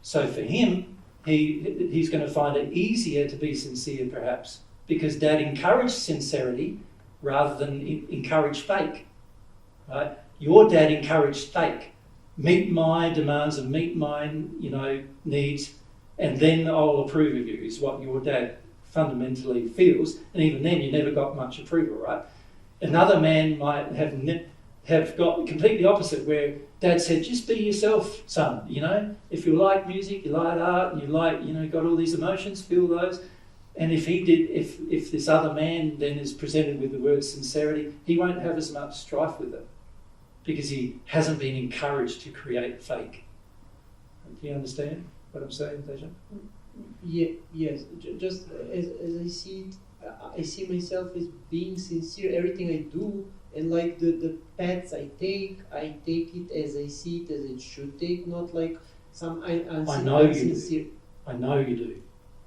[SPEAKER 2] So for him, he's going to find it easier to be sincere, perhaps, because Dad encouraged sincerity rather than encourage fake. Right? Your dad encouraged fake. Meet my demands and meet my, needs, and then I'll approve of you, is what your dad fundamentally feels. And even then, you never got much approval, right? Another man might have got completely opposite, where Dad said, just be yourself, son, If you like music, you like art, you like, got all these emotions, feel those. And if this other man then is presented with the word sincerity, he won't have as much strife with it, because he hasn't been encouraged to create fake. Do you understand what I'm saying, Dejan?
[SPEAKER 13] Yes. Just as I see it, I see myself as being sincere. Everything I do, and like the paths I take it as I see it, as it should take, not like some unsincere.
[SPEAKER 2] I know you do.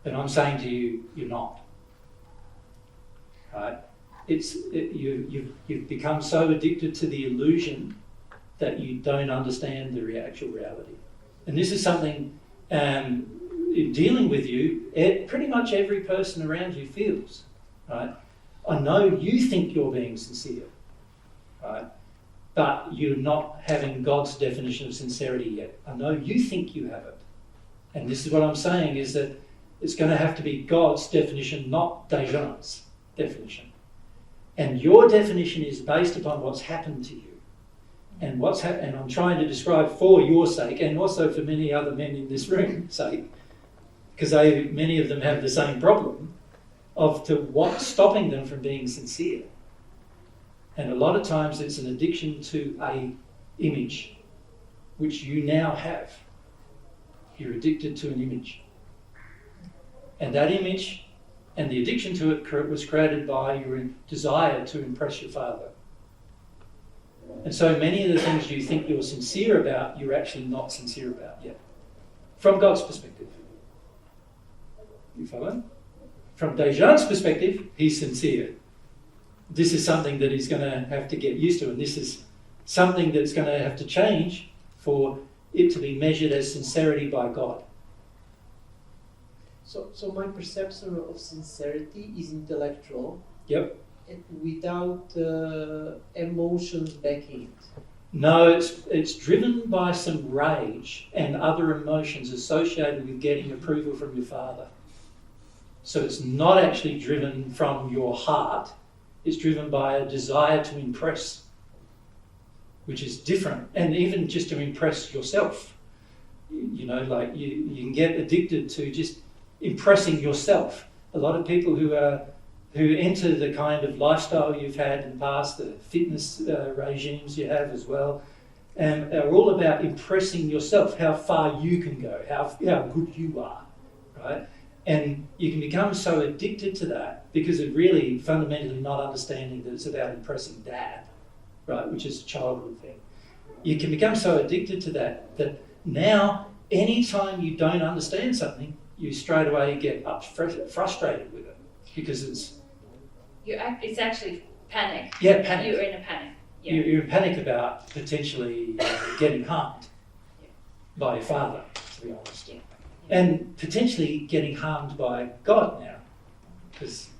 [SPEAKER 2] But I'm saying to you, you're not. Right? You've become so addicted to the illusion that you don't understand the actual reality. And this is something, in dealing with you, pretty much every person around you feels. Right? I know you think you're being sincere, right? But you're not having God's definition of sincerity yet. I know you think you have it. And this is what I'm saying, is that it's going to have to be God's definition, not Dejan's definition. And your definition is based upon what's happened to you. And and I'm trying to describe for your sake, and also for many other men in this room's sake, because many of them have the same problem of what's stopping them from being sincere. And a lot of times it's an addiction to a image, which you now have. You're addicted to an image. And that image and the addiction to it was created by your desire to impress your father. And so many of the things you think you're sincere about, you're actually not sincere about yet. From God's perspective. You follow? From Dejan's perspective, he's sincere. This is something that he's going to have to get used to, and this is something that's going to have to change for it to be measured as sincerity by God.
[SPEAKER 13] So my perception of sincerity is intellectual.
[SPEAKER 2] Yep.
[SPEAKER 13] And without emotions backing it.
[SPEAKER 2] No, it's driven by some rage and other emotions associated with getting approval from your father. So it's not actually driven from your heart, it's driven by a desire to impress, which is different, and even just to impress yourself. You know, like you can get addicted to just impressing yourself. A lot of people who enter the kind of lifestyle you've had in the past, the fitness regimes you have as well, are all about impressing yourself, how far you can go, how good you are, right? And you can become so addicted to that because of really fundamentally not understanding that it's about impressing dad, right, which is a childhood thing. You can become so addicted to that now anytime you don't understand something, you straight away get frustrated with it because
[SPEAKER 1] it's actually panic.
[SPEAKER 2] Yeah, panic.
[SPEAKER 1] You're in a panic. Yeah.
[SPEAKER 2] You're in panic about potentially getting harmed by your father, to be honest.
[SPEAKER 1] Yeah.
[SPEAKER 2] And potentially getting harmed by God now, because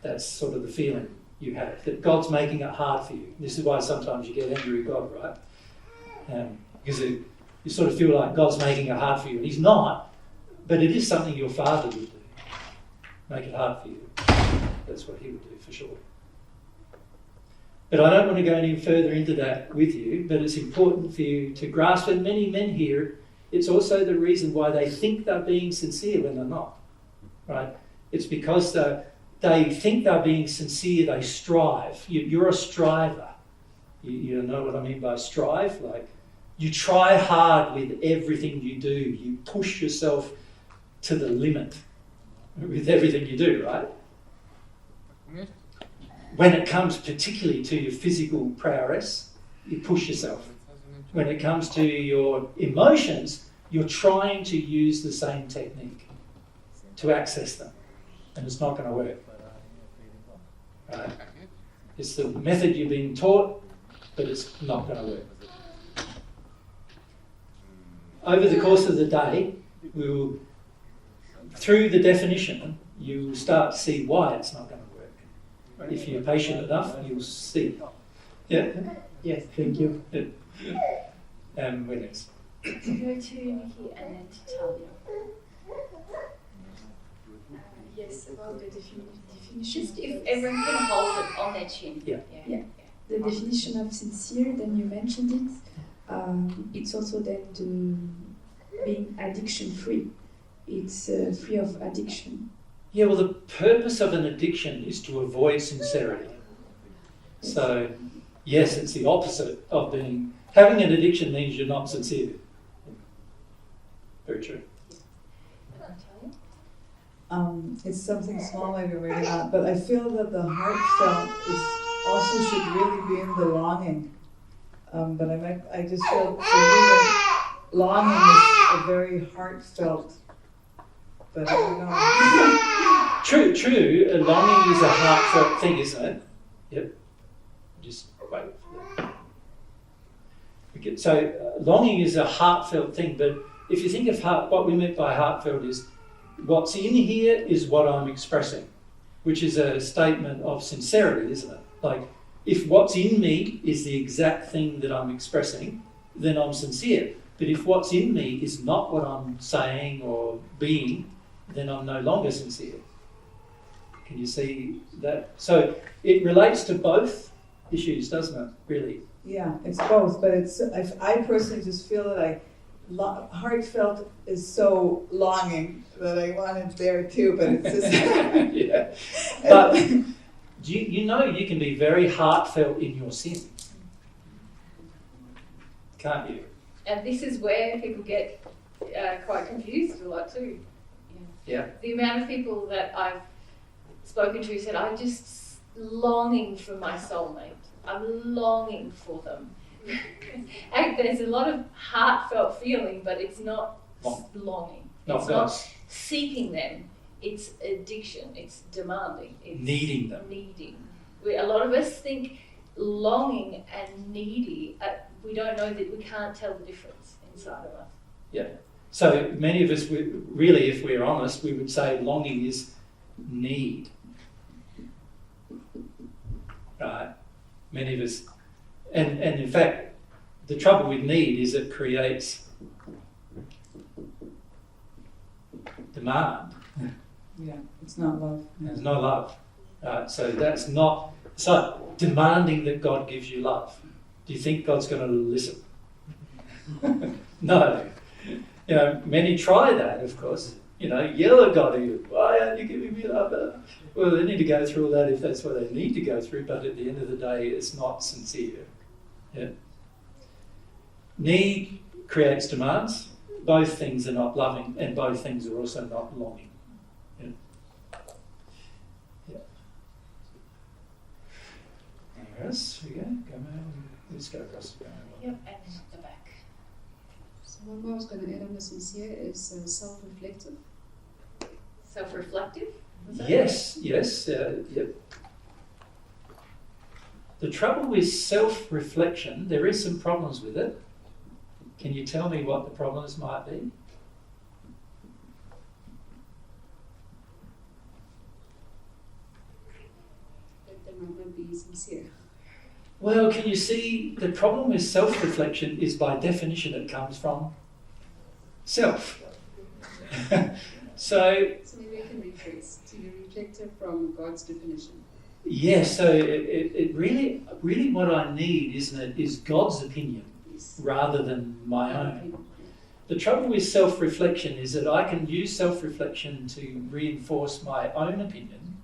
[SPEAKER 2] that's sort of the feeling you have, that God's making it hard for you. This is why sometimes you get angry with God, right? Because you sort of feel like God's making it hard for you, and He's not, but it is something your Father would do, make it hard for you. That's what He would do for sure. But I don't want to go any further into that with you, but it's important for you to grasp, and many men here, it's also the reason why they think they're being sincere when they're not, right? It's because they think they're being sincere, they strive. You're a striver. You know what I mean by strive? Like, you try hard with everything you do. You push yourself to the limit with everything you do, right? When it comes particularly to your physical prowess, you push yourself. When it comes to your emotions, you're trying to use the same technique to access them, and it's not going to work. Right? It's the method you've been taught, but it's not going to work. Over the course of the day, through the definition, you start to see why it's not going to work. If you're patient enough, you'll see. Yeah?
[SPEAKER 13] Yes, thank you.
[SPEAKER 2] Where next?
[SPEAKER 1] To go to Nikki and then to Talia.
[SPEAKER 11] Yes, about the definition.
[SPEAKER 1] Just if everyone can hold it on their chin.
[SPEAKER 11] Yeah. The definition of sincere, then you mentioned it. It's also then being addiction free. It's free of addiction.
[SPEAKER 2] Yeah, well, the purpose of an addiction is to avoid sincerity. So, yes, it's the opposite of being... Having an addiction means you're not sincere. Very true.
[SPEAKER 5] It's something small, maybe not, but I feel that the heartfelt also should really be in the longing. But I just feel for me, longing is a very heartfelt. But I don't know.
[SPEAKER 2] True. Longing is a heartfelt thing, isn't it? Yep. Just wait for that. Okay, so longing is a heartfelt thing, but if you think of what we meant by heartfelt is what's in here is what I'm expressing, which is a statement of sincerity, isn't it? Like, if what's in me is the exact thing that I'm expressing, then I'm sincere. But if what's in me is not what I'm saying or being, then I'm no longer sincere. Can you see that? So it relates to both issues, doesn't it, really?
[SPEAKER 5] Yeah, it's both, but I personally just feel that heartfelt is so longing that I want it there too, but it's just...
[SPEAKER 2] Yeah. But you know you can be very heartfelt in your sin, can't you?
[SPEAKER 1] And this is where people get quite confused a lot too.
[SPEAKER 2] Yeah.
[SPEAKER 1] The amount of people that I've spoken to said, I'm just longing for my soulmate. I'm longing for them. And there's a lot of heartfelt feeling, but it's not longing. It's not seeking them. It's addiction. It's demanding. It's
[SPEAKER 2] needing them.
[SPEAKER 1] A lot of us think longing and needy. We don't know that we can't tell the difference inside of us.
[SPEAKER 2] Yeah. So many of us, really, if we're honest, we would say longing is need. Right? Many of us, and in fact, the trouble with need is it creates demand.
[SPEAKER 5] Yeah, it's not love.
[SPEAKER 2] There's no love. So that's not, it's like demanding that God gives you love. Do you think God's going to listen? No. You know, many try that, of course. You know, yell at God, why aren't you giving me love? Well, they need to go through all that if that's what they need to go through, but at the end of the day, it's not sincere. Yeah. Need creates demands. Both things are not loving, and both things are also not longing. Yeah. Yeah. Anywhere else? We go. Let's go across the
[SPEAKER 1] Yep, and at the back.
[SPEAKER 7] So one more I was going to add on the sincere is self-reflective.
[SPEAKER 1] Self-reflective?
[SPEAKER 2] Yes. Yep. The trouble with self-reflection, there is some problems with it. Can you tell me what the problems might be?
[SPEAKER 7] That they might not be sincere.
[SPEAKER 2] Well, can you see the problem with self-reflection is by definition it comes from self. So
[SPEAKER 7] maybe I can rephrase to be reflective from God's definition.
[SPEAKER 2] Yes, so it really what I need, isn't it, is God's opinion rather than my own. The trouble with self-reflection is that I can use self-reflection to reinforce my own opinion,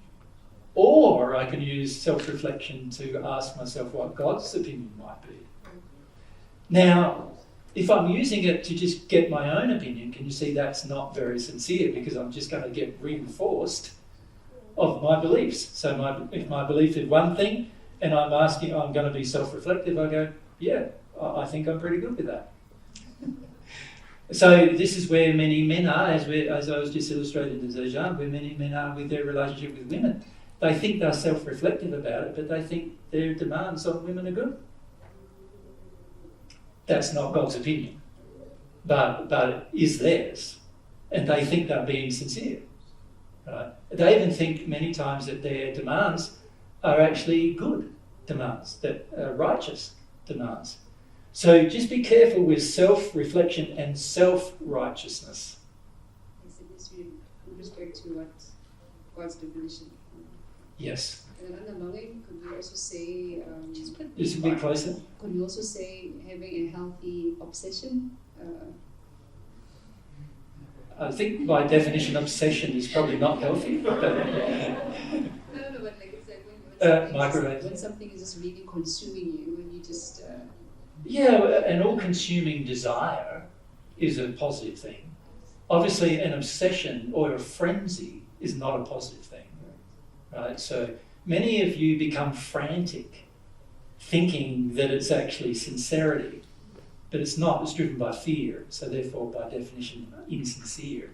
[SPEAKER 2] or I can use self-reflection to ask myself what God's opinion might be. Now, if I'm using it to just get my own opinion, can you see that's not very sincere, because I'm just going to get reinforced of my beliefs. So if my belief is one thing and I'm going to be self-reflective, I go, yeah, I think I'm pretty good with that. So this is where many men are, as I was just illustrated as Ajahn, where many men are with their relationship with women. They think they're self-reflective about it, but they think their demands on women are good. That's not God's opinion, but it is theirs. And they think they're being sincere. Right? They even think many times that their demands are actually good demands, that are righteous demands. So just be careful with self-reflection and self-righteousness.
[SPEAKER 7] Yes, it is with respect to what God's definition.
[SPEAKER 2] Yes.
[SPEAKER 7] And then under longing, could we also say...
[SPEAKER 2] just a bit closer.
[SPEAKER 7] Could we also say having a healthy obsession?
[SPEAKER 2] I think by definition obsession is probably not healthy.
[SPEAKER 7] No, but like it's when something is just really consuming you and you just...
[SPEAKER 2] Yeah, an all-consuming desire is a positive thing. Obviously, an obsession or a frenzy is not a positive thing. Right? So many of you become frantic thinking that it's actually sincerity. But it's not, it's driven by fear, so therefore by definition insincere.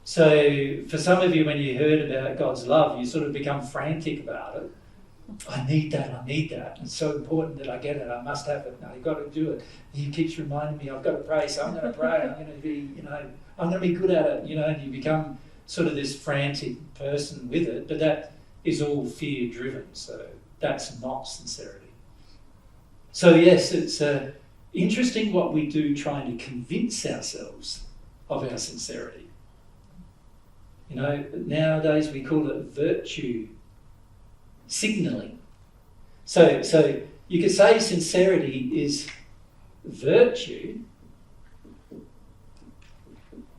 [SPEAKER 2] So for some of you, when you heard about God's love, you sort of become frantic about it. I need that. It's so important that I get it, I must have it, I've got to do it. He keeps reminding me I've got to pray, so I'm going to pray, I'm going to be, I'm going to be good at it, and you become sort of this frantic person with it, but that is all fear driven, so that's not sincerity. So yes, it's interesting what we do trying to convince ourselves of our sincerity. Nowadays we call it virtue signalling. So you could say sincerity is virtue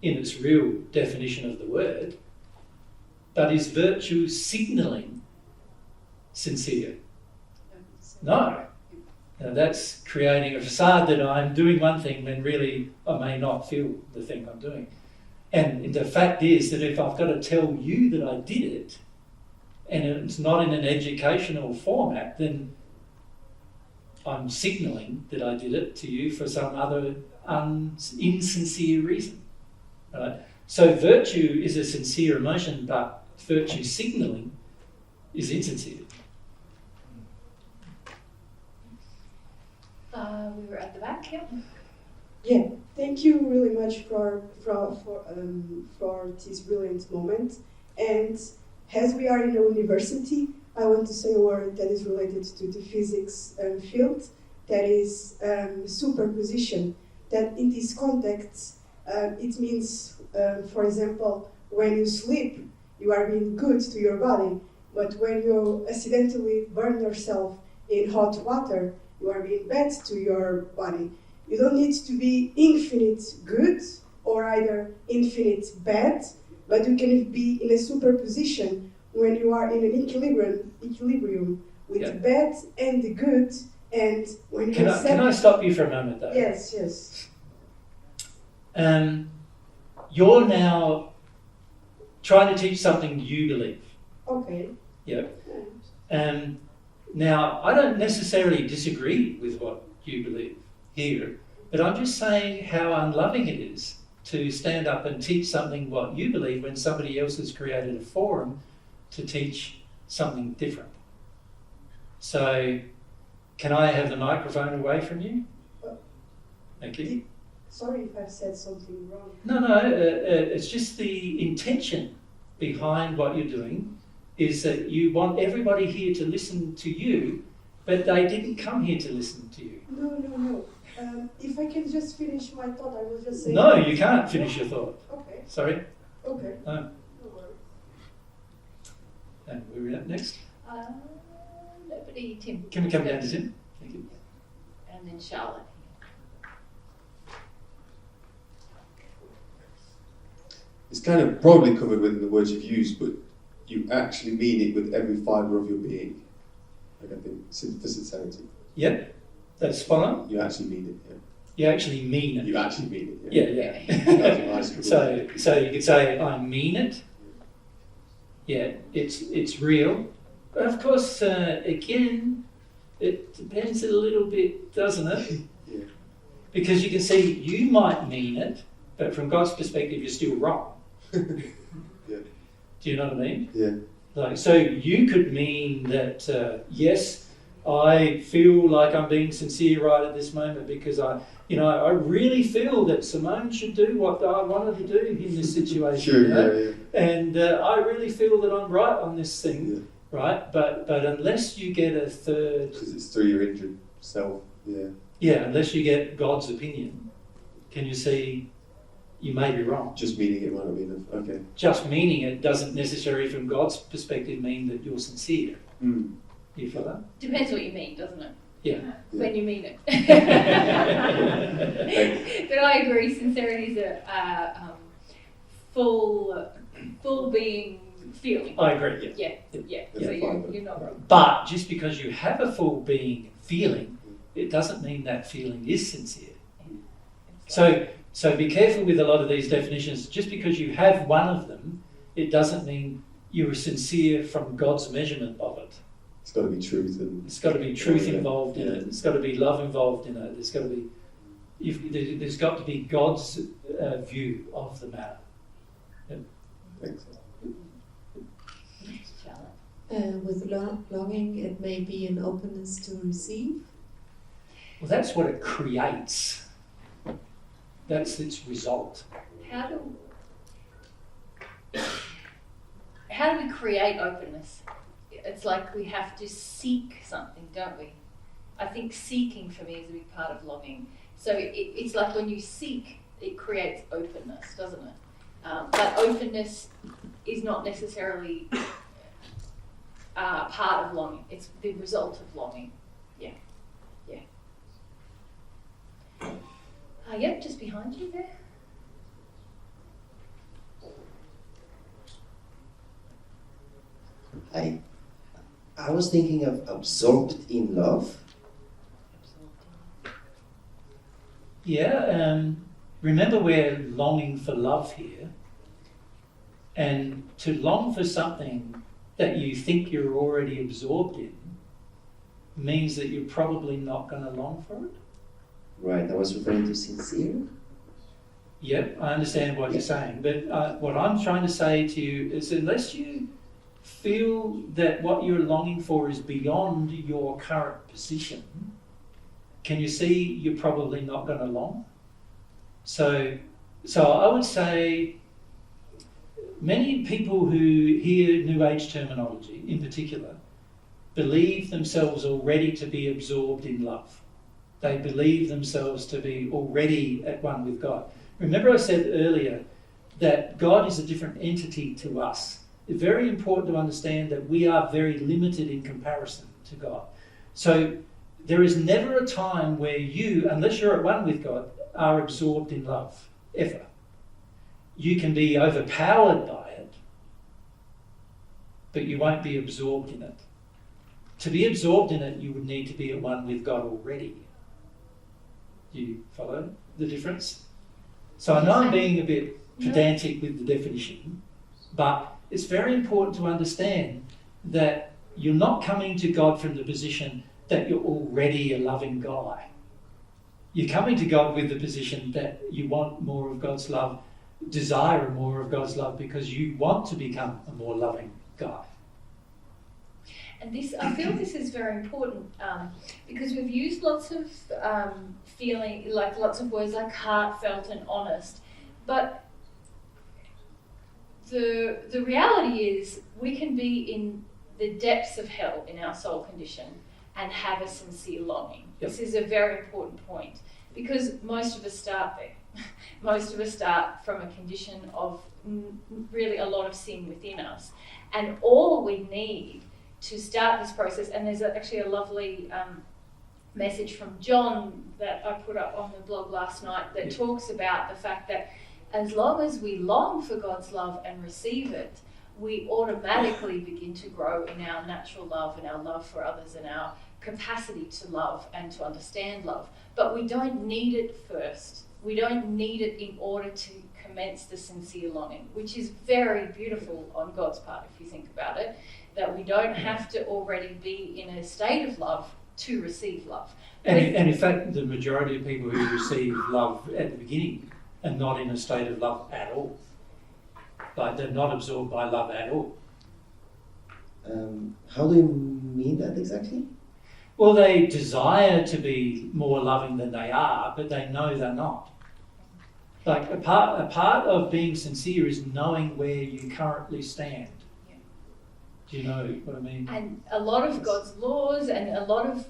[SPEAKER 2] in its real definition of the word, but is virtue signalling sincere? No. Now that's creating a facade that I'm doing one thing when really I may not feel the thing I'm doing. And the fact is that if I've got to tell you that I did it, and it's not in an educational format, then I'm signalling that I did it to you for some other insincere reason. Right? So virtue is a sincere emotion, but virtue signalling is insincere.
[SPEAKER 1] We were at the back, yep.
[SPEAKER 16] Yeah, thank you really much for this brilliant moment. And as we are in a university, I want to say a word that is related to the physics field, that is superposition. That in this context, it means, for example, when you sleep, you are being good to your body. But when you accidentally burn yourself in hot water, you are being bad to your body. You don't need to be infinite good or either infinite bad, but you can be in a superposition when you are in an equilibrium with the bad and the good. And when
[SPEAKER 2] can I stop you for a moment though?
[SPEAKER 16] Yes, yes.
[SPEAKER 2] You're now trying to teach something you believe.
[SPEAKER 16] Okay.
[SPEAKER 2] Yep. Now, I don't necessarily disagree with what you believe here, but I'm just saying how unloving it is to stand up and teach something what you believe when somebody else has created a forum to teach something different. So, can I have the microphone away from you? Thank you.
[SPEAKER 16] Sorry if I've said something wrong.
[SPEAKER 2] No, it's just the intention behind what you're doing is that you want everybody here to listen to you, but they didn't come here to listen to you.
[SPEAKER 16] No. If I can just finish my thought, I will just say...
[SPEAKER 2] No, you can't finish your thought.
[SPEAKER 16] Okay.
[SPEAKER 2] Sorry?
[SPEAKER 16] Okay.
[SPEAKER 2] No.
[SPEAKER 16] No worries.
[SPEAKER 2] And where are we at next?
[SPEAKER 1] Nobody, Tim.
[SPEAKER 2] Can we come down to Tim? Thank you.
[SPEAKER 1] And then Charlotte.
[SPEAKER 17] It's kind of probably covered within the words you've used, but you actually mean it with every fibre of your being. Like I think for sincerity.
[SPEAKER 2] Yep, that's spot on.
[SPEAKER 17] You actually mean it, yeah.
[SPEAKER 2] You actually mean it.
[SPEAKER 17] You actually mean it, yeah.
[SPEAKER 2] Yeah. So you could say, I mean it. Yeah, it's real. But of course, again, it depends a little bit, doesn't it?
[SPEAKER 17] Yeah.
[SPEAKER 2] Because you can see you might mean it, but from God's perspective, you're still wrong.
[SPEAKER 17] Yeah.
[SPEAKER 2] Do you know what I mean?
[SPEAKER 17] Yeah.
[SPEAKER 2] Like, so you could mean that, yes, I feel like I'm being sincere right at this moment because I really feel that Simone should do what I wanted to do in this situation.
[SPEAKER 17] Sure,
[SPEAKER 2] you know?
[SPEAKER 17] yeah.
[SPEAKER 2] And I really feel that I'm right on this thing, right? But unless you get a third...
[SPEAKER 17] Because it's through your injured self, yeah.
[SPEAKER 2] Yeah, unless you get God's opinion, can you see... You may be wrong.
[SPEAKER 17] Just meaning it might not be enough. Okay.
[SPEAKER 2] Just meaning it doesn't necessarily, from God's perspective, mean that you're sincere.
[SPEAKER 17] Mm.
[SPEAKER 2] You feel that?
[SPEAKER 1] Depends what you mean, doesn't it?
[SPEAKER 2] Yeah.
[SPEAKER 1] When you mean it. But I agree, sincerity is a full being feeling.
[SPEAKER 2] I agree. Yeah.
[SPEAKER 1] Yeah. So you're not wrong.
[SPEAKER 2] But just because you have a full being feeling, it doesn't mean that feeling is sincere. So be careful with a lot of these definitions. Just because you have one of them, it doesn't mean you are sincere from God's measurement of it.
[SPEAKER 17] It's got to be truth.
[SPEAKER 2] It's got to be truth involved in it. It's got to be love involved in it. There's got to be God's view of the matter. Yep.
[SPEAKER 17] Thanks.
[SPEAKER 9] With longing, it may be an openness to receive.
[SPEAKER 2] Well, that's what it creates. That's its result.
[SPEAKER 1] How do we create openness? It's like we have to seek something, don't we? I think seeking for me is a big part of longing. So it's like when you seek, it creates openness, doesn't it? But openness is not necessarily part of longing. It's the result of longing. Yeah. Yep, just behind you there.
[SPEAKER 18] I was thinking of absorbed in love.
[SPEAKER 2] Yeah, remember we're longing for love here. And to long for something that you think you're already absorbed in means that you're probably not going to long for it.
[SPEAKER 18] Right, I was referring to sincere.
[SPEAKER 2] Yep, I understand what you're saying, but what I'm trying to say to you is unless you feel that what you're longing for is beyond your current position, can you see you're probably not going to long? So I would say many people who hear New Age terminology in particular believe themselves already to be absorbed in love. They believe themselves to be already at one with God. Remember I said earlier that God is a different entity to us. It's very important to understand that we are very limited in comparison to God. So there is never a time where you, unless you're at one with God, are absorbed in love, ever. You can be overpowered by it, but you won't be absorbed in it. To be absorbed in it, you would need to be at one with God already. Do you follow the difference? So I know I'm being a bit pedantic with the definition, but it's very important to understand that you're not coming to God from the position that you're already a loving guy. You're coming to God with the position that you want more of God's love, desire more of God's love, because you want to become a more loving guy.
[SPEAKER 1] And this, I feel this is very important because we've used lots of feeling, like lots of words like heartfelt and honest, but the reality is we can be in the depths of hell in our soul condition and have a sincere longing. Yep. This is a very important point because most of us start there. Most of us start from a condition of really a lot of sin within us, and all we need to start this process, and there's actually a lovely message from John that I put up on the blog last night that talks about the fact that as long as we long for God's love and receive it, we automatically begin to grow in our natural love and our love for others and our capacity to love and to understand love. But we don't need it first. We don't need it in order to commence the sincere longing, which is very beautiful on God's part if you think about it, that we don't have to already be in a state of love to receive love.
[SPEAKER 2] And in fact, the majority of people who receive love at the beginning are not in a state of love at all. Like they're not absorbed by love at all.
[SPEAKER 18] How do you mean that exactly?
[SPEAKER 2] Well, they desire to be more loving than they are, but they know they're not. Like a part of being sincere is knowing where you currently stand. Yeah. Do you know what I mean?
[SPEAKER 1] And a lot of God's laws and a lot of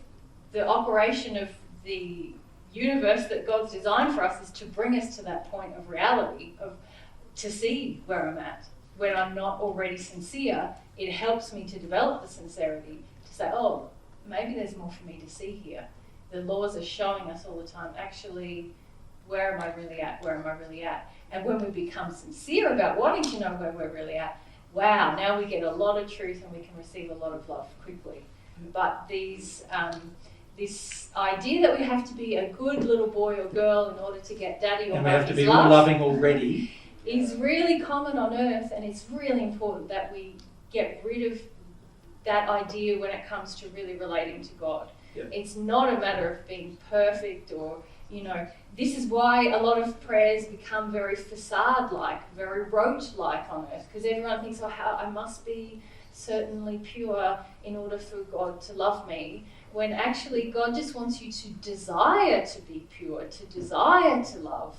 [SPEAKER 1] the operation of the universe that God's designed for us is to bring us to that point of reality, of to see where I'm at. When I'm not already sincere, it helps me to develop the sincerity to say, oh, maybe there's more for me to see here. The laws are showing us all the time, actually, where am I really at? Where am I really at? And when we become sincere about wanting to know where we're really at, wow, now we get a lot of truth and we can receive a lot of love quickly. But this idea that we have to be a good little boy or girl in order to get daddy or
[SPEAKER 2] and we have to be
[SPEAKER 1] love
[SPEAKER 2] all loving already
[SPEAKER 1] is really common on earth, and it's really important that we get rid of that idea when it comes to really relating to God. Yep. It's not a matter of being perfect or, this is why a lot of prayers become very facade-like, very rote-like on earth, because everyone thinks, I must be certainly pure in order for God to love me, when actually God just wants you to desire to be pure, to desire to love,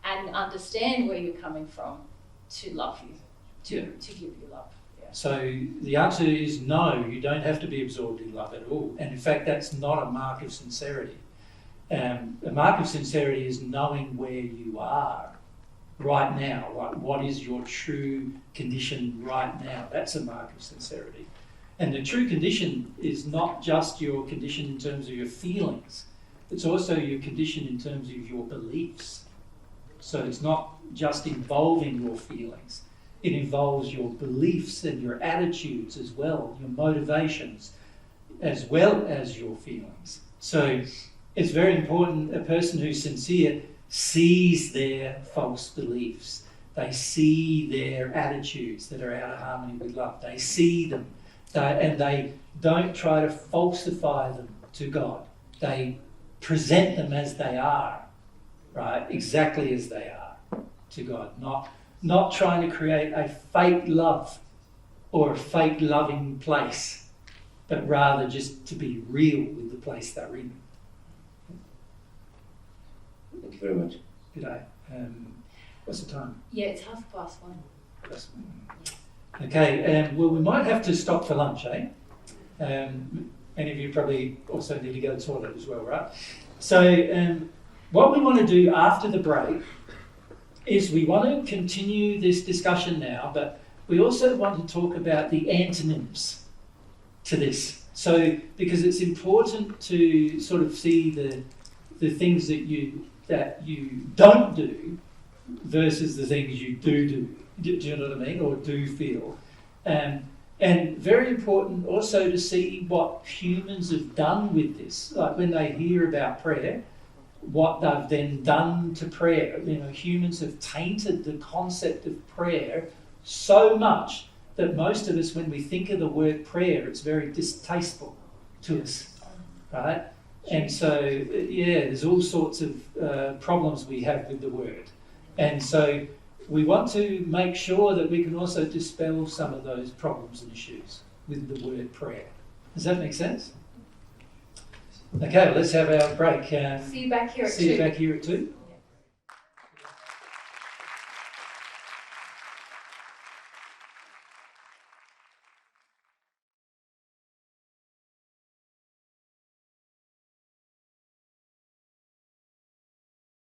[SPEAKER 1] and understand where you're coming from to love you, to give you love.
[SPEAKER 2] So the answer is no, you don't have to be absorbed in love at all. And in fact, that's not a mark of sincerity. A mark of sincerity is knowing where you are right now. Like what is your true condition right now? That's a mark of sincerity. And the true condition is not just your condition in terms of your feelings. It's also your condition in terms of your beliefs. So it's not just involving your feelings. It involves your beliefs and your attitudes as well, your motivations, as well as your feelings. So it's very important, a person who's sincere sees their false beliefs. They see their attitudes that are out of harmony with love. They see them, and they don't try to falsify them to God. They present them as they are, right? Exactly as they are to God, not trying to create a fake love or a fake loving place, but rather just to be real with the place they're in.
[SPEAKER 18] Thank you very much.
[SPEAKER 2] Good day. What's the time?
[SPEAKER 1] Yeah, it's 1:30.
[SPEAKER 2] Okay, well, we might have to stop for lunch, eh? Many of you probably also need to go to the toilet as well, right? So what we want to do after the break is we want to continue this discussion now, but we also want to talk about the antonyms to this. So, because it's important to sort of see the things that you don't do versus the things you do. Do you know what I mean? Or do feel. And very important also to see what humans have done with this. Like when they hear about prayer, what they've then done to prayer. You know, humans have tainted the concept of prayer so much that most of us, when we think of the word prayer, it's very distasteful to us, right? And so, yeah, there's all sorts of problems we have with the word. And so we want to make sure that we can also dispel some of those problems and issues with the word prayer. Does that make sense? Okay, let's have our break.
[SPEAKER 1] See you back here at 2.
[SPEAKER 2] See you back here at 2.